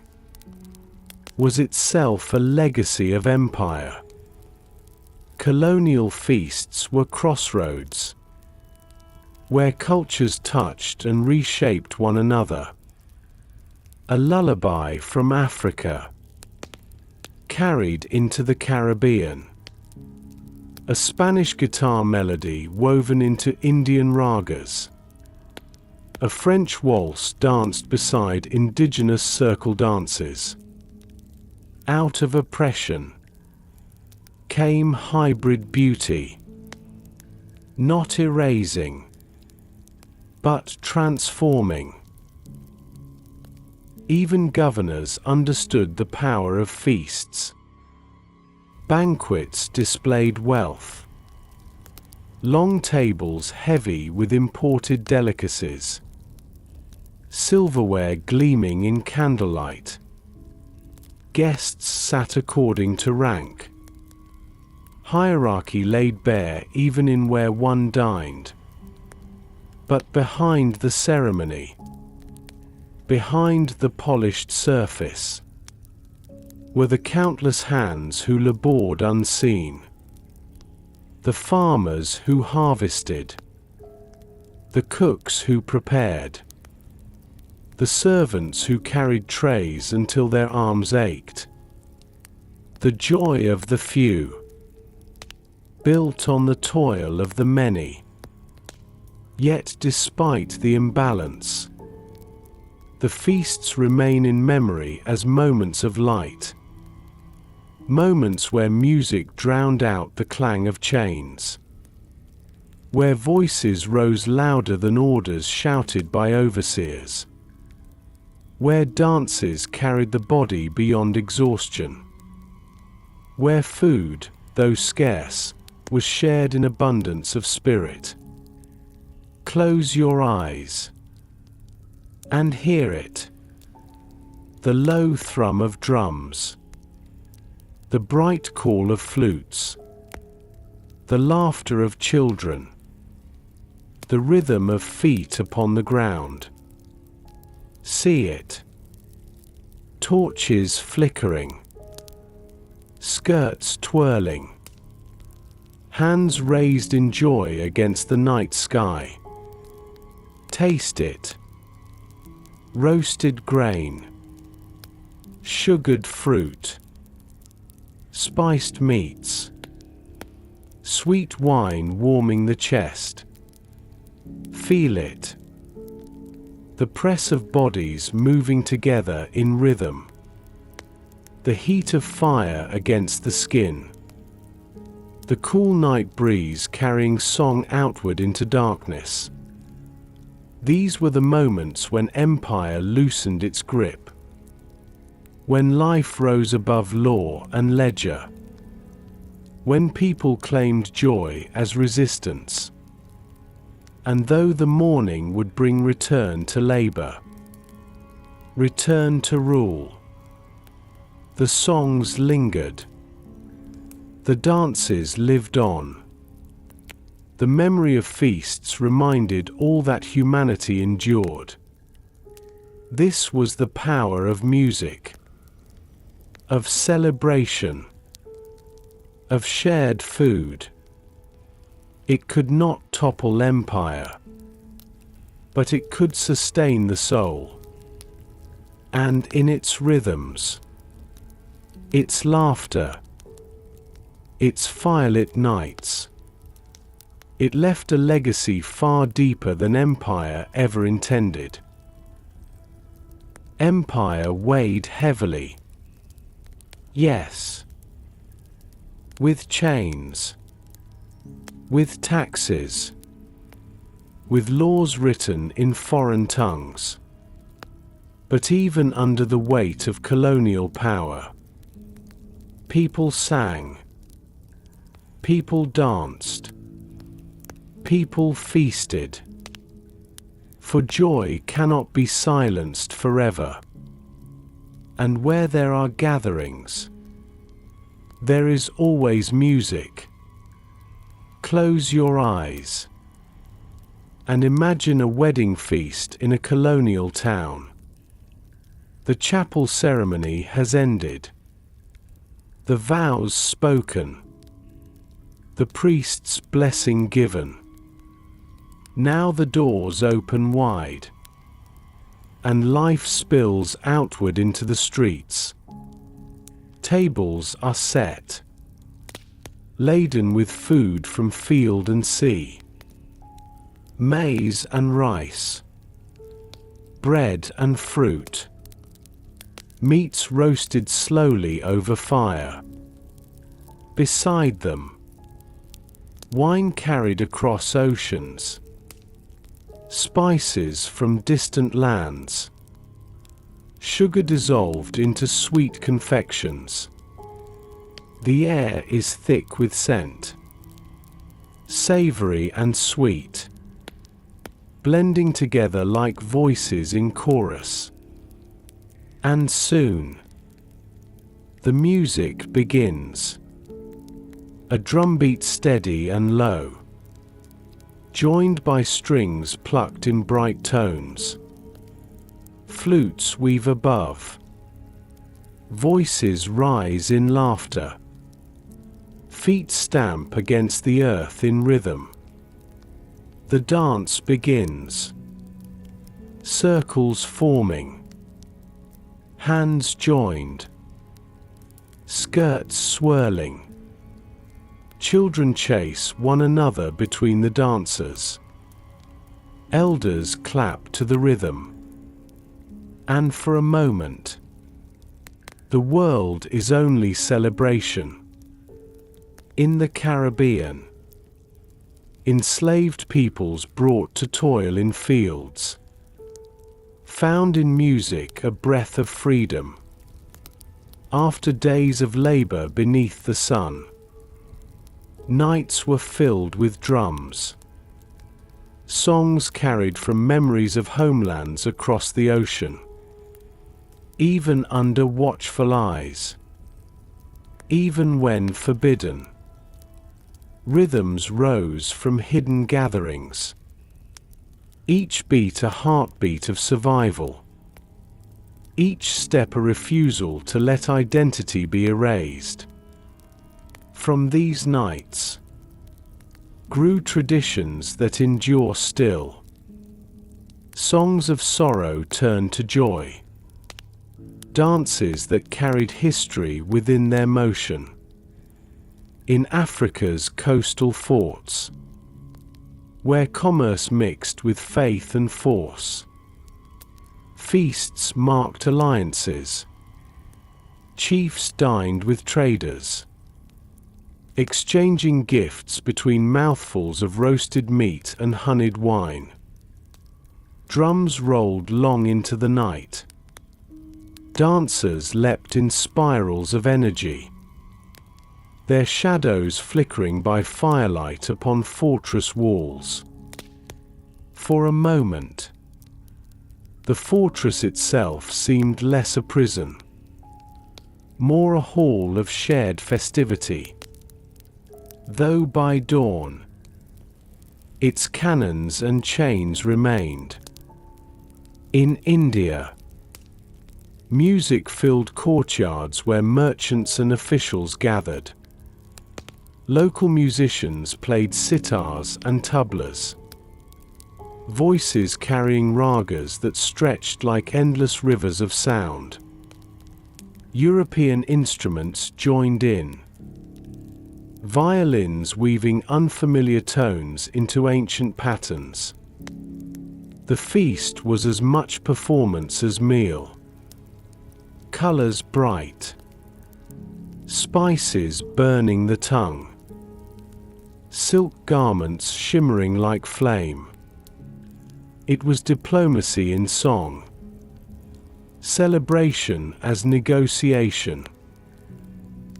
was itself a legacy of empire. Colonial feasts were crossroads, where cultures touched and reshaped one another. A lullaby from Africa, carried into the Caribbean. A Spanish guitar melody woven into Indian ragas. A French waltz danced beside indigenous circle dances. Out of oppression came hybrid beauty, not erasing, but transforming. Even governors understood the power of feasts. Banquets displayed wealth. Long tables heavy with imported delicacies. Silverware gleaming in candlelight. Guests sat according to rank. Hierarchy laid bare even in where one dined. But behind the ceremony, behind the polished surface, were the countless hands who labored unseen. The farmers who harvested, the cooks who prepared, the servants who carried trays until their arms ached. The joy of the few, built on the toil of the many. Yet despite the imbalance, the feasts remain in memory as moments of light. Moments where music drowned out the clang of chains. Where voices rose louder than orders shouted by overseers. Where dances carried the body beyond exhaustion. Where food, though scarce, was shared in abundance of spirit. Close your eyes and hear it. The low thrum of drums, the bright call of flutes, the laughter of children, the rhythm of feet upon the ground. See it. Torches flickering, skirts twirling, hands raised in joy against the night sky. Taste it. Roasted grain, sugared fruit, spiced meats, sweet wine warming the chest. Feel it. The press of bodies moving together in rhythm. The heat of fire against the skin. The cool night breeze carrying song outward into darkness. These were the moments when empire loosened its grip. When life rose above law and ledger. When people claimed joy as resistance. And though the morning would bring return to labor, return to rule, the songs lingered. The dances lived on. The memory of feasts reminded all that humanity endured. This was the power of music, of celebration, of shared food. It could not topple empire, but it could sustain the soul. And in its rhythms, its laughter, its firelit nights, it left a legacy far deeper than empire ever intended. Empire weighed heavily. Yes. With chains. With taxes. With laws written in foreign tongues. But even under the weight of colonial power, people sang. People danced. People feasted. For joy cannot be silenced forever. And where there are gatherings, there is always music. Close your eyes and imagine a wedding feast in a colonial town. The chapel ceremony has ended. The vows spoken. The priest's blessing given. Now the doors open wide. and life spills outward into the streets. Tables are set, laden with food from field and sea. Maize and rice, bread and fruit, meats roasted slowly over fire. Beside them, wine carried across oceans, spices from distant lands, sugar dissolved into sweet confections. The air is thick with scent, savory and sweet, blending together like voices in chorus. And soon, the music begins. A drumbeat steady and low, joined by strings plucked in bright tones. Flutes weave above, voices rise in laughter. Feet stamp against the earth in rhythm. The dance begins. Circles forming, hands joined, skirts swirling. Children chase one another between the dancers. Elders clap to the rhythm. And for a moment, the world is only celebration. In the Caribbean, enslaved peoples brought to toil in fields, found in music a breath of freedom. After days of labor beneath the sun, nights were filled with drums. Songs carried from memories of homelands across the ocean. Even under watchful eyes, even when forbidden, rhythms rose from hidden gatherings. Each beat a heartbeat of survival. Each step a refusal to let identity be erased. From these nights grew traditions that endure still. Songs of sorrow turned to joy. Dances that carried history within their motion. In Africa's coastal forts, where commerce mixed with faith and force, feasts marked alliances. Chiefs dined with traders, exchanging gifts between mouthfuls of roasted meat and honeyed wine. Drums rolled long into the night. Dancers leapt in spirals of energy, their shadows flickering by firelight upon fortress walls. For a moment, the fortress itself seemed less a prison, more a hall of shared festivity. Though by dawn, its cannons and chains remained. In India, music filled courtyards where merchants and officials gathered. Local musicians played sitars and tablas, voices carrying ragas that stretched like endless rivers of sound. European instruments joined in, violins weaving unfamiliar tones into ancient patterns. The feast was as much performance as meal. Colors bright, spices burning the tongue, silk garments shimmering like flame. It was diplomacy in song, celebration as negotiation.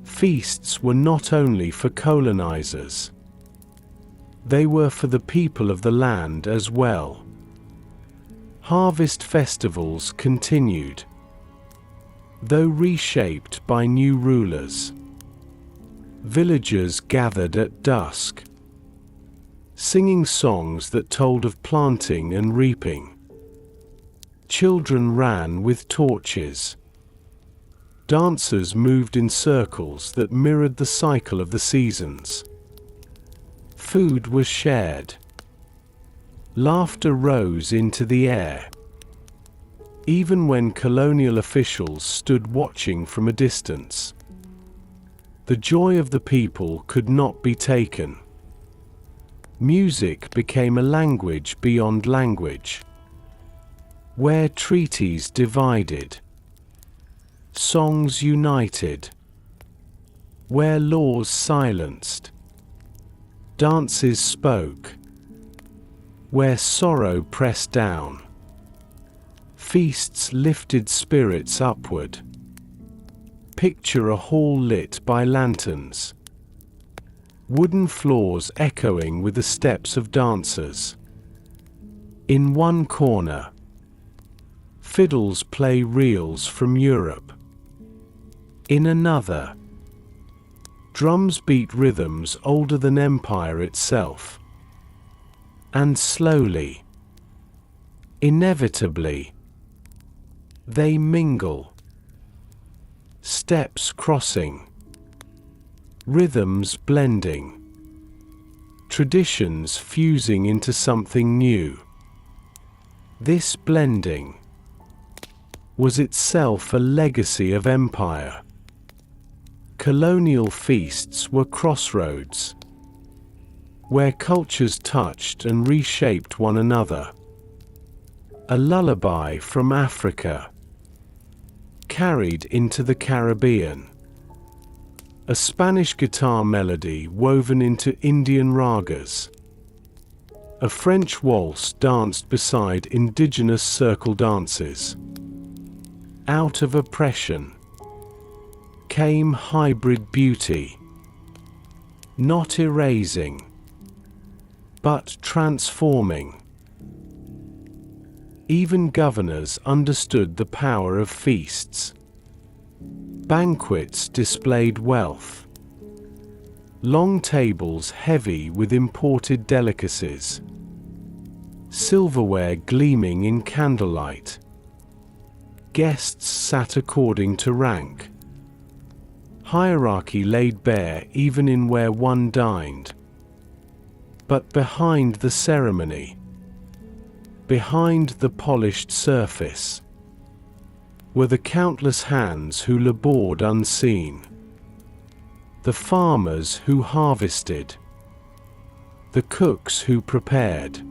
Feasts were not only for colonizers, they were for the people of the land as well. Harvest festivals continued, though reshaped by new rulers. Villagers gathered at dusk, singing songs that told of planting and reaping. Children ran with torches. Dancers moved in circles that mirrored the cycle of the seasons. Food was shared. Laughter rose into the air. even when colonial officials stood watching from a distance. The joy of the people could not be taken. Music became a language beyond language. Where treaties divided, songs united. Where laws silenced, dances spoke. Where sorrow pressed down, feasts lifted spirits upward. Picture a hall lit by lanterns, wooden floors echoing with the steps of dancers. In one corner, fiddles play reels from Europe. In another, drums beat rhythms older than empire itself. And slowly, inevitably, they mingle. Steps crossing, rhythms blending, traditions fusing into something new. This blending was itself a legacy of empire. Colonial feasts were crossroads, where cultures touched and reshaped one another. A lullaby from Africa, carried into the Caribbean. A Spanish guitar melody woven into Indian ragas. A French waltz danced beside indigenous circle dances. Out of oppression came hybrid beauty, not erasing, but transforming. Even governors understood the power of feasts. Banquets displayed wealth. Long tables heavy with imported delicacies. Silverware gleaming in candlelight. Guests sat according to rank. Hierarchy laid bare even in where one dined. But behind the ceremony, behind the polished surface, were the countless hands who labored unseen. The farmers who harvested, the cooks who prepared,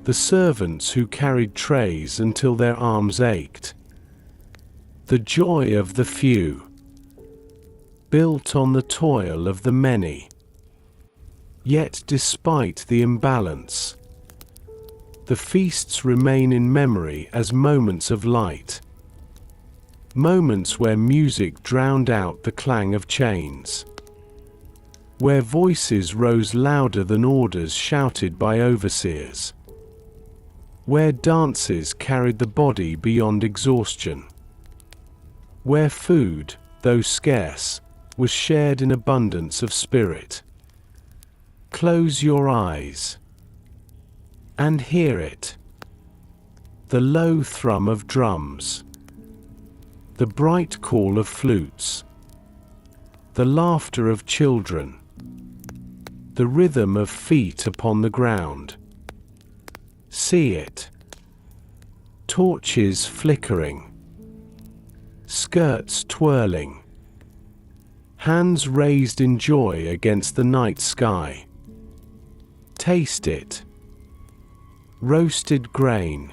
the servants who carried trays until their arms ached. The joy of the few, built on the toil of the many. Yet despite the imbalance, the feasts remain in memory as moments of light. Moments where music drowned out the clang of chains. Where voices rose louder than orders shouted by overseers. Where dances carried the body beyond exhaustion. Where food, though scarce, was shared in abundance of spirit. Close your eyes and hear it. The low thrum of drums, the bright call of flutes, the laughter of children, the rhythm of feet upon the ground. See it. Torches flickering, skirts twirling, hands raised in joy against the night sky. Taste it. Roasted grain,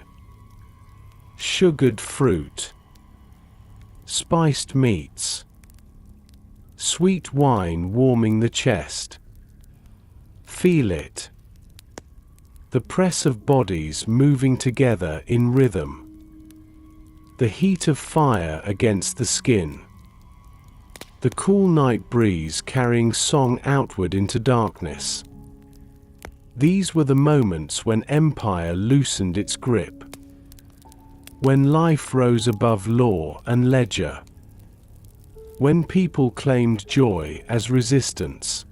sugared fruit, spiced meats, sweet wine warming the chest. Feel it. The press of bodies moving together in rhythm. The heat of fire against the skin. The cool night breeze carrying song outward into darkness. These were the moments when empire loosened its grip. When life rose above law and ledger. When people claimed joy as resistance.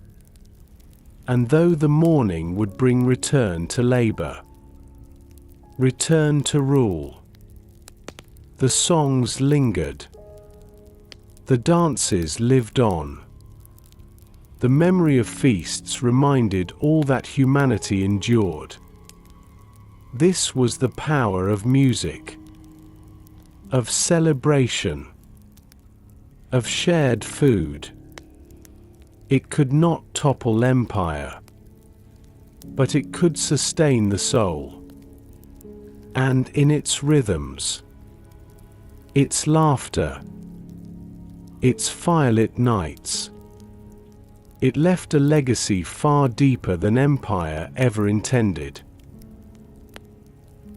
And though the morning would bring return to labor, return to rule, the songs lingered. The dances lived on. The memory of feasts reminded all that humanity endured. This was the power of music. of celebration, of shared food. It could not topple empire, but it could sustain the soul. And in its rhythms, its laughter, its firelit nights, it left a legacy far deeper than empire ever intended.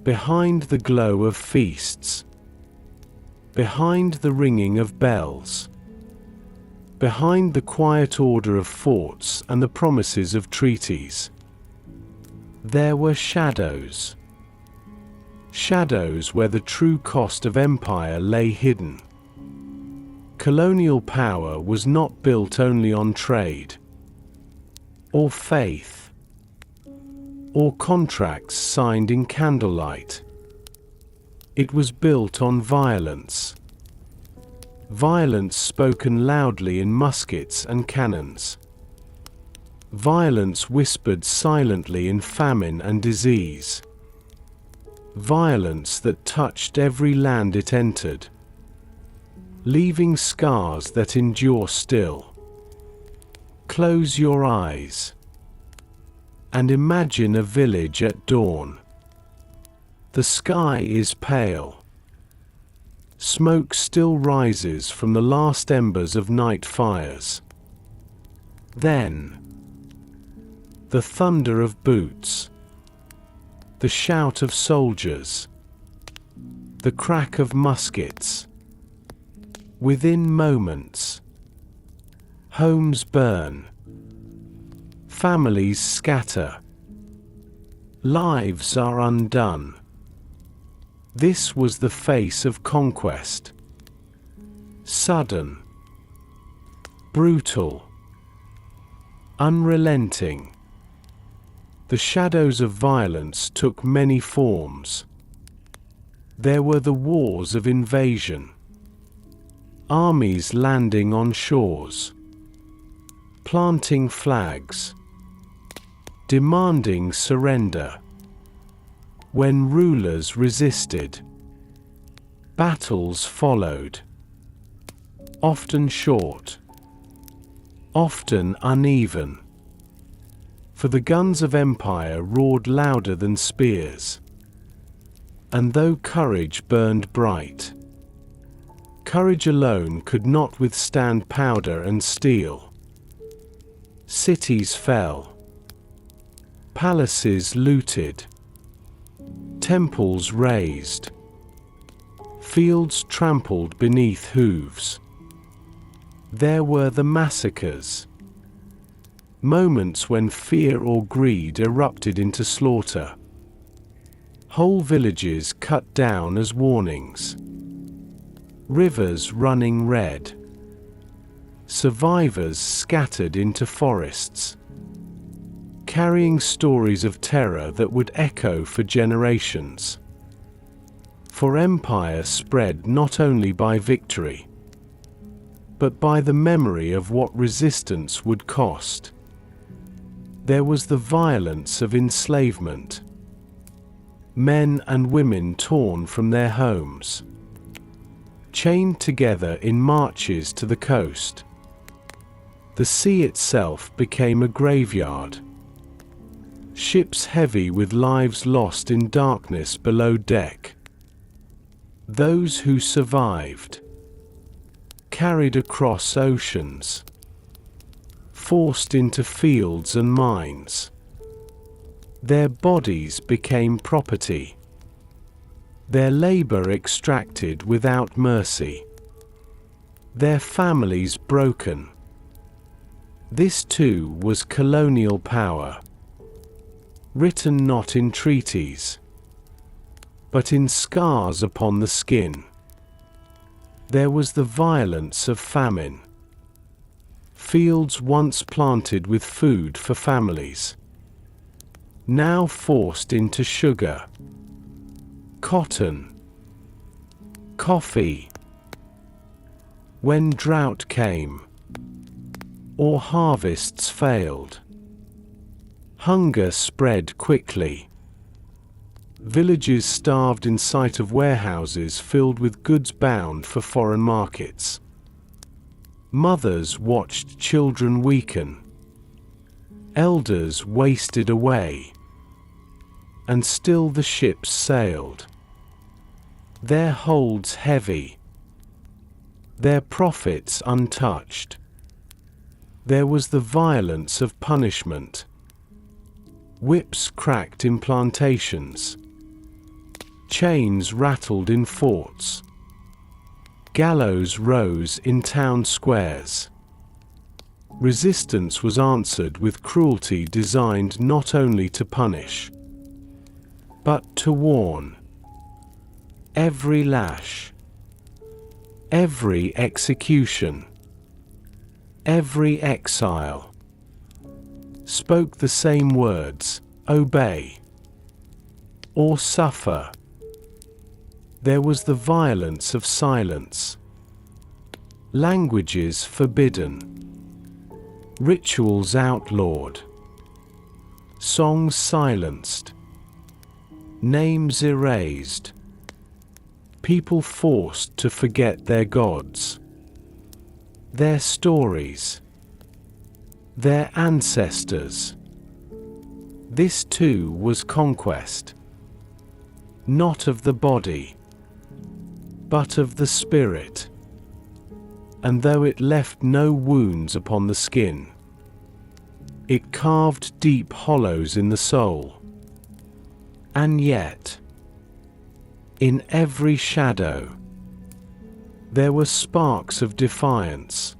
Behind the glow of feasts, behind the ringing of bells, behind the quiet order of forts and the promises of treaties, there were shadows. Shadows where the true cost of empire lay hidden. Colonial power was not built only on trade, or faith, or contracts signed in candlelight. It was built on violence. Violence spoken loudly in muskets and cannons. Violence whispered silently in famine and disease. Violence that touched every land it entered, leaving scars that endure still. Close your eyes and imagine a village at dawn. The sky is pale. Smoke still rises from the last embers of night fires. Then, the thunder of boots, the shout of soldiers, the crack of muskets. Within moments, homes burn, families scatter, lives are undone. This was the face of conquest. Sudden, brutal, unrelenting. The shadows of violence took many forms. There were the wars of invasion, armies landing on shores, planting flags, demanding surrender. When rulers resisted, battles followed, often short, often uneven. For the guns of empire roared louder than spears. And though courage burned bright, courage alone could not withstand powder and steel. Cities fell, palaces looted, temples razed, fields trampled beneath hooves. There were the massacres, moments when fear or greed erupted into slaughter. Whole villages cut down as warnings. Rivers running red. Survivors scattered into forests, carrying stories of terror that would echo for generations. For empire spread not only by victory, but by the memory of what resistance would cost. There was the violence of enslavement. Men and women torn from their homes, chained together in marches to the coast. The sea itself became a graveyard. Ships heavy with lives lost in darkness below deck. Those who survived, carried across oceans, forced into fields and mines. Their bodies became property, their labor extracted without mercy, their families broken. This too was colonial power, written not in treaties, but in scars upon the skin. There was the violence of famine. Fields once planted with food for families, now forced into sugar, cotton, coffee. When drought came, or harvests failed, hunger spread quickly. Villages starved in sight of warehouses filled with goods bound for foreign markets. Mothers watched children weaken. Elders wasted away. And still the ships sailed. Their holds heavy. Their profits untouched. There was the violence of punishment. Whips cracked in plantations. Chains rattled in forts. Gallows rose in town squares. Resistance was answered with cruelty designed not only to punish, but to warn. Every lash, every execution, every exile spoke the same words: obey or suffer. There was the violence of silence. Languages forbidden. Rituals outlawed. Songs silenced. Names erased. People forced to forget their gods. Their stories. Their ancestors. This too was conquest. Not of the body, but of the spirit. And though it left no wounds upon the skin, it carved deep hollows in the soul. And yet, in every shadow, there were sparks of defiance.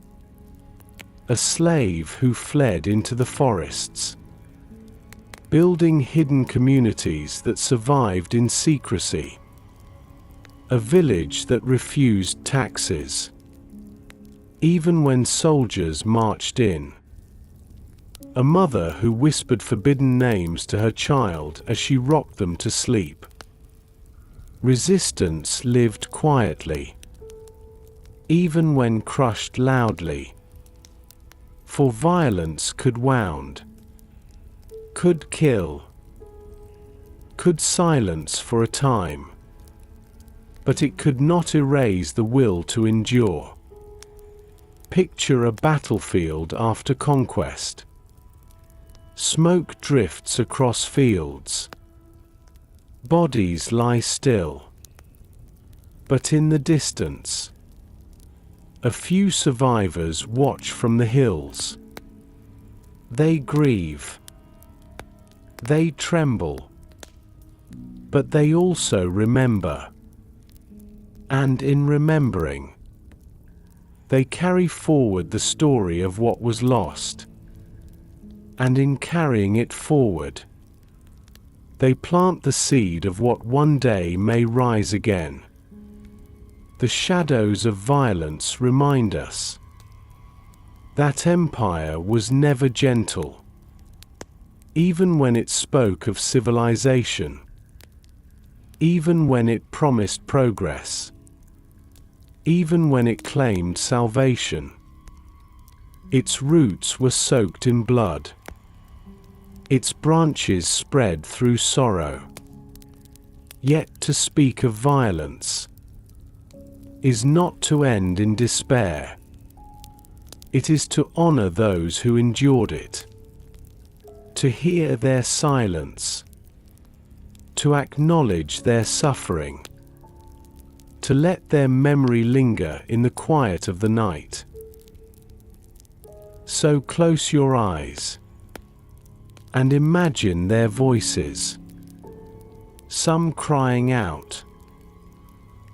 A slave who fled into the forests, building hidden communities that survived in secrecy. A village that refused taxes, even when soldiers marched in. A mother who whispered forbidden names to her child as she rocked them to sleep. Resistance lived quietly, even when crushed loudly. For violence could wound, could kill, could silence for a time, but it could not erase the will to endure. Picture a battlefield after conquest. Smoke drifts across fields. Bodies lie still. But in the distance, a few survivors watch from the hills. They grieve. They tremble. But they also remember. And in remembering, they carry forward the story of what was lost. And in carrying it forward, they plant the seed of what one day may rise again. The shadows of violence remind us that empire was never gentle, even when it spoke of civilization, even when it promised progress, even when it claimed salvation. Its roots were soaked in blood. Its branches spread through sorrow. Yet to speak of violence is not to end in despair. It is to honor those who endured it, to hear their silence, to acknowledge their suffering, to let their memory linger in the quiet of the night. So close your eyes and imagine their voices, some crying out,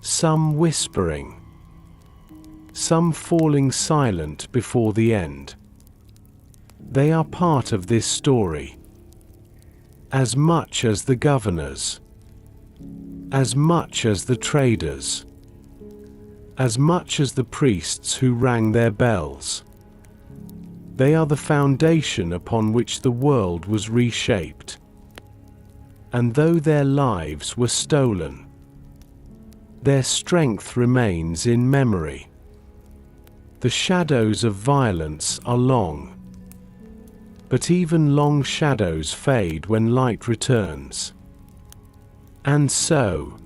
some whispering, some falling silent before the end. They are part of this story, as much as the governors, as much as the traders, as much as the priests who rang their bells. They are the foundation upon which the world was reshaped. And though their lives were stolen, their strength remains in memory. The shadows of violence are long, but even long shadows fade when light returns. And so,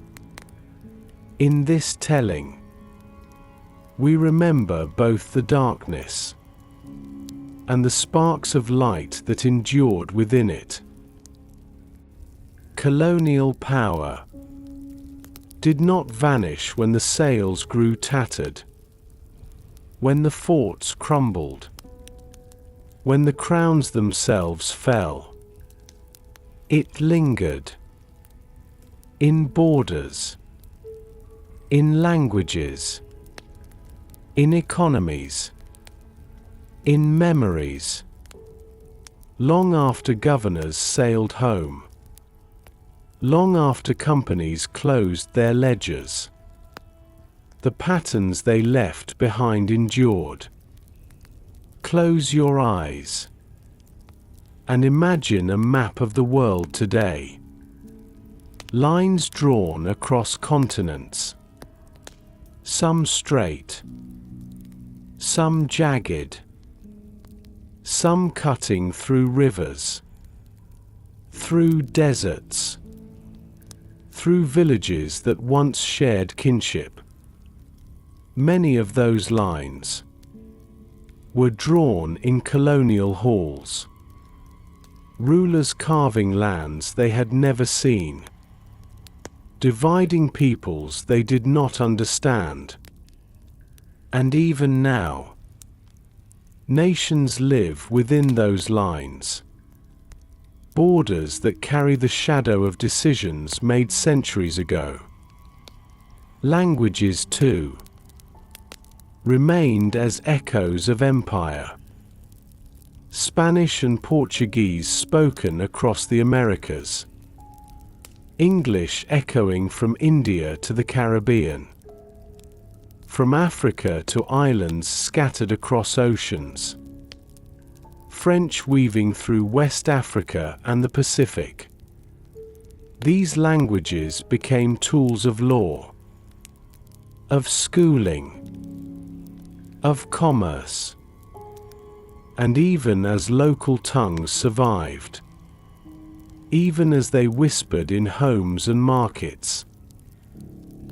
in this telling, we remember both the darkness and the sparks of light that endured within it. Colonial power did not vanish when the sails grew tattered, when the forts crumbled, when the crowns themselves fell. It lingered in borders, in languages, in economies, in memories, long after governors sailed home, long after companies closed their ledgers. The patterns they left behind endured. Close your eyes and imagine a map of the world today. Lines drawn across continents, some straight, some jagged, some cutting through rivers, through deserts, through villages that once shared kinship. Many of those lines were drawn in colonial halls, rulers carving lands they had never seen, dividing peoples they did not understand. And even now, nations live within those lines, borders that carry the shadow of decisions made centuries ago. Languages, too, remained as echoes of empire. Spanish and Portuguese spoken across the Americas, English echoing from India to the Caribbean, from Africa to islands scattered across oceans, French weaving through West Africa and the Pacific. These languages became tools of law, of schooling, of commerce, and even as local tongues survived, even as they whispered in homes and markets,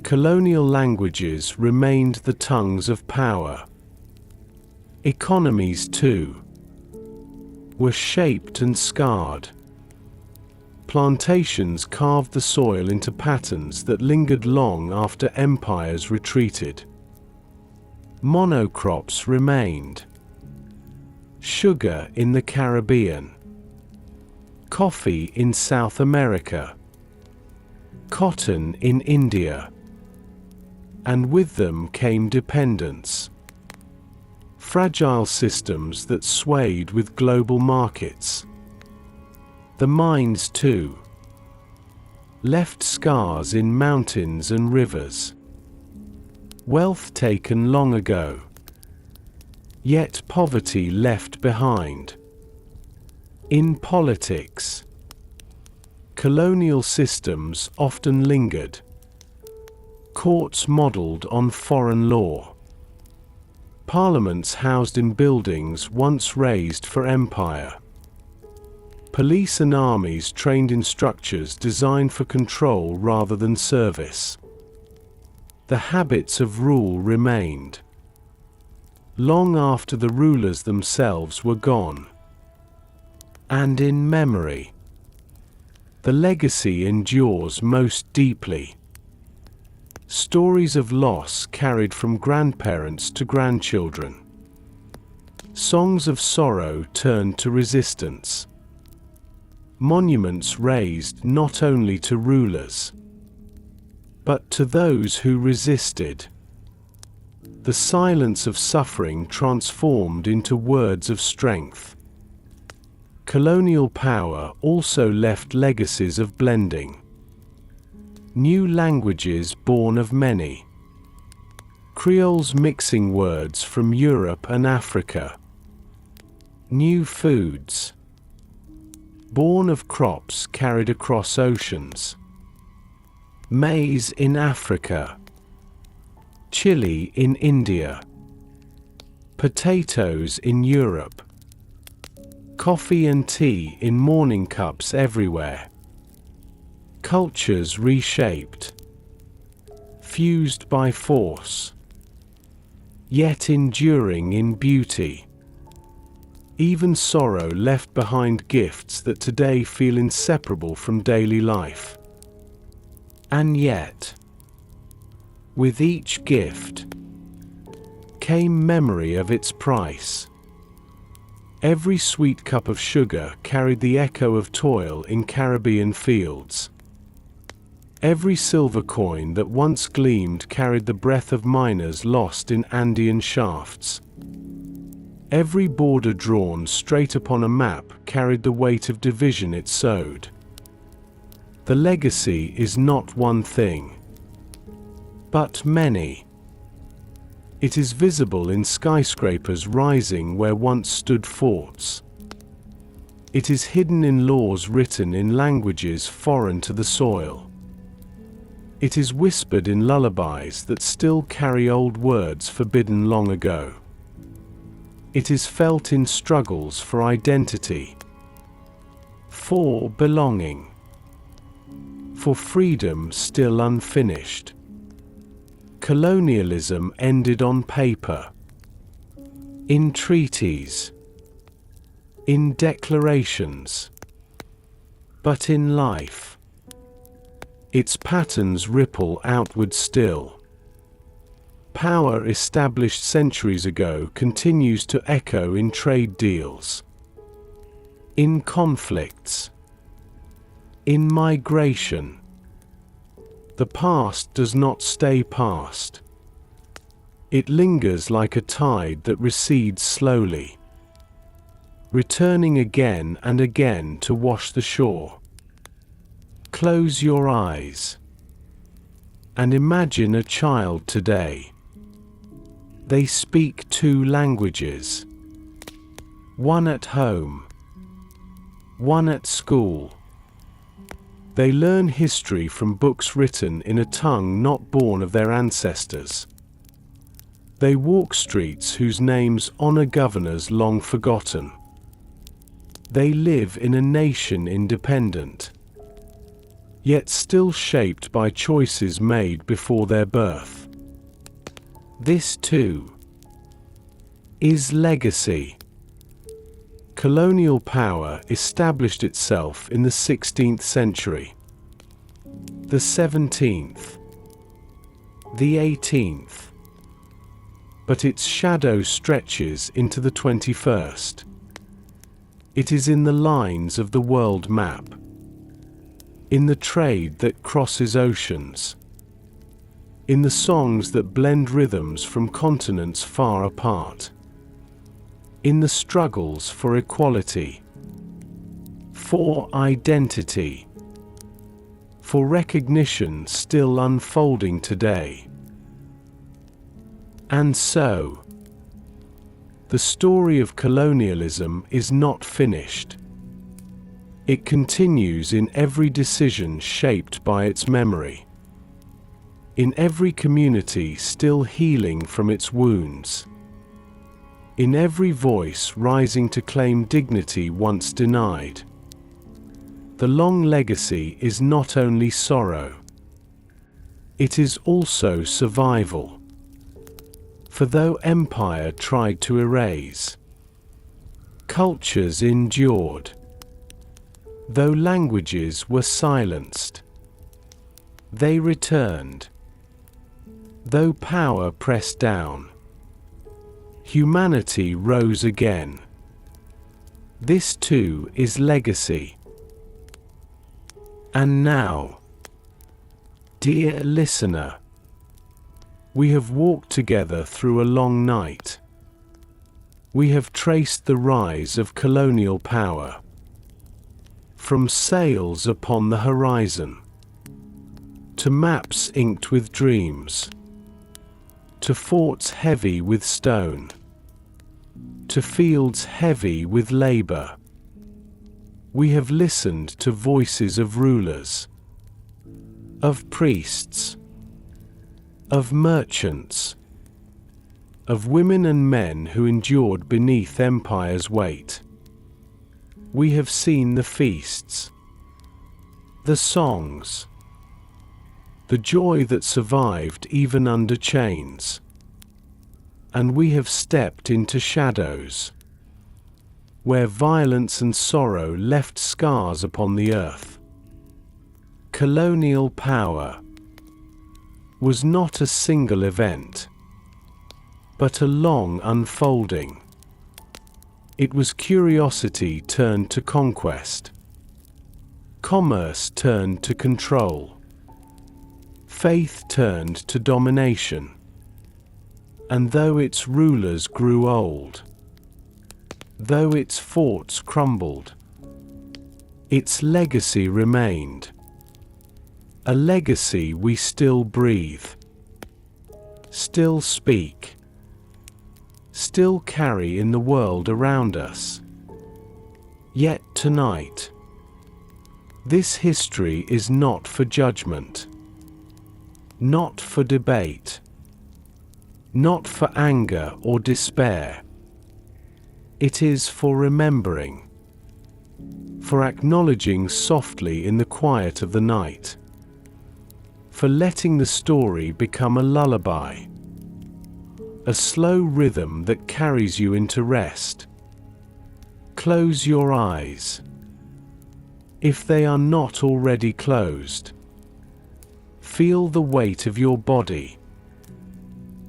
colonial languages remained the tongues of power. Economies, too, were shaped and scarred. Plantations carved the soil into patterns that lingered long after empires retreated. Monocrops remained. Sugar in the Caribbean, coffee in South America, cotton in India, and with them came dependence. Fragile systems that swayed with global markets. The mines, too, left scars in mountains and rivers. Wealth taken long ago, yet poverty left behind. In politics, colonial systems often lingered. Courts modeled on foreign law. Parliaments housed in buildings once raised for empire. Police and armies trained in structures designed for control rather than service. The habits of rule remained, long after the rulers themselves were gone. And in memory, the legacy endures most deeply. Stories of loss carried from grandparents to grandchildren. Songs of sorrow turned to resistance. Monuments raised not only to rulers, but to those who resisted. The silence of suffering transformed into words of strength. Colonial power also left legacies of blending. New languages born of many. Creoles mixing words from Europe and Africa. New foods, born of crops carried across oceans. Maize in Africa, chili in India, potatoes in Europe, coffee and tea in morning cups everywhere. cultures reshaped, fused by force, yet enduring in beauty. Even sorrow left behind gifts that today feel inseparable from daily life. And yet, with each gift, came memory of its price. Every sweet cup of sugar carried the echo of toil in Caribbean fields. Every silver coin that once gleamed carried the breath of miners lost in Andean shafts. Every border drawn straight upon a map carried the weight of division it sowed. The legacy is not one thing, but many. It is visible in skyscrapers rising where once stood forts. It is hidden in laws written in languages foreign to the soil. It is whispered in lullabies that still carry old words forbidden long ago. It is felt in struggles for identity, for belonging, for freedom still unfinished. Colonialism ended on paper, in treaties, in declarations, but in life, its patterns ripple outward still. Power established centuries ago continues to echo in trade deals, in conflicts, in migration. The past does not stay past. It lingers like a tide that recedes slowly, returning again and again to wash the shore. Close your eyes and imagine a child today. They speak two languages, one at home, one at school. They learn history from books written in a tongue not born of their ancestors. They walk streets whose names honor governors long forgotten. They live in a nation independent, yet still shaped by choices made before their birth. This, too, is legacy. Colonial power established itself in the 16th century, the 17th, the 18th, but its shadow stretches into the 21st. It is in the lines of the world map, in the trade that crosses oceans, in the songs that blend rhythms from continents far apart, in the struggles for equality, for identity, for recognition still unfolding today. And so, the story of colonialism is not finished. It continues in every decision shaped by its memory, in every community still healing from its wounds, in every voice rising to claim dignity once denied. The long legacy is not only sorrow, it is also survival. For though empire tried to erase, cultures endured. Though languages were silenced, they returned. Though power pressed down, humanity rose again. This too is legacy. And now, dear listener, we have walked together through a long night. We have traced the rise of colonial power, from sails upon the horizon, to maps inked with dreams, to forts heavy with stone, to fields heavy with labor. We have listened to voices of rulers, of priests, of merchants, of women and men who endured beneath empire's weight. We have seen the feasts, The songs. The joy that survived even under chains. And we have stepped into shadows, where violence and sorrow left scars upon the earth. Colonial power was not a single event, but a long unfolding. It was curiosity turned to conquest, commerce turned to control, faith turned to domination. And though its rulers grew old, though its forts crumbled, its legacy remained. A legacy we still breathe, still speak, still carry in the world around us. Yet tonight, this history is not for judgment, not for debate, not for anger or despair. It is for remembering, for acknowledging softly in the quiet of the night, for letting the story become a lullaby, a slow rhythm that carries you into rest. Close your eyes, if they are not already closed. Feel the weight of your body,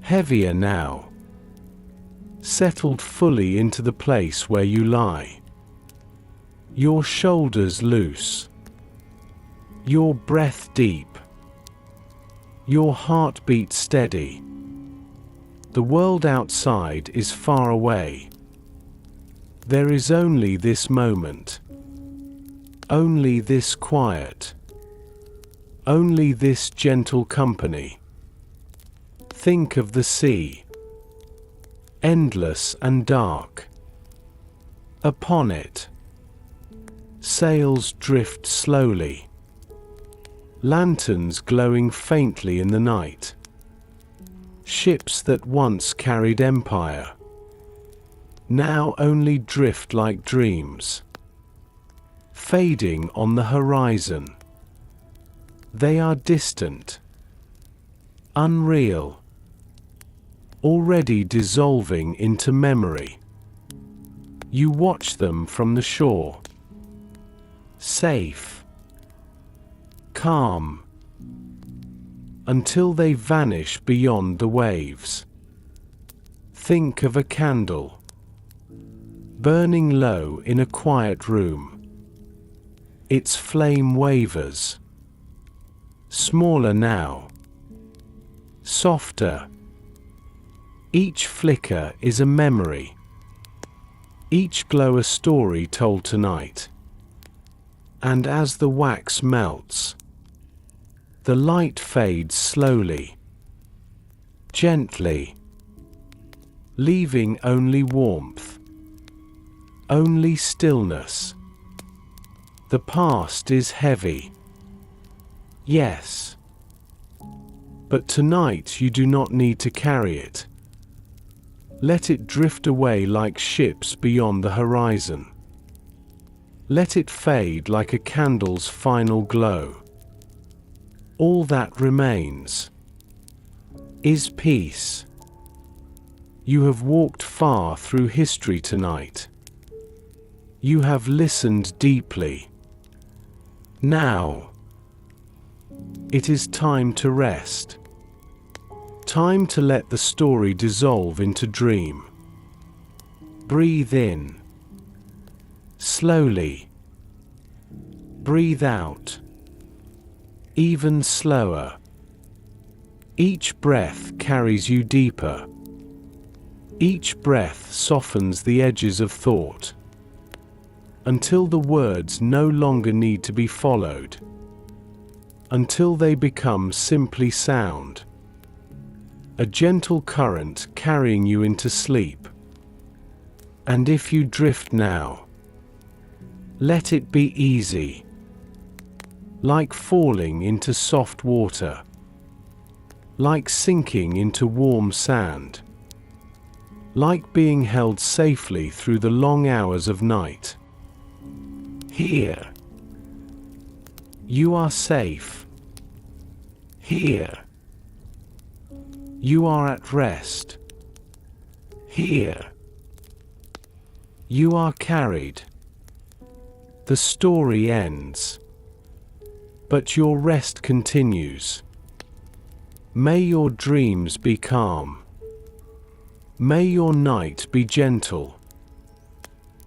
heavier now, settled fully into the place where you lie. Your shoulders loose, your breath deep, your heartbeat steady. The world outside is far away. There is only this moment, only this quiet, only this gentle company. Think of the sea, endless and dark. Upon it, sails drift slowly, lanterns glowing faintly in the night. Ships that once carried empire, now only drift like dreams, fading on the horizon. They are distant, unreal, already dissolving into memory. You watch them from the shore, safe, calm, until they vanish beyond the waves. Think of a candle, burning low in a quiet room. Its flame wavers, smaller now, softer. Each flicker is a memory, each glow a story told tonight. And as the wax melts, the light fades slowly, gently, leaving only warmth, only stillness. The past is heavy, yes, but tonight you do not need to carry it. Let it drift away like ships beyond the horizon. Let it fade like a candle's final glow. All that remains is peace. You have walked far through history tonight. You have listened deeply. Now, it is time to rest. Time to let the story dissolve into dream. Breathe in, slowly. Breathe out, even slower. Each breath carries you deeper. Each breath softens the edges of thought, until the words no longer need to be followed, until they become simply sound. A gentle current carrying you into sleep. And if you drift now, let it be easy, like falling into soft water, like sinking into warm sand, like being held safely through the long hours of night. Here, You are safe. Here. You are at rest. Here. You are carried. The story ends, but your rest continues. May your dreams be calm. May your night be gentle.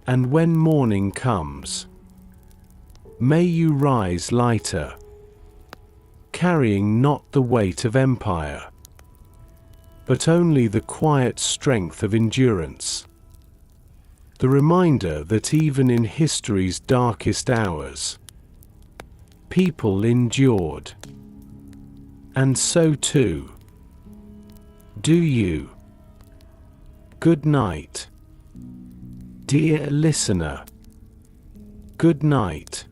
And when morning comes, may you rise lighter, carrying not the weight of empire, but only the quiet strength of endurance. The reminder that even in history's darkest hours, people endured. And so too do you. Good night, dear listener. Good night.